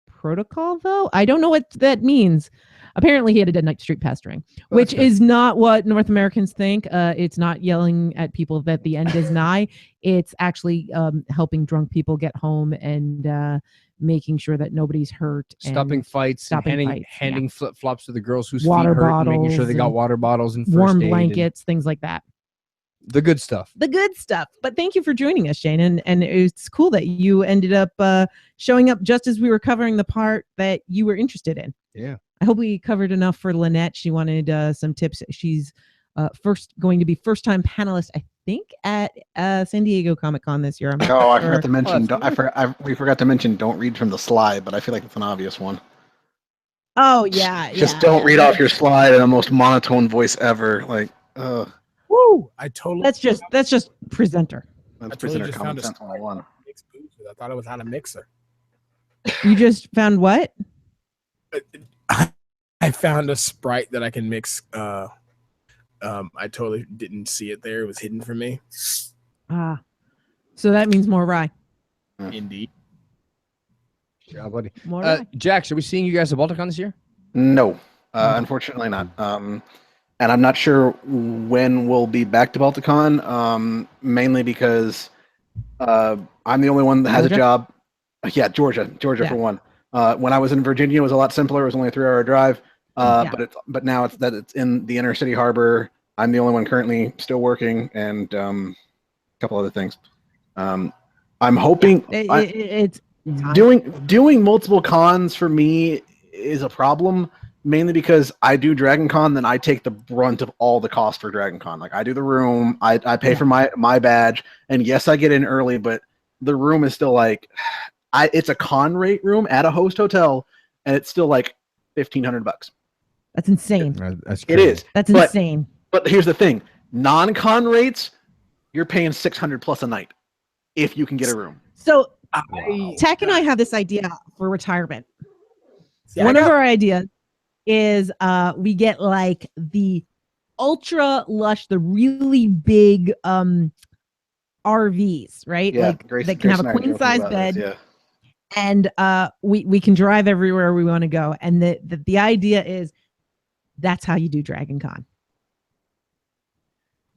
protocol, though. I don't know what that means. Apparently he had a dead night street pastoring, which is not what North Americans think. It's not yelling at people that the end is nigh. It's actually helping drunk people get home and making sure that nobody's hurt. Stopping fights, handing flip-flops to the girls whose water feet hurt, bottles, and making sure they got water bottles and warm blankets, things like that. The good stuff. But thank you for joining us, Shane. And it's cool that you ended up showing up just as we were covering the part that you were interested in. Yeah. I hope we covered enough for Lynette. She wanted some tips. She's going to be first-time panelist, I think, at San Diego Comic-Con this year. I forgot to mention. We forgot to mention. Don't read from the slide, but I feel like it's an obvious one. Oh yeah. Just don't read off your slide in the most monotone voice ever. Like, Woo! Woo! I totally. That's just presenter. That's I totally presenter just common found a sense 101. mix booze with. I thought it was how to mixer. You just found what? I found a Sprite that I can mix. I totally didn't see it there. It was hidden from me. Ah, so that means more rye. Indeed. Yeah, buddy. More rye. Jax, are we seeing you guys at Balticon this year? No, unfortunately not. And I'm not sure when we'll be back to Balticon, mainly because I'm the only one that has Georgia? a job. Yeah, Georgia Yeah. for one. When I was in Virginia, it was a lot simpler. It was only a 3-hour drive. Yeah. But now it's in the inner city harbor. I'm the only one currently still working, and a couple other things. I'm hoping It's time. doing multiple cons for me is a problem, mainly because I do Dragon Con, then I take the brunt of all the cost for Dragon Con. Like I do the room, I pay for my badge, and yes, I get in early, but the room is still like it's a con rate room at a host hotel, and it's still like $1,500. That's insane. That's It crazy. is. That's But- insane. But here's the thing: non-con rates, you're paying $600 plus a night if you can get a room. So Wow. Tech and I have this idea for retirement. See, I One of got- our ideas is we get like the ultra lush, the really big RVs, right? Yeah, like Grace, that can Grace have and a I were queen joking size about bed, this, yeah. and we can drive everywhere we want to go. And the idea is that's how you do Dragon Con.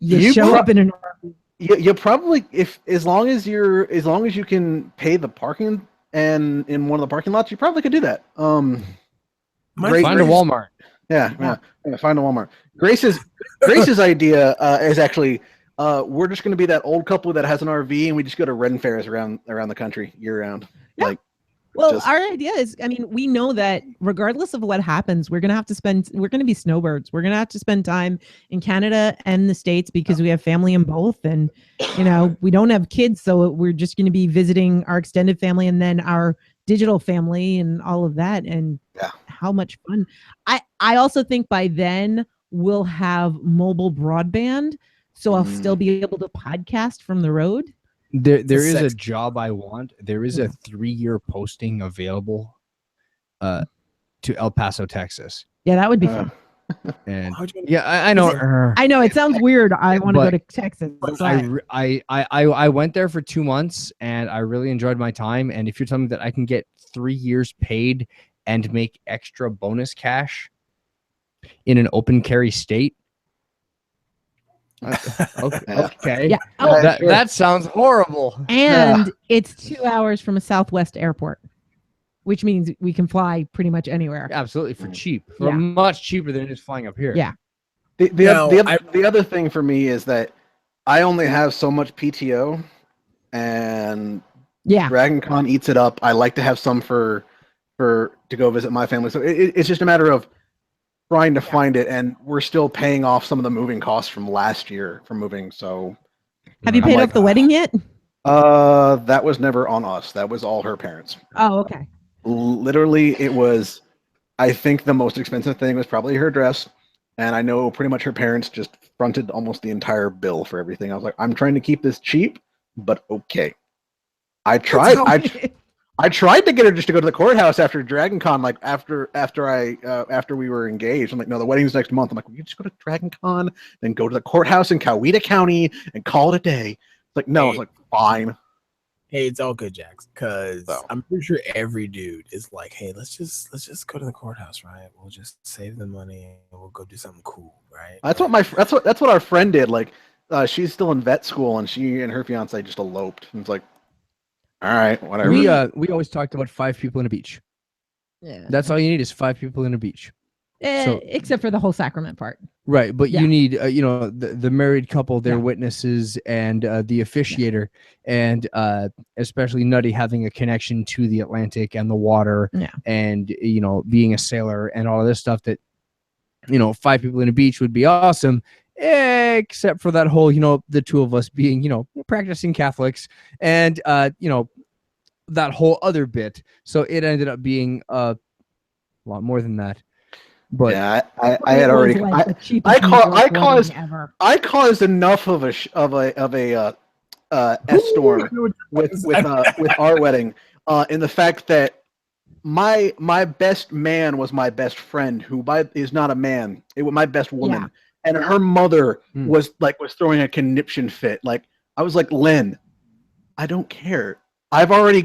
You show up in an RV. You probably as long as you can pay the parking and in one of the parking lots, you probably could do that. My Great- Find a Grace- Walmart. Yeah, find a Walmart. Grace's idea is actually we're just going to be that old couple that has an RV and we just go to Ren fairs around the country year round. Yeah. Like Well, just- our idea is, I mean, we know that regardless of what happens, we're going to be snowbirds. We're going to have to spend time in Canada and the States because we have family in both. And, we don't have kids. So we're just going to be visiting our extended family and then our digital family and all of that. And Yeah. how much fun. I also think by then we'll have mobile broadband. So I'll still be able to podcast from the road. There is a sex- job I want. There is a 3-year posting available to El Paso, Texas. Yeah, that would be Uh, fun. And How'd you- yeah, I know. I know it sounds weird. I want to go But- to Texas. But but- I went there for 2 months and I really enjoyed my time. And if you're telling me that I can get 3 years paid and make extra bonus cash in an open carry state, okay. Yeah. Oh, That sounds horrible. and it's 2 hours from a Southwest airport, which means we can fly pretty much anywhere. Absolutely, for cheap, for Yeah. much cheaper than just flying up here. Yeah. The other thing for me is that I only have so much PTO, and Yeah. Dragon Con eats it up. I like to have some for to go visit my family. So it's just a matter of trying to find it, and we're still paying off some of the moving costs from last year for moving. So Have you I'm paid like, off the wedding yet? that was never on us. That was all her parents. Oh, okay. Literally, it was. I think the most expensive thing was probably her dress, and I know pretty much her parents just fronted almost the entire bill for everything. I was like, I'm trying to keep this cheap, but okay. I tried. I tried to get her just to go to the courthouse after Dragon Con, like after we were engaged. I'm like, no, the wedding's next month. I'm like, will you just go to Dragon Con, then go to the courthouse in Coweta County and call it a day? It's like, no, it's like fine. Hey, it's all good, Jax, because So. I'm pretty sure every dude is like, hey, let's just go to the courthouse, right? We'll just save the money and we'll go do something cool, right? That's what our friend did. Like, she's still in vet school, and she and her fiance just eloped. And it's like, all right, whatever. We always talked about 5 people in a beach. Yeah. That's all you need is 5 people in a beach. so- Except for the whole sacrament part. Right, but Yeah. you need the married couple, their Yeah. witnesses, and the officiator, and especially Nutty having a connection to the Atlantic and the water, Yeah. and being a sailor and all of this stuff. That 5 people in a beach would be awesome, except for that whole the two of us being practicing Catholics, and that whole other bit. So it ended up being a lot more than that. But yeah, I It had was already. like the I cheapest New call- York I wedding caused- ever. I caused enough of a S storm with our wedding, in the fact that my best man was my best friend, who is not a man. It was my best woman, and her mother was throwing a conniption fit. Like, I was like, Lynn, I don't care. I've already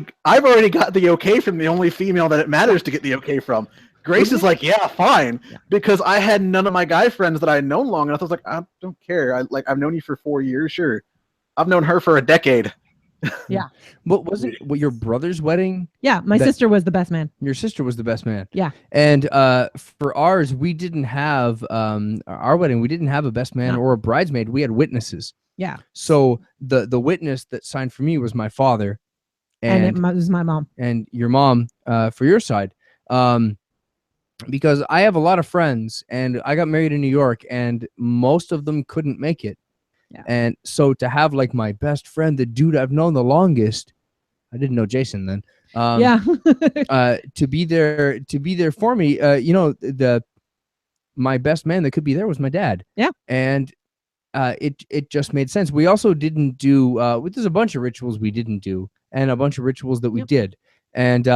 got the okay from the only female that it matters to get the okay from. Grace is like, yeah, fine, because I had none of my guy friends that I had known long enough. I was like, I don't care. I've known you for 4 years, sure. I've known her for a decade. Yeah. But wasn't your brother's wedding? Yeah, my sister was the best man. Your sister was the best man. Yeah. And for ours, we didn't have our wedding. We didn't have a best man or a bridesmaid. We had witnesses. Yeah. So the witness that signed for me was my father, and it was my mom and your mom for your side. Because I have a lot of friends, and I got married in New York, and most of them couldn't make it. Yeah. And so to have like my best friend, the dude I've known the longest, I didn't know Jason then. To be there for me, my best man that could be there was my dad. Yeah. And it just made sense. We also didn't do there's a bunch of rituals we didn't do, and a bunch of rituals that we did. And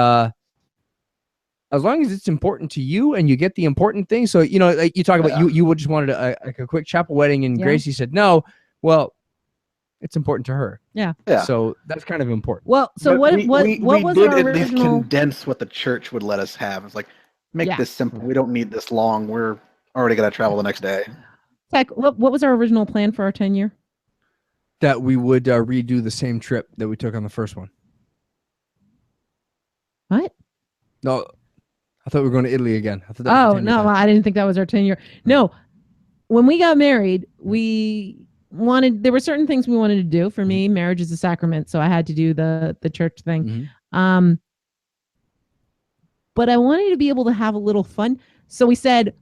as long as it's important to you and you get the important thing. So, like you talk about, you just wanted a quick chapel wedding, and Gracie said no. Well, it's important to her. Yeah. So that's kind of important. Well, so But what was our at least original? condense what the church would let us have. It's like, make Yeah. this simple. We don't need this long. We're already gonna travel the next day. Tech, what was our original plan for our 10-year? That we would redo the same trip that we took on the first one. What? No, I thought we were going to Italy again. I thought that was the 10-year No, plan. I didn't think that was our 10-year. No, when we got married, there were certain things we wanted to do. For me, marriage is a sacrament, so I had to do the church thing. Mhm. But I wanted to be able to have a little fun. So we said,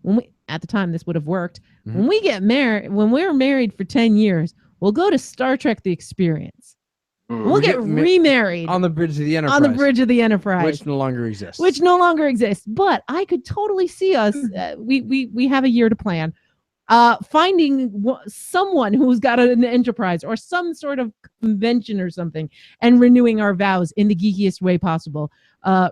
at the time this would have worked. Mhm. When we get married, when we're married for 10 years, we'll go to Star Trek The Experience. We'll get remarried on the bridge of the Enterprise. on the bridge of the Enterprise. Which no longer exists. Which no longer exists. But I could totally see us. We have a year to plan. Finding someone who's got an Enterprise or some sort of convention or something, and renewing our vows in the geekiest way possible.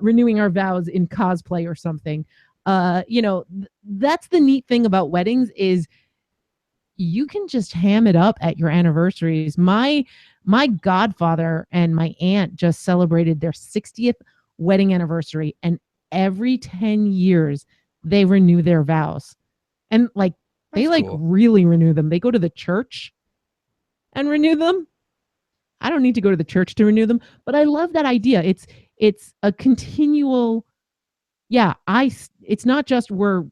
Renewing our vows in cosplay or something. That's the neat thing about weddings is you can just ham it up at your anniversaries. My godfather and my aunt just celebrated their 60th wedding anniversary, and every 10 years they renew their vows. And they cool. really renew them. They go to the church and renew them. I don't need to go to the church to renew them, but I love that idea. It's a continual, it's not just we're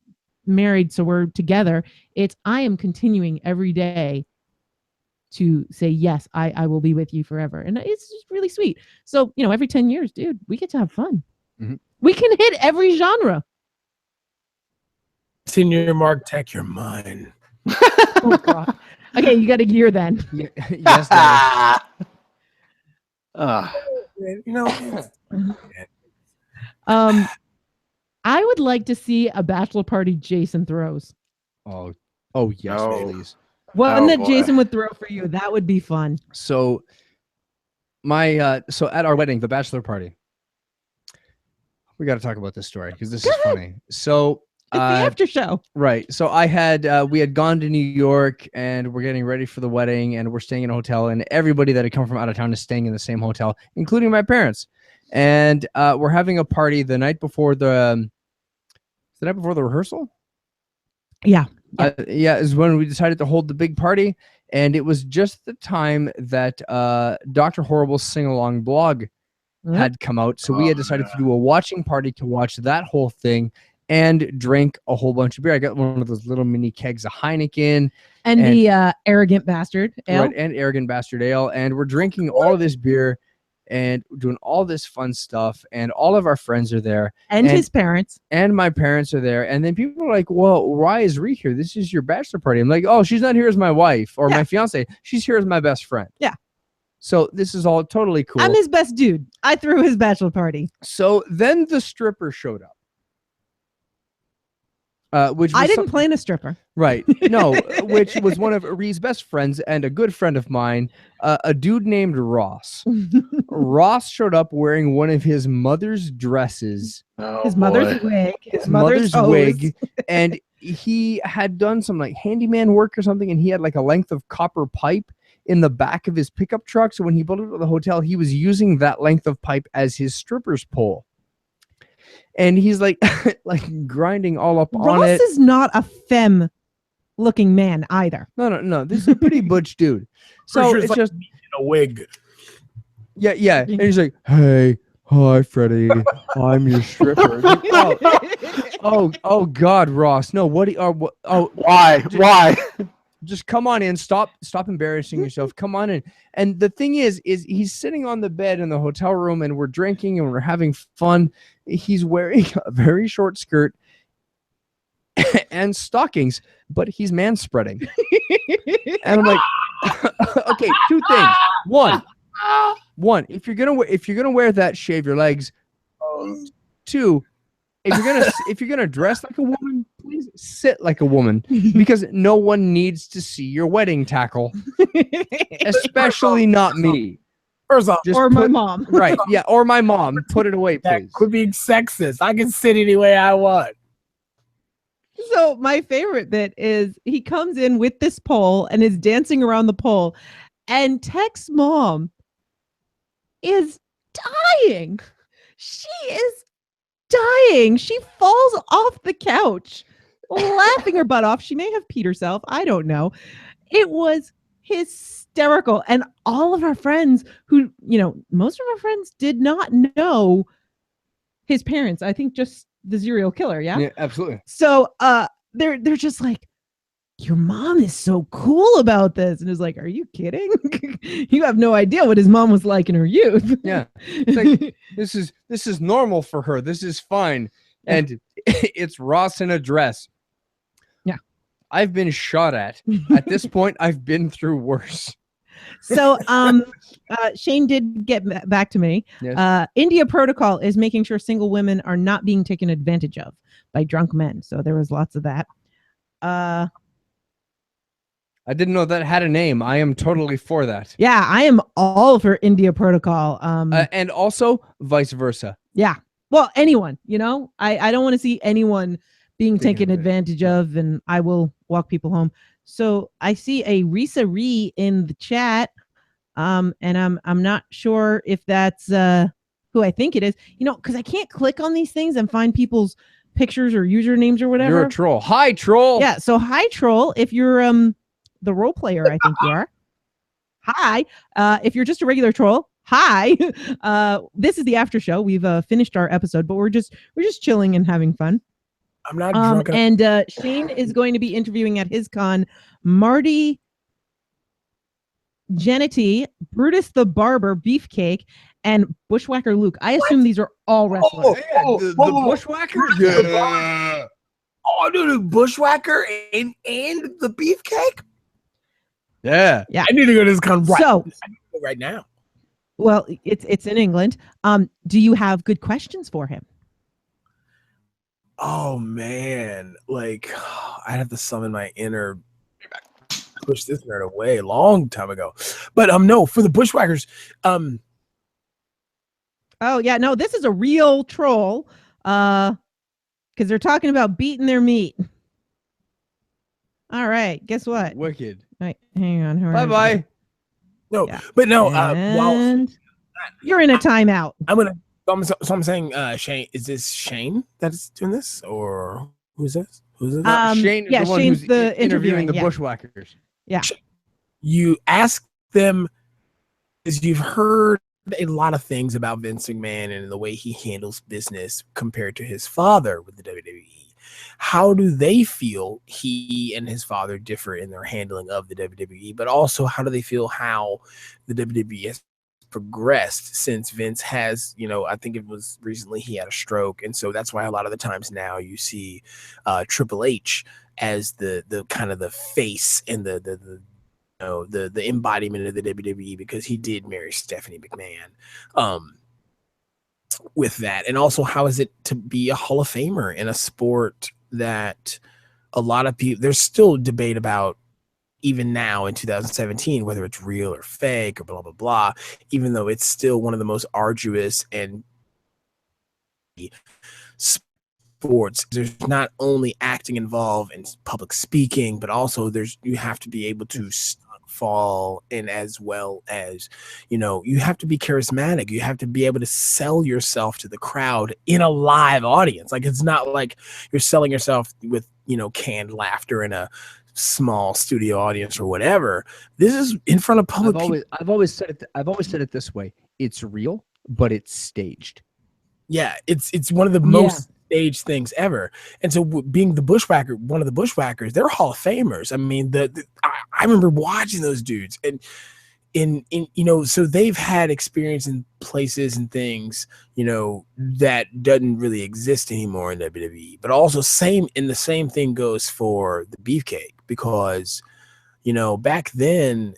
married, so we're together. It's I am continuing every day to say, yes, I will be with you forever. And it's just really sweet. So, every 10 years, dude, we get to have fun. Mhm. We can hit every genre. Senior Mark Tech, you're mine. Oh, God. Okay, you got a year then. Yes, Daddy. I would like to see a bachelor party Jason throws. Oh yes, No. please. One that boy. Jason would throw for you. That would be fun. So so at our wedding, the bachelor party, we got to talk about this story because this is funny. So It's the after show. right. So we had gone to New York, and we're getting ready for the wedding, and we're staying in a hotel, and everybody that had come from out of town is staying in the same hotel, including my parents. And we're having a party the night before the rehearsal. Yeah. Is when we decided to hold the big party, and it was just the time that Dr. Horrible's sing-along blog had come out, so we had decided to do a watching party to watch that whole thing and drink a whole bunch of beer. I got one of those little mini kegs of Heineken And the Arrogant Bastard Ale. right, and Arrogant Bastard Ale, and we're drinking all of this beer and doing all this fun stuff, and all of our friends are there, And his parents. and my parents are there, and then people are like, well, why is Ree here? This is your bachelor party. I'm like, oh, she's not here as my wife or my fiance. She's here as my best friend. Yeah. So this is all totally cool. I'm his best dude. I threw his bachelor party. So then the stripper showed up. which I was didn't plan a stripper. Right. No, which was one of Ree's best friends and a good friend of mine, a dude named Ross. Ross showed up wearing one of his mother's dresses, Oh, His boy. mother's wig. his mother's hose. wig, and he had done some like handyman work or something, and he had like a length of copper pipe in the back of his pickup truck. So when he pulled up to the hotel, he was using that length of pipe as his stripper's pole. And he's like, like grinding all up on Ross it. is not a femme looking man either. No. This is a pretty butch dude. So sure it's it's like just, in a wig. yeah. And he's like, hey, hi, Freddie. I'm your stripper. It's like, oh, God, Ross. No, what do you, Why? just come on in. Stop embarrassing yourself. Come on in. And the thing is he's sitting on the bed in the hotel room and we're drinking and we're having fun. He's wearing a very short skirt and stockings, but he's man spreading. And I'm like, okay, two things. One, if you're gonna wear that, shave your legs. Two, if you're gonna dress like a woman, please sit like a woman, because no one needs to see your wedding tackle, especially not me. First off, Just Or my put- mom. Right? Yeah, or my mom. Put it away, that please. quit being sexist. I can sit any way I want. So my favorite bit is he comes in with this pole and is dancing around the pole, and Tech's mom is dying. She is dying. She falls off the couch, laughing her butt off. She may have peed herself. I don't know. It was hysterical. And all of our friends who, most of our friends did not know his parents. I think just the serial killer. Yeah. Yeah, absolutely. So they're just like, your mom is so cool about this. And it's like, are you kidding? You have no idea what his mom was like in her youth. Yeah. It's like, this is normal for her. This is fine. Yeah. And it's Ross in a dress. Yeah. I've been shot at. At this point, I've been through worse. So Shane did get back to me. Yes. India Protocol is making sure single women are not being taken advantage of by drunk men. So there was lots of that. I didn't know that had a name. I am totally for that. Yeah, I am all for India Protocol. And also vice versa. Yeah. Well, anyone, I don't want to see anyone being taken Taken advantage of, and I will walk people home. So I see a Risa Ree in the chat. And I'm not sure if that's who I think it is, because I can't click on these things and find people's pictures or usernames or whatever. You're a troll. Hi, troll. Yeah. So hi, troll. If you're the role player, I think you are. Hi. If you're just a regular troll, hi. This is the after show. We've finished our episode, but we're just chilling and having fun. I'm not drunk. And Shane is going to be interviewing at his con Marty Jannetty, Brutus the Barber, Beefcake, and Bushwhacker Luke. I assume these are all wrestlers. The bushwhacker. Yeah. Oh, dude, the Bushwhacker and the Beefcake. Yeah. Yeah. I need to go to this con right, So, I need to go right now. well, it's in England. Do you have good questions for him? Oh man, like I have to summon my inner, push this nerd away a long time ago. But no, for the Bushwhackers, Oh yeah, no, this is a real troll. Because they're talking about beating their meat. All right, guess what? Wicked. Right, hang on. Bye bye. no, Yeah. but no, while And you're in a timeout. I'm gonna, so I'm saying, Shane, is this Shane that's doing this, or who's this? Who's this? Shane is yeah, the one Shane's who's the interviewing the yeah. bushwhackers. You ask them, because you've heard a lot of things about Vince McMahon and the way he handles business compared to his father with the WWE. How do they feel he and his father differ in their handling of the WWE? But also, how do they feel how the WWE has progressed since Vince has, I think it was recently he had a stroke. And so that's why a lot of the times now you see Triple H as the kind of the face and the embodiment of the WWE, because he did marry Stephanie McMahon. With that, and also how is it to be a Hall of Famer in a sport that a lot of people, there's still debate about, even now in 2017, whether it's real or fake or blah, blah, blah, even though it's still one of the most arduous and sports. There's not only acting involved in public speaking, but also you have to be able to fall, and as well as, you have to be charismatic. You have to be able to sell yourself to the crowd in a live audience. Like, it's not like you're selling yourself with, canned laughter in a small studio audience or whatever. This is in front of public people. I've always said it this way. It's real, but it's staged. Yeah, it's one of the most staged things ever. And so being one of the Bushwhackers, they're Hall of Famers. I mean, I remember watching those dudes, and so they've had experience in places and things, that doesn't really exist anymore in WWE. But also the same thing goes for the Beefcake, because, back then,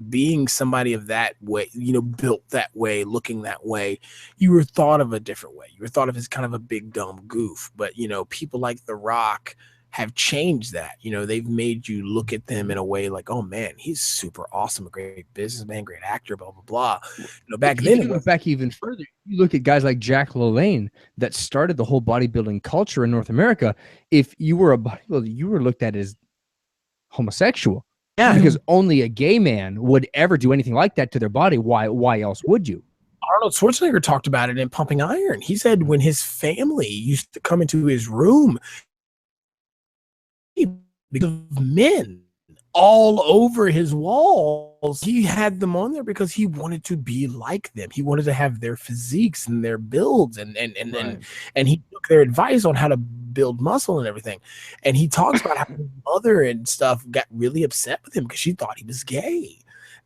being somebody of that way, built that way, looking that way, you were thought of a different way. You were thought of as kind of a big dumb goof. But, people like The Rock have changed that. They've made you look at them in a way like, oh man, he's super awesome, a great businessman, great actor, blah, blah, blah. Back then, if you look back even further, you look at guys like Jack LaLanne that started the whole bodybuilding culture in North America. If you were a bodybuilder, you were looked at as homosexual. Yeah, because only a gay man would ever do anything like that to their body. Why else would you? Arnold Schwarzenegger talked about it in Pumping Iron. He said when his family used to come into his room, because of men all over his walls, he had them on there because he wanted to be like them. He wanted to have their physiques and their builds, and he took their advice on how to build muscle and everything. And he talks about how his mother and stuff got really upset with him because she thought he was gay.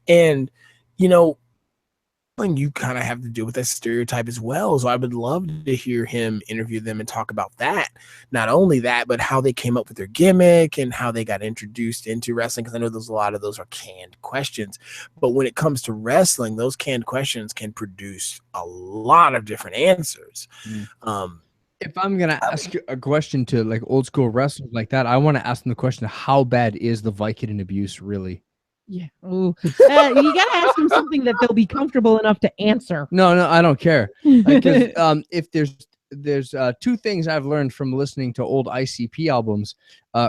And you kind of have to deal with that stereotype as well. So I would love to hear him interview them and talk about that. Not only that, but how they came up with their gimmick and how they got introduced into wrestling. Because I know a lot of those are canned questions. But when it comes to wrestling, those canned questions can produce a lot of different answers. If I'm going to ask a question to like old school wrestlers like that, I want to ask them the question, how bad is the Vicodin abuse really? Yeah. You gotta ask them something that they'll be comfortable enough to answer. No, I don't care. Because if there's two things I've learned from listening to old ICP albums,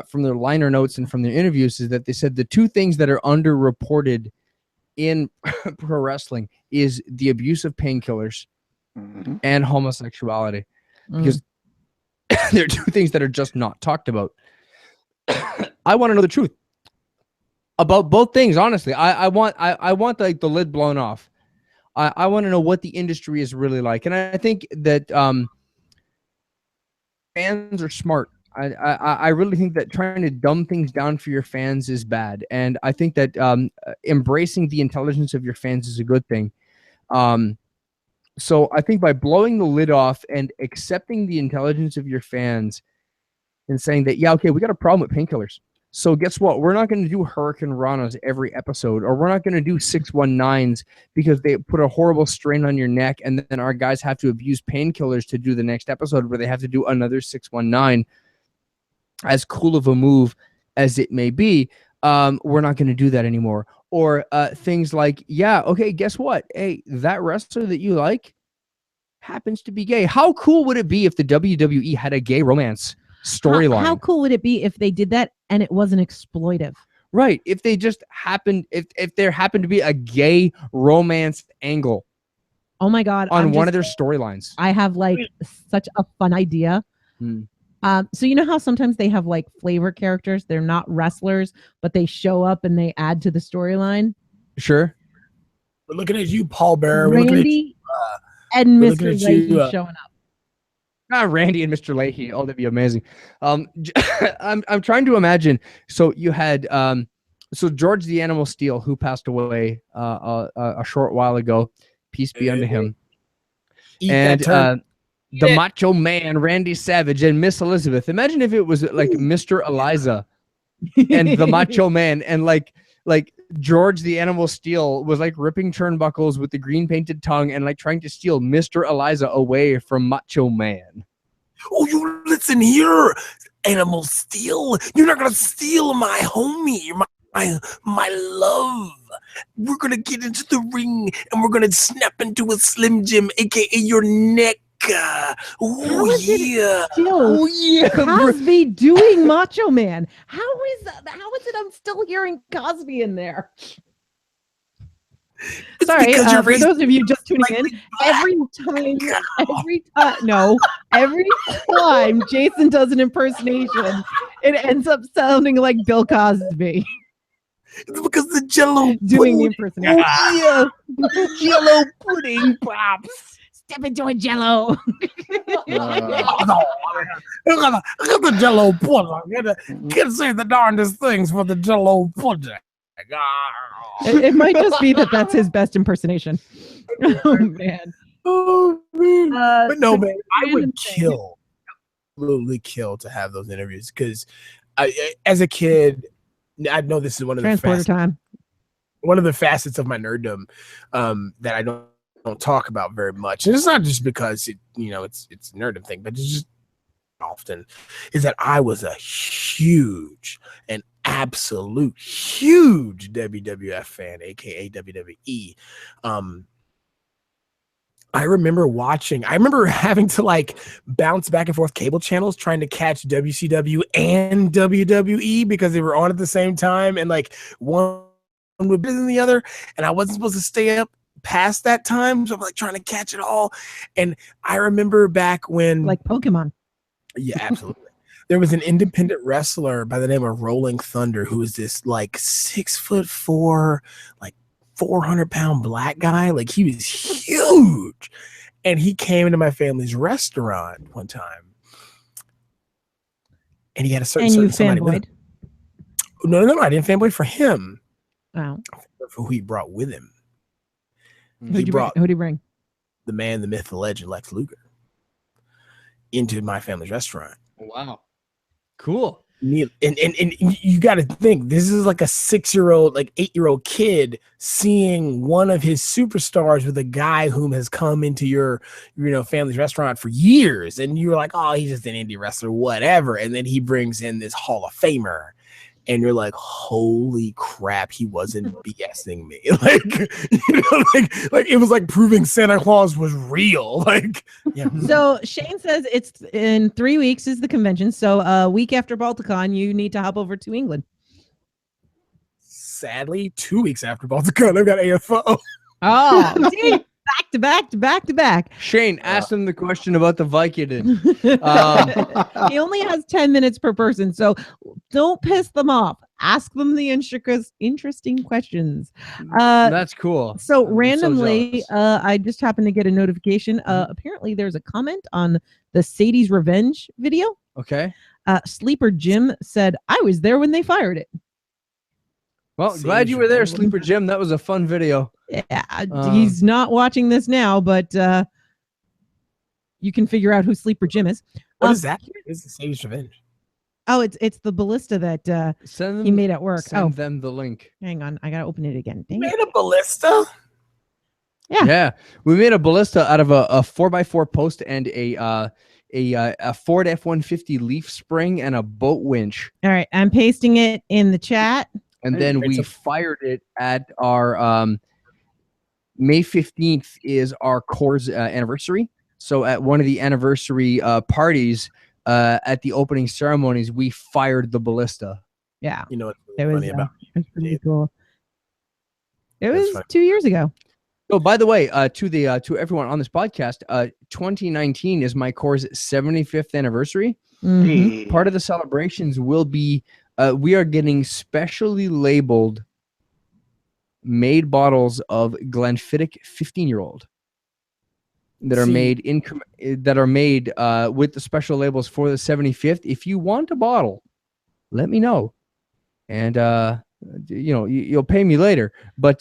from their liner notes and from their interviews, is that they said the two things that are underreported in pro wrestling is the abuse of painkillers and homosexuality, because they're two things that are just not talked about. I want to know the truth about both things, honestly. I want like the lid blown off. I want to know what the industry is really like, and I think that fans are smart. I really think that trying to dumb things down for your fans is bad, and I think that embracing the intelligence of your fans is a good thing. So I think by blowing the lid off and accepting the intelligence of your fans and saying that, yeah, okay, we got a problem with painkillers. So guess what? We're not going to do Hurricane Ranas every episode, or we're not going to do 619s because they put a horrible strain on your neck, and then our guys have to abuse painkillers to do the next episode where they have to do another 619. As cool of a move as it may be, we're not going to do that anymore. Or things like, yeah, okay, guess what? Hey, that wrestler that you like happens to be gay. How cool would it be if the WWE had a gay romance storyline? How cool would it be if they did that and it wasn't exploitive? Right. If they just happened, if there happened to be a gay romance angle. Oh my God. On one of their storylines. I have like such a fun idea. So you know how sometimes they have like flavor characters? They're not wrestlers, but they show up and they add to the storyline. Sure. We're looking at you, Paul Bearer. Randy and Mr. Leahy showing up. Randy and Mr. Leahy. Oh, that'd be amazing. I'm trying to imagine. So you had so George the Animal Steel, who passed away a short while ago. Peace be unto him. And the Macho Man, Randy Savage, and Miss Elizabeth. Imagine if it was like Mr. Eliza and the Macho Man, and like George the Animal Steel was like ripping turnbuckles with the green painted tongue and like trying to steal Mr. Eliza away from Macho Man. Oh, you listen here, animal steal. You're not gonna steal my homie, my love. We're gonna get into the ring and we're gonna snap into a Slim Jim, aka your neck. Oh yeah. Still, yeah. Cosby doing Macho Man. How is that? How is it I'm still hearing Cosby in there? It's Sorry, because you're for raised those of you just tuning in, every time Jason does an impersonation, it ends up sounding like Bill Cosby It's because the Jello doing the pudding. impersonation. Yeah. Jello pudding pops. Step into a Jello. I got the Jello pudding. Can't say the darndest things for the Jello pudding. It might just be that that's his best impersonation. Oh man. Oh man. But no, so man, I random would thing. absolutely kill to have those interviews because as a kid, I know this is one of the Transporter time. one of the facets of my nerddom that I don't talk about very much. And it's not just because it's a nerddom thing, but it's just often is that I was a huge and absolute huge WWF fan, aka WWE. I remember having to like bounce back and forth cable channels trying to catch WCW and WWE because they were on at the same time, and like one would be than the other, and I wasn't supposed to stay up past that time, so I'm like trying to catch it all. And I remember back when, Like Pokemon. yeah, absolutely. There was an independent wrestler by the name of Rolling Thunder who was this like 6'4", like 400-pound black guy. Like he was huge. And he came into my family's restaurant one time. And he had a certain And you somebody with him. fanboyed. No, I didn't fanboy for him. Wow. For who he brought with him. Who'd he bring? The man, the myth, the legend, Lex Luger, into my family's restaurant. Wow. Cool. And you got to think, this is like a 6-year-old, like 8-year-old kid seeing one of his superstars with a guy whom has come into your family's restaurant for years, and you're like, oh, he's just an indie wrestler, whatever. And then he brings in this Hall of Famer, and you're like, holy crap, he wasn't BSing me. Like it was like proving Santa Claus was real. Like, yeah. So Shane says it's in 3 weeks is the convention. So a week after Balticon, you need to hop over to England. Sadly, 2 weeks after Balticon, I've got AFO. Oh, see? Back to back. Shane, ask them the question about the Vicodin. He only has 10 minutes per person, so don't piss them off. Ask them the interesting questions. That's cool. So I'm randomly, so jealous. I just happened to get a notification. Apparently, there's a comment on the Sadie's Revenge video. Okay. Sleeper Jim said, "I was there when they fired it." Well, glad you were there, Sleeper Jim. That was a fun video. Yeah, he's not watching this now, but you can figure out who Sleeper Jim is. What is that? This is Sadie's Revenge. Oh, it's the ballista that he made at work. Send them the link. Hang on, I gotta open it again. Dang You it. made a ballista? Yeah. We made a ballista out of a 4x4 post and a Ford F-150 leaf spring and a boat winch. All right, I'm pasting it in the chat. And then we fired it at our May 15th is our core's anniversary. So at one of the anniversary parties at the opening ceremonies, we fired the ballista. Yeah. You know what's It really was, funny about it was pretty cool. It That's was funny. 2 years ago. Oh, by the way, to everyone on this podcast, 2019 is my core's 75th anniversary. Mhm. Part of the celebrations will be we are getting specially labeled made bottles of Glenfiddich 15-year-old that are made with the special labels for the 75th. If you want a bottle, let me know, and you'll pay me later. But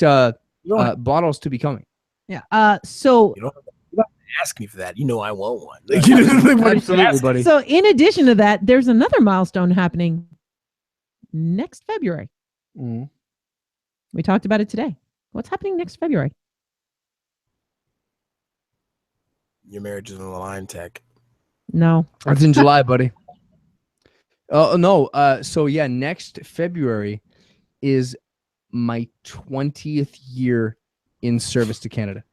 bottles to be coming. Yeah. So you don't have to ask me for that. You know I want one. Like, what are you Absolutely, asking? buddy. So in addition to that, there's another milestone happening next February. Mhm. We talked about it today. What's happening next February? Your marriage is on the line, Tech. No. That's in July, buddy. Oh no. So yeah, next February is my 20th year in service to Canada.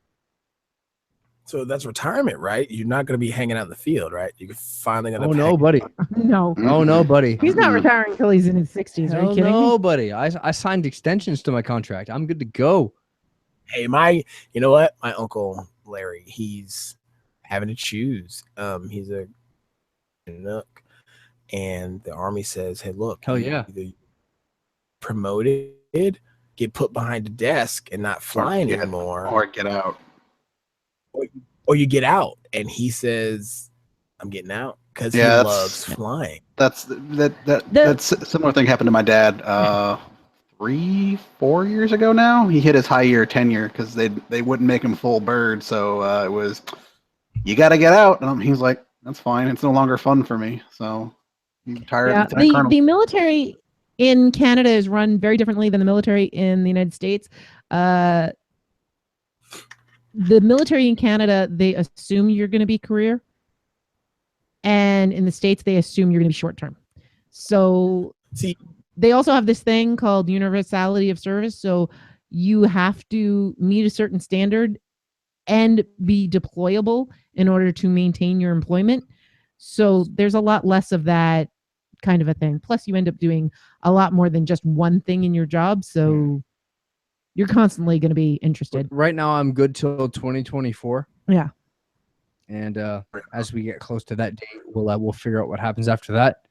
So that's retirement, right? You're not going to be hanging out in the field, right? You're finally going to. Oh no, buddy. No. Oh no, buddy. He's not retiring until he's in his 60s. Are you Hell kidding no, me? buddy. I signed extensions to my contract. I'm good to go. Hey, you know what? My uncle Larry, he's having to choose. He's a Nook, and the Army says, "Hey, look, Hell yeah. either promoted, get put behind a desk, and not flying anymore, Or get out. or you get out." And he says, "I'm getting out because Yeah, he that's- loves flying." That's that's a similar thing happened to my dad 3-4 years ago now. He hit his high year tenure because they wouldn't make him full bird, so it was, you got to get out. And he's like, that's fine, it's no longer fun for me, so he retired. Yeah, Lieutenant Colonel. the military in Canada is run very differently than the military in the United States. The military in Canada, they assume you're going to be career, and in the States, they assume you're going to be short term. So See, they also have this thing called universality of service. So you have to meet a certain standard and be deployable in order to maintain your employment. So there's a lot less of that kind of a thing. Plus, you end up doing a lot more than just one thing in your job. So you're constantly going to be interested. Right now, I'm good till 2024. Yeah. And as we get close to that date, we'll figure out what happens after that.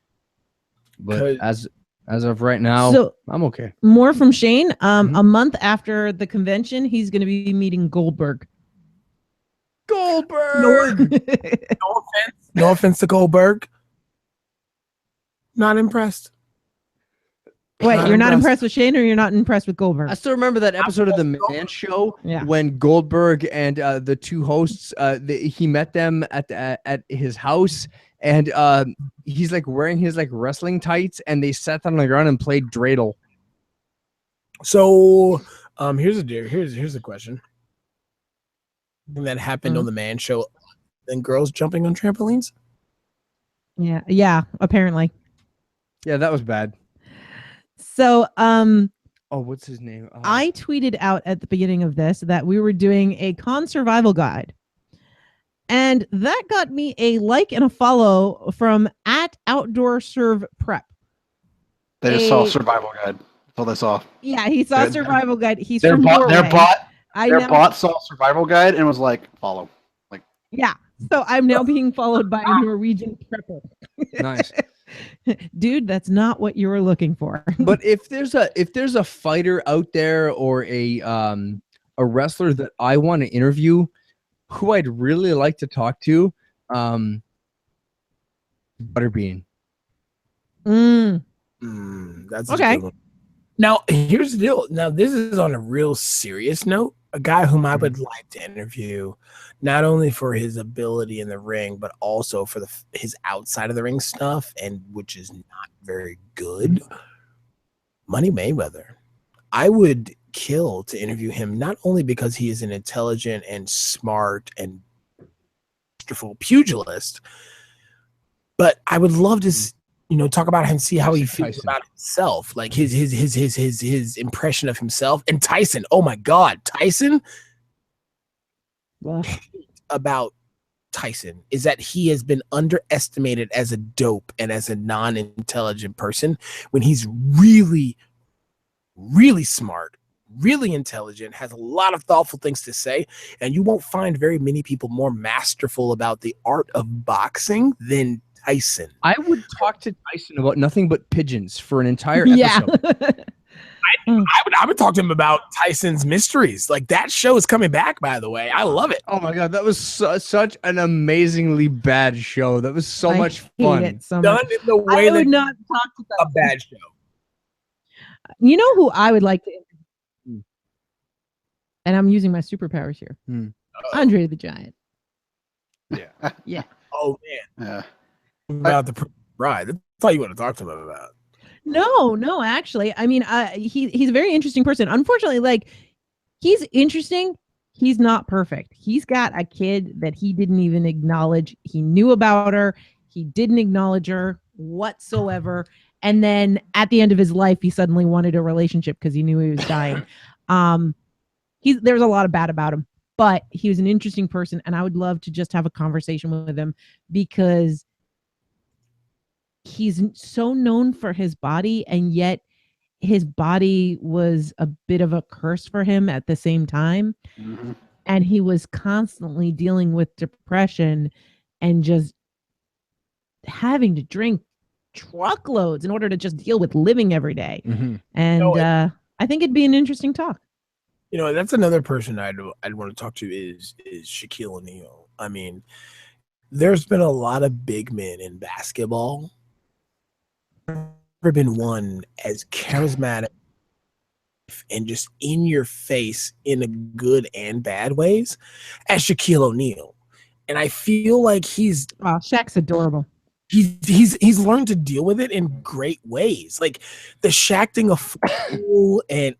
But as of right now, So I'm okay. more from Shane. A month after the convention, he's going to be meeting Goldberg. Goldberg. no offense to Goldberg. Not impressed. Wait, you're not impressed with Shane, or you're not impressed with Goldberg? I still remember that episode of the Man Show when Goldberg and the two hosts, he met them at his house, and he's like wearing his like wrestling tights, and they sat on the ground and played dreidel. So, here's a question. That happened on the Man Show. Then girls jumping on trampolines. Yeah, apparently. Yeah, that was bad. So, oh, what's his name? I tweeted out at the beginning of this that we were doing a con survival guide. And that got me a like and a follow from @OutdoorServePrep. They just saw survival guide. That's all they saw. Yeah, he saw survival guide. He's Their from bot, Norway. their bot saw survival guide and was like, follow. Like, yeah. So I'm now being followed by a Norwegian prepper. Nice. Dude, that's not what you were looking for. But if there's a fighter out there or a wrestler that I want to interview, who I'd really like to talk to, Butterbean. That's okay. Now, here's the deal. Now, this is on a real serious note. A guy whom I would like to interview, not only for his ability in the ring, but also for his outside of the ring stuff, and which is not very good. Money Mayweather. I would kill to interview him, not only because he is an intelligent and smart and masterful pugilist, but I would love to talk about him, see how he feels about himself, like his impression of himself. And Tyson, oh my God, Tyson. What about Tyson is that he has been underestimated as a dope and as a non-intelligent person, when he's really, really smart, really intelligent, has a lot of thoughtful things to say, and you won't find very many people more masterful about the art of boxing than Tyson. I would talk to Tyson about nothing but pigeons for an entire episode. I would talk to him about Tyson's Mysteries. Like, that show is coming back, by the way. I love it. Oh my God, that was such an amazingly bad show. That was so much fun. It so Done much. in the way I would not talk to a bad show. You know who I would like to interview? And I'm using my superpowers here. Andre the Giant. Yeah. Yeah. Oh man. Yeah. About the bride. That's all you want to talk to him about. No, actually. I mean, he's a very interesting person. Unfortunately, like, he's interesting. he's not perfect. He's got a kid that he didn't even acknowledge. He knew about her. He didn't acknowledge her whatsoever. And then at the end of his life, he suddenly wanted a relationship because he knew he was dying. There's a lot of bad about him, but he was an interesting person. And I would love to just have a conversation with him because he's so known for his body, and yet his body was a bit of a curse for him at the same time. Mhm. And he was constantly dealing with depression and just having to drink truckloads in order to just deal with living every day. Mm-hmm. And I think it'd be an interesting talk. You know, that's another person I'd want to talk to is Shaquille O'Neal. I mean, there's been a lot of big men in basketball. Never been one as charismatic and just in your face in a good and bad ways as Shaquille O'Neal. And I feel like Shaq's adorable. He's learned to deal with it in great ways, like the Shaqting a fool and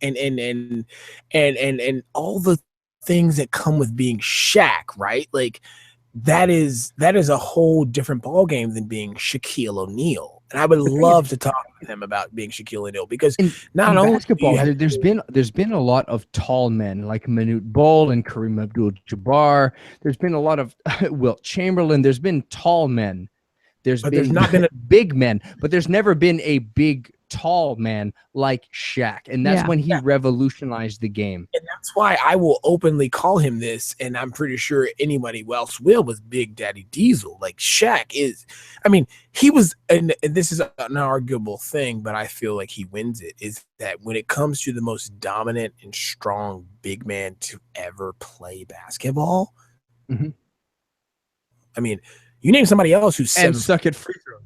all the things that come with being Shaq, right? Like that is a whole different ball game than being Shaquille O'Neal. And I would love to talk with him about being Shaquille O'Neal because not only basketball, there's been a lot of tall men like Manute Bol and Kareem Abdul-Jabbar. There's been a lot of Wilt Chamberlain. There's been tall men. There's not been a big men, but there's never been a big tall man like Shaq, and that's when he revolutionized the game. And that's why I will openly call him this, and I'm pretty sure anybody else will, with Big Daddy Diesel. Like Shaq is, I mean, he was, and this is an arguable thing, but I feel like he wins it, is that when it comes to the most dominant and strong big man to ever play basketball, I mean, you name somebody else who's suck at free throws.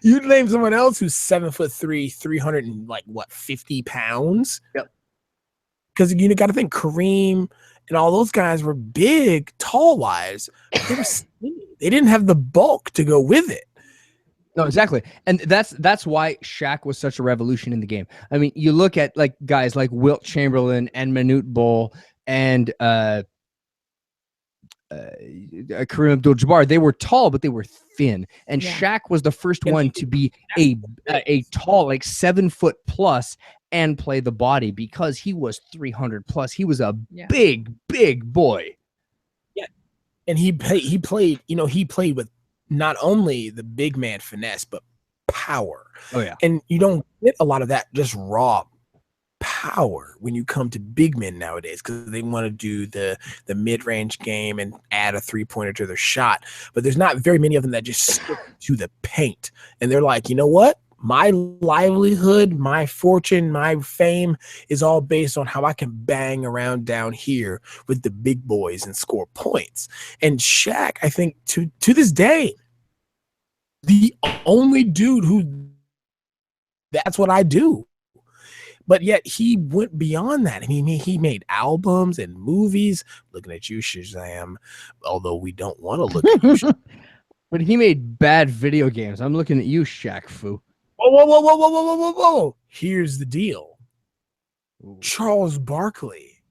You name someone else who's 7'3", 350 pounds. Yep. Because you got to think Kareem and all those guys were big, tall wise. But they were skinny. They didn't have the bulk to go with it. No, exactly. And that's why Shaq was such a revolution in the game. I mean, you look at like guys like Wilt Chamberlain and Manute Bol and Kareem Abdul-Jabbar. They were tall, but they were thin. And Shaq was the first one to be a tall, like 7 foot plus, and play the body because he was 300 plus. He was a big boy. Yeah, and he played. You know, he played with not only the big man finesse, but power. Oh yeah, and you don't get a lot of that just raw power when you come to big men nowadays, because they want to do the mid-range game and add a 3-pointer to their shot, but there's not very many of them that just stick to the paint, and they're like, you know what, my livelihood, my fortune, my fame is all based on how I can bang around down here with the big boys and score points. And Shaq, I think to this day, the only dude who that's what I do. But yet he went beyond that. I mean, he made albums and movies. Looking at you, Shazam. Although we don't want to look at you. But he made bad video games. I'm looking at you, Shaq Fu. Whoa. Here's the deal. Charles Barkley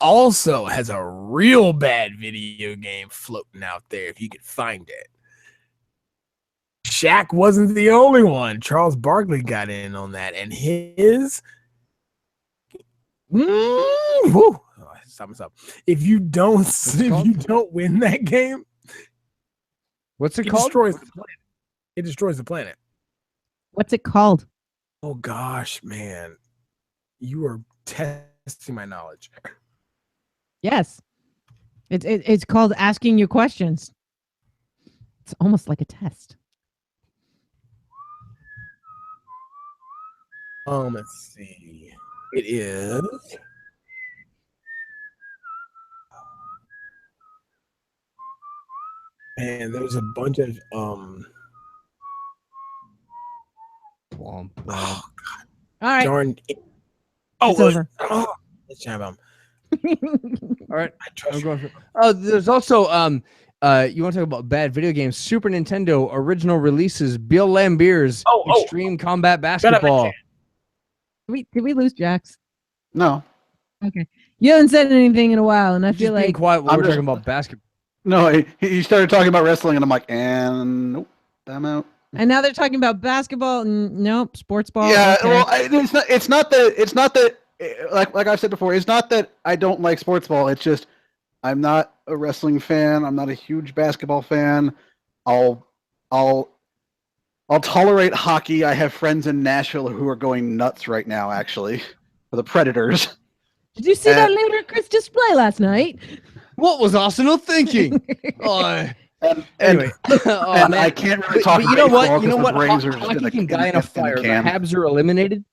also has a real bad video game floating out there if you could find it. Shaq wasn't the only one. Charles Barkley got in on that, and his stop. If you don't win that game, what's it called? It destroys the planet. What's it called? Oh gosh, man. You are testing my knowledge. Yes. It's called asking you questions. It's almost like a test. Let's see. It is. And there's a bunch of Oh God. All right. Darn. It's over. Let's jam them. All right. I'm going for, there's also you want to talk about bad video games? Super Nintendo original releases. Bill Lambier's Extreme Combat Basketball. Did we lose Jax? No. Okay. You haven't said anything in a while, and I Just feel being like quiet while I'm we're just- talking about basketball. No, he started talking about wrestling, and I'm like, and nope, I'm out. and now they're talking about basketball and nope, sports ball. Yeah, Okay. well, it's not that like I've said before, it's not that I don't like sports ball. It's just I'm not a wrestling fan. I'm not a huge basketball fan. I'll tolerate hockey. I have friends in Nashville who are going nuts right now, actually, for the Predators. Did you see that later Chris display last night? What was Arsenal thinking? And Anyway, and I can't really talk. But you know what? baseball You know 'cause what? the Braves are just Hockey in the- can die in a the fire. The can. Habs are eliminated.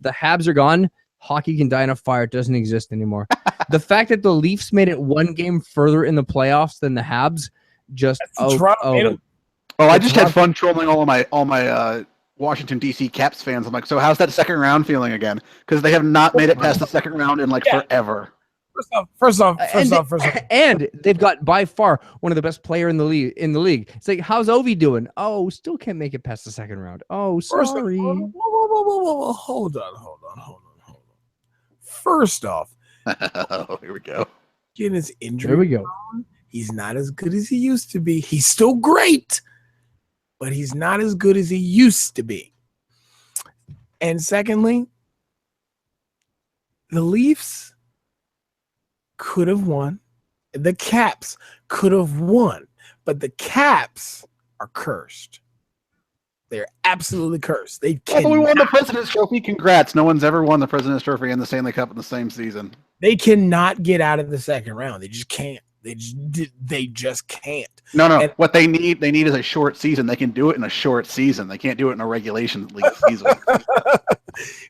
The Habs are gone. Hockey can die in a fire. It doesn't exist anymore. The fact that the Leafs made it one game further in the playoffs than the Habs, just Toronto. Oh, I just had fun trolling all my Washington D.C. Caps fans. I'm like, so how's that second round feeling again? Because they have not made it past the second round in forever. First off. and they've got by far one of the best player in the league. It's like, how's Ovi doing? Oh, still can't make it past the second round. Oh, sorry. Whoa. Hold on. First off, Oh, here we go. getting his injury. There we go. He's not as good as he used to be. He's still great, but he's not as good as he used to be. And secondly, the Leafs could have won. The Caps could have won, but the Caps are cursed. They're absolutely cursed. They Yeah, but we won the cannot, President's Trophy. Congrats. No one's ever won the President's Trophy and the Stanley Cup in the same season. they cannot get out of the second round. They just can't. They just can't. No. And- What they need is a short season. They can do it in a short season. They can't do it in a regulation league season.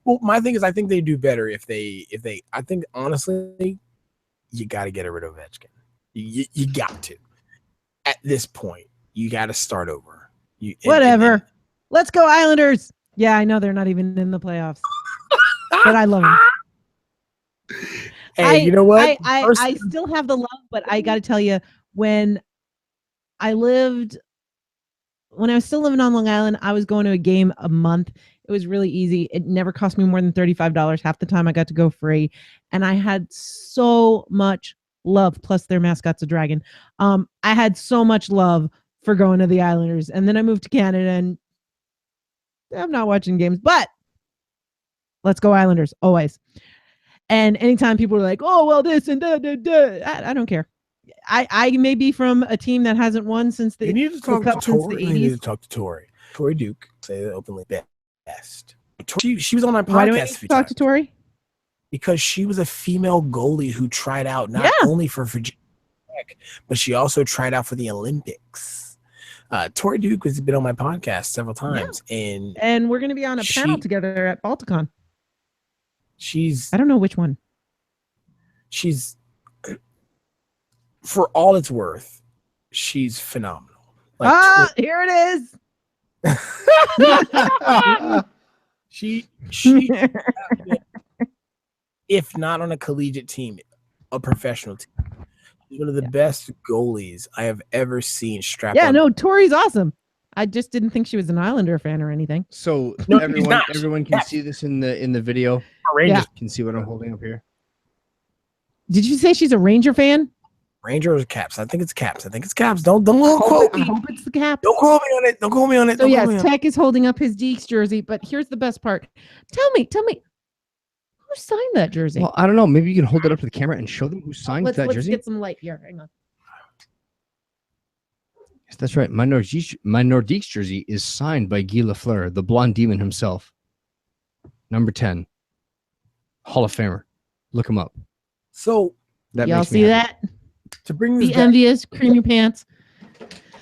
Well, my thing is, I think they do better if they. I think honestly, you got to get rid of Ovechkin. You got to. At this point, you got to start over. Whatever. Let's go Islanders. Yeah, I know they're not even in the playoffs, but I love them. Hey, you know what? I still have the love, but I got to tell you, when I was still living on Long Island, I was going to a game a month. It was really easy. It never cost me more than $35. Half the time I got to go free. And I had so much love. Plus their mascot's a dragon. I had so much love for going to the Islanders. And then I moved to Canada and I'm not watching games, but let's go Islanders always. And anytime people are like, oh, well, this and that, I don't care. I may be from a team that hasn't won since the You need to talk Cup to since the Tori. You need 80s. to talk to Tori. Tori Duke, say it openly best. She was on my Why do I podcast need a to few talk times to Tori? because she was a female goalie who tried out not only for Virginia Tech, but she also tried out for the Olympics. Tori Duke has been on my podcast several times, And we're going to be on a panel together at Balticon. she's I don't know which one. she's for all it's worth, she's phenomenal. Here it is. She if not on a collegiate team, a professional team. She's one of the best goalies I have ever seen strapped on. No, Tori's awesome. I just didn't think she was an Islander fan or anything. So No, he's not. everyone can see this in the video. Rangers, Can see what I'm holding up here. Did you say she's a Ranger fan? Rangers, Caps. I think it's Caps. Don't quote I me. hope it's the Caps. Don't quote me on it. Don't quote me on it. So Don't quote me yes, on it. Tech is holding up his Deeks jersey, but here's the best part. Tell me, who signed that jersey? Well, I don't know. Maybe you can hold it up to the camera and show them who signed let's jersey. get some light here. Hang on. Yes, that's right. My Nordiques jersey is signed by Guy Lafleur, the blonde demon himself. Number 10. Hall of Famer. Look him up. So That Y'all makes me see happy. that? to bring this Be back, envious, cream your pants.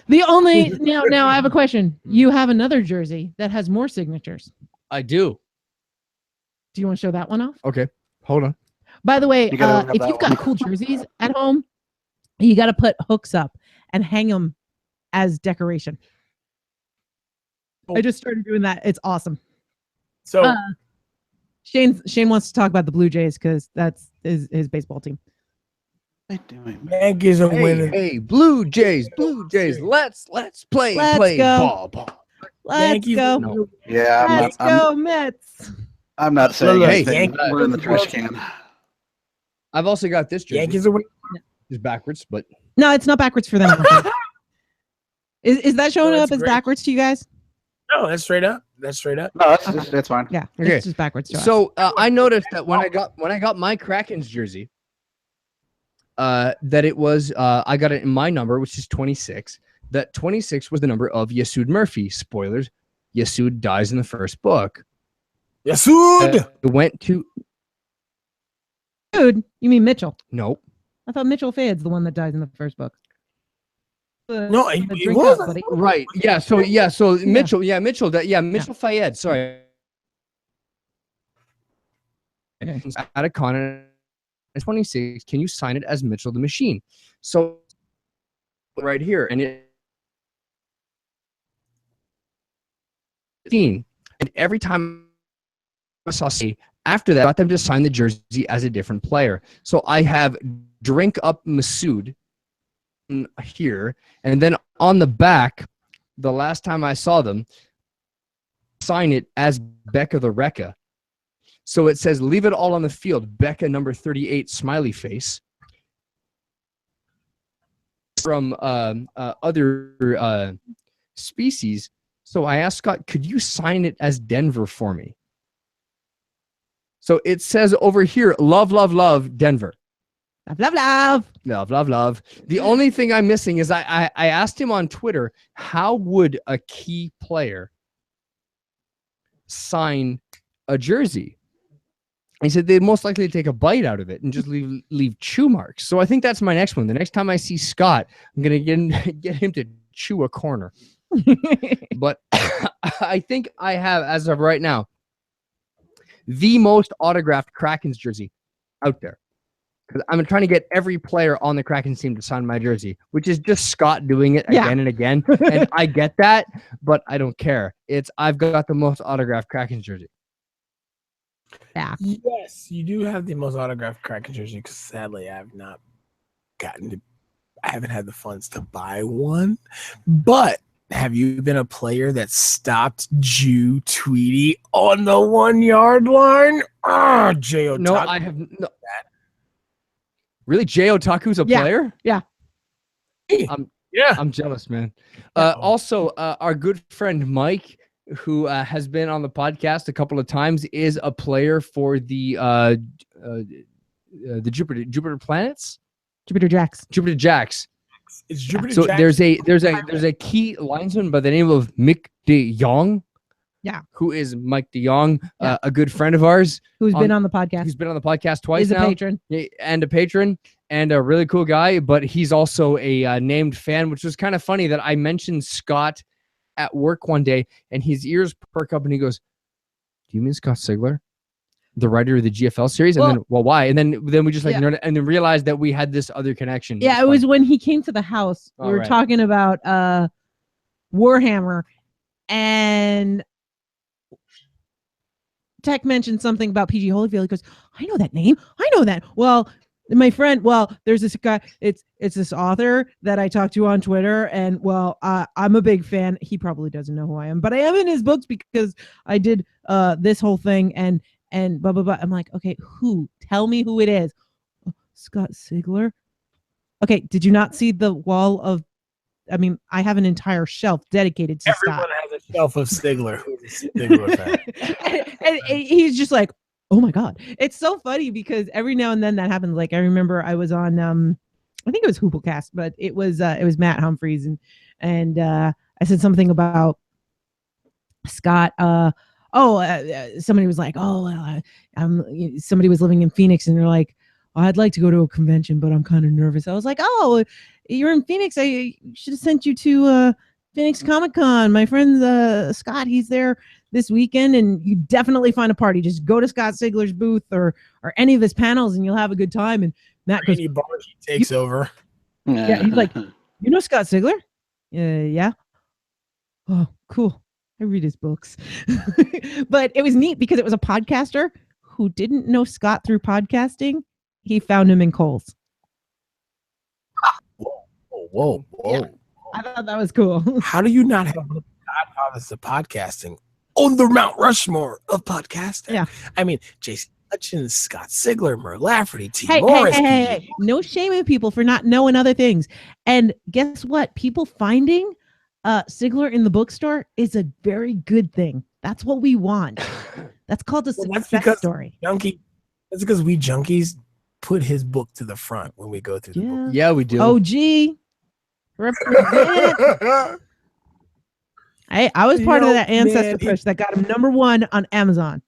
The only now I have a question. You have another jersey that has more signatures. I do. Do you want to show that one off? Okay. Hold on. By the way, You gotta have if that you've got one. cool jerseys at home, you got to put hooks up and hang them as decoration. I just started doing that. It's awesome. so Shane wants to talk about the Blue Jays because that's his baseball team. What are they doing? Yankees are winning. Hey, Blue Jays. Let's play Let's go. ball. Let's Yankees go. No. Yeah, Let's go, Mets. I'm not saying Look, anything. Yankees We're in the are trash can. I've also got this jersey. Yankees are winning. It's backwards, but No, it's not backwards for them. Is that showing No, up that's as great. backwards to you guys? No, that's straight up. That's straight up. No, that's fine. Yeah, Okay. it's just backwards to us. so I noticed that when I got my Kraken's jersey, that it was I got it in my number, which is 26. That 26 was the number of Yasud Murphy. Spoilers: Yasud dies in the first book. Yasud! It went to Dude, you mean Mitchell? nope. I thought Mitchell Fayed's the one that dies in the first book. No, he Drink was. up, buddy. Right. Yeah. So Mitchell. Yeah, Mitchell. Mitchell Fayed. Sorry. Okay. At a con at 26, can you sign it as Mitchell the Machine? So right here, and and every time I saw after that, I got them to sign the jersey as a different player. So I have Drink Up Masood here, and then on the back, the last time I saw them, sign it as Becca the Rekka. So it says, leave it all on the field, Becca number 38, smiley face. From other species. So I asked Scott, could you sign it as Denver for me? So it says over here, love, love, love, Denver. Love, love, love. Love, love, love. The only thing I'm missing is I asked him on Twitter, how would a key player sign a jersey? He said they'd most likely take a bite out of it and just leave chew marks. So I think that's my next one. The next time I see Scott, I'm going to get him to chew a corner. But I think I have, as of right now, the most autographed Kraken's jersey out there. Because I'm trying to get every player on the Kraken's team to sign my jersey, which is just Scott doing it again and again. And I get that, but I don't care. I've got the most autographed Kraken's jersey. Yeah. Yes, you do have the most autographed Kraken jersey, because sadly I haven't had the funds to buy one. But have you been a player that stopped Jew Tweety on the 1 yard line? J.O. No, I have no. Really? J. Otaku's a player? Yeah. I'm jealous, man. Also, our good friend Mike, who has been on the podcast a couple of times, is a player for the Jupiter Planets, Jupiter Jacks. Jupiter Jacks. It's Jupiter So Jacks. there's a key linesman by the name of Mick De Jong. Yeah. Who is Mike De Jong, a good friend of ours, Who's been on the podcast. He's been on the podcast twice He's now. a patron. And a patron and a really cool guy, but he's also a named fan, which was kind of funny that I mentioned Scott at work one day, and his ears perk up and he goes, do you mean Scott Sigler, the writer of the GFL series? And then, why? And then we just ignored it and then realized that we had this other connection. Yeah, it was when he came to the house. We were talking about Warhammer, and Tech mentioned something about PG Holyfield. He goes, I know that name. I know that. Well, my friend, there's this guy, it's this author that I talked to on Twitter, and I'm a big fan. He probably doesn't know who I am, but I am in his books because I did this whole thing and blah, blah, blah. I'm like, okay, who? Tell me who it is. Scott Sigler. Okay, did you not see the wall of, I have an entire shelf dedicated to Everyone Scott. has a shelf of Stigler. Who's a Stigler fan? and he's just like, oh my God. It's so funny because every now and then that happens. Like I remember I was on I think it was Hooplecast, but it was Matt Humphreys and I said something about Scott. Somebody was like, somebody was living in Phoenix and they're like, I'd like to go to a convention, but I'm kind of nervous. I was like, oh, you're in Phoenix. I should have sent you to Phoenix Comic-Con. My friend Scott, he's there this weekend, and you definitely find a party. Just go to Scott Sigler's booth or any of his panels, and you'll have a good time. And Matt goes, Bargy takes over. Yeah, he's like, you know Scott Sigler? Yeah. Oh, cool. I read his books. But it was neat because it was a podcaster who didn't know Scott through podcasting. He found him in Kohl's. Whoa. Yeah, I thought that was cool. How do you not have the godfathers of podcasting on the Mount Rushmore of podcasting? Yeah. I mean, Jason Hutchins, Scott Sigler, Merle Lafferty, T. Hey, Morris. hey. No shaming people for not knowing other things. And guess what? People finding Sigler in the bookstore is a very good thing. That's what we want. That's called a success story. That's because we junkies put his book to the front when we go through the book. Yeah, we do. OG. Represent. I was part of that ancestor push that got him #1 on Amazon.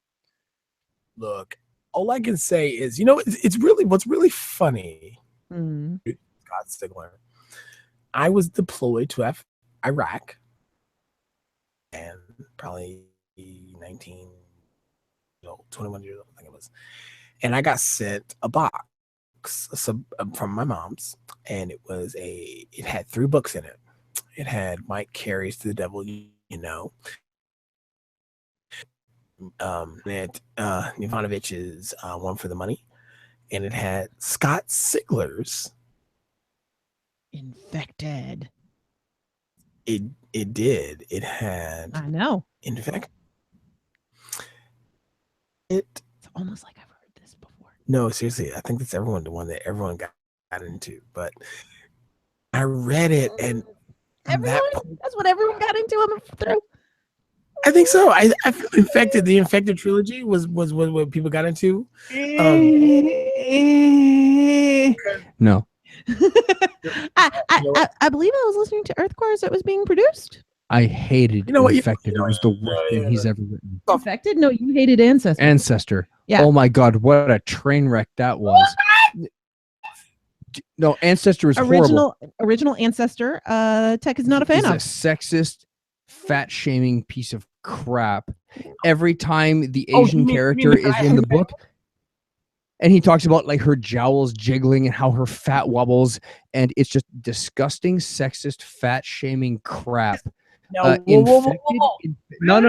Look, all I can say is, it's really what's really funny. Scott Sigler. I was deployed to Iraq, and probably 21 years old, I think it was, and I got sent a box from my mom's, and it had 3 books in it. It had Mike Carey's To the Devil You Know. It Ivanovich's One for the Money, and it had Scott Sigler's Infected. It did. It had. I know. Infected. It's almost like I've heard this before. No, seriously, I think that's the one that everyone got into. But I read it, and that's what everyone got into through. I think so. I feel Infected. The Infected trilogy was what people got into. No. I believe I was listening to Earthcore as it was being produced. I hated Infected. It was the worst thing he's ever written. Infected? No, you hated Ancestor. Ancestor. Yeah. Oh my God, what a train wreck that was. No, Ancestor is horrible. Original Ancestor, Tech is not a fan of. He's a sexist, fat-shaming piece of crap. Every time the Asian character is in the book, and he talks about like her jowls jiggling and how her fat wobbles, and it's just disgusting, sexist, fat-shaming crap. No, No.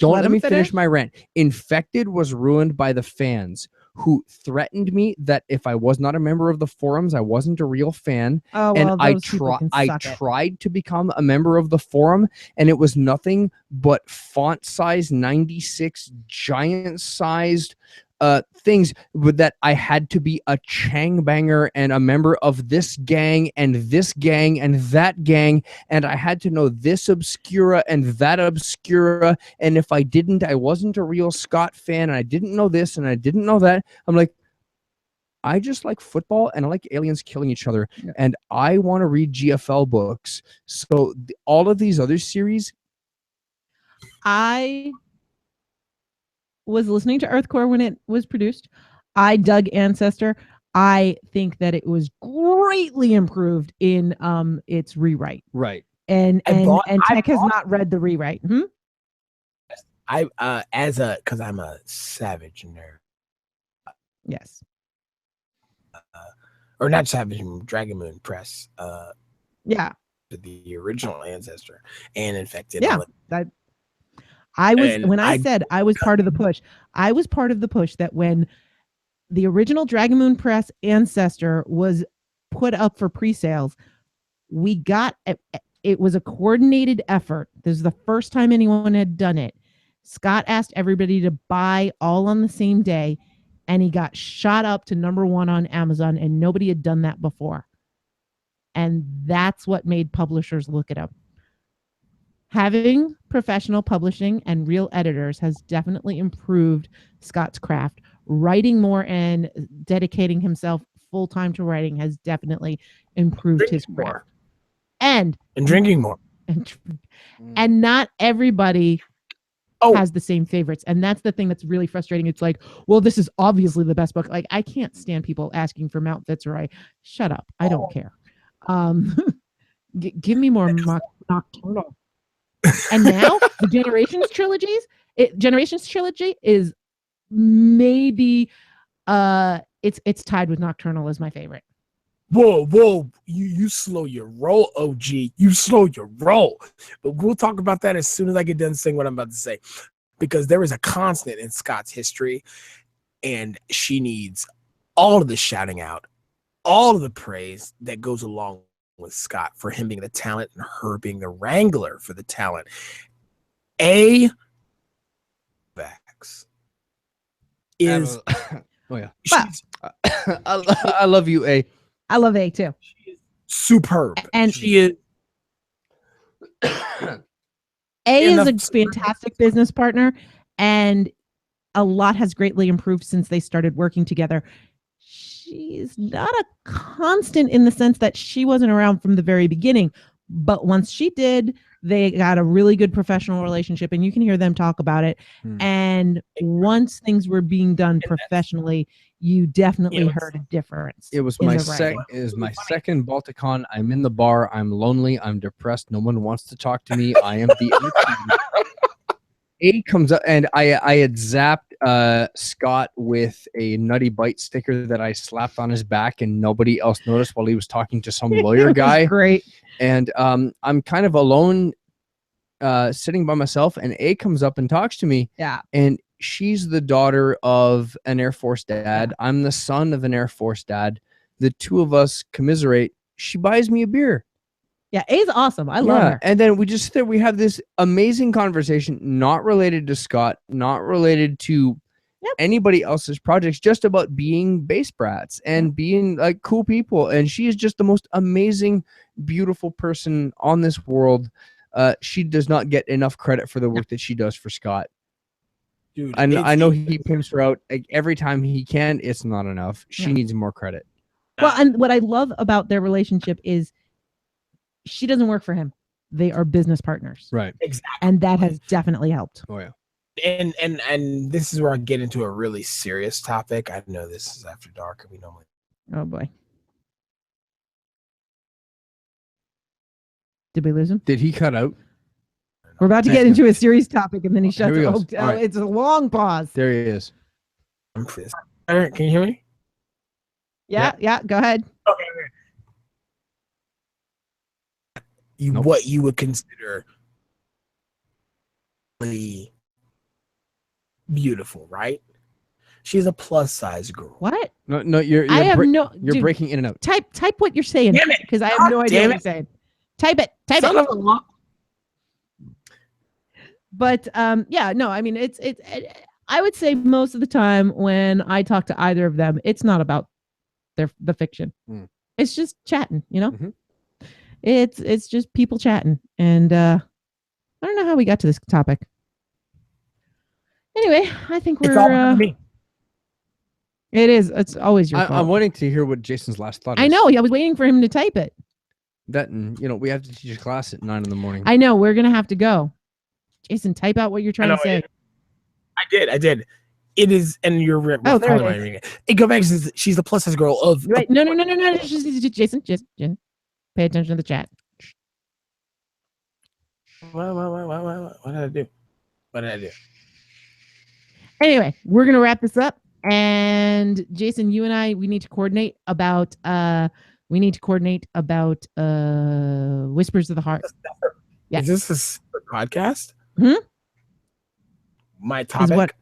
Don't let me finish my rant. Infected was ruined by the fans who threatened me that if I was not a member of the forums, I wasn't a real fan. Oh, well, and I tried to become a member of the forum, and it was nothing but font size 96 giant sized things that I had to be a changbanger and a member of this gang and that gang, and I had to know this obscura and that obscura, and if I didn't, I wasn't a real Scott fan, and I didn't know this and I didn't know that. I'm like, I just like football and I like aliens killing each other, and I want to read GFL books. So all of these other series, I was listening to Earthcore when it was produced. I dug Ancestor. I think that it was greatly improved in its rewrite. right? And Tech has not read the rewrite. Because I'm a savage nerd. Yes. Or not Savage, Dragon Moon Press. Yeah. The original Ancestor and Infected. Yeah. I was part of the push. I was part of the push that when the original Dragon Moon Press Ancestor was put up for pre-sales, it was a coordinated effort. This is the first time anyone had done it. Scott asked everybody to buy all on the same day, and he got shot up to #1 on Amazon, and nobody had done that before. And that's what made publishers look at him. Having professional publishing and real editors has definitely improved Scott's craft. Writing more and dedicating himself full-time to writing has definitely improved his craft. And drinking more. And not everybody has the same favorites. And that's the thing that's really frustrating. It's like, well, this is obviously the best book. Like, I can't stand people asking for Mount Fitzroy. Shut up. I don't care. Give me more Nocturnal. And now the Generations trilogy is maybe it's tied with Nocturnal as my favorite. Whoa, you slow your roll, OG. You slow your roll. But we'll talk about that as soon as I get done saying what I'm about to say. Because there is a constant in Scott's history, and she needs all of the shouting out, all of the praise that goes along with Scott for him being the talent and her being the wrangler for the talent. Vax. is Oh yeah. she's I love you, A. I love A too. she is superb. And- she is A is enough a to- fantastic business partner, and a lot has greatly improved since they started working together. She's not a constant in the sense that she wasn't around from the very beginning, but once she did, they got a really good professional relationship, and you can hear them talk about it. And once things were being done professionally, you definitely heard a difference. It was in my the writing. second Balticon. I'm in the bar. I'm lonely. I'm depressed. No one wants to talk to me. I am the A comes up, and I had zapped Scott with a Nutty Bite sticker that I slapped on his back, and nobody else noticed while he was talking to some lawyer It was guy. great. And I'm kind of alone, sitting by myself, and A comes up and talks to me. Yeah. And she's the daughter of an Air Force dad. I'm the son of an Air Force dad. The two of us commiserate. She buys me a beer. Yeah, A's awesome. I love her. And then we just sit there. We have this amazing conversation, not related to Scott, not related to anybody else's projects, just about being base brats and being like cool people. And she is just the most amazing, beautiful person on this world. She does not get enough credit for the work that she does for Scott. Dude, I know he pimps her out like every time he can. It's not enough. She needs more credit. Well, and what I love about their relationship is she doesn't work for him. They are business partners. Right. Exactly. And that has definitely helped. Oh yeah. And this is where I get into a really serious topic. I know this is after dark, and we normally. Oh boy. Did we lose him? Did he cut out? We're about to get into a serious topic, and then he shuts Here he it. goes. Oh, All right. it's a long pause. There he is. I'm pissed. All right, can you hear me? Yeah, go ahead. Okay. Nope. What you would consider really beautiful, right? She's a plus size girl. What? No, you're I have you're dude, breaking in and out. Type what you're saying. Damn it. Because I have God no idea damn what you're saying. Type it. Son of a lo- But yeah, no, I mean it's I would say most of the time when I talk to either of them, it's not about the fiction. It's just chatting, you know? Mhm. It's just people chatting. And I don't know how we got to this topic. Anyway, I think It's all we're me. it is. It's always your I'm fault. waiting to hear what Jason's last thought is. I know. I was waiting for him to type it. That, and we have to teach a class at 9 a.m. I know. We're gonna have to go. Jason, type out what you're trying to say. I did. It is, and you're right. Oh, there it is. It go back to she's the plus size girl of. Right? No. Jason, pay attention to the chat. What did I do? What did I do? Anyway, we're gonna wrap this up. And Jason, you and I, we need to coordinate about Whispers of the Heart. Yeah. Is this a podcast? My Is topic. what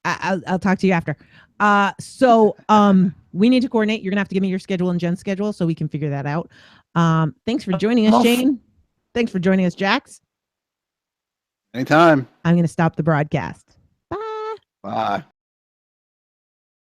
I'll talk to you after. So we need to coordinate. You're gonna have to give me your schedule and Jen's schedule so we can figure that out. Thanks for joining us, Shane. Thanks for joining us, Jax. Anytime. I'm gonna stop the broadcast. Bye. Bye.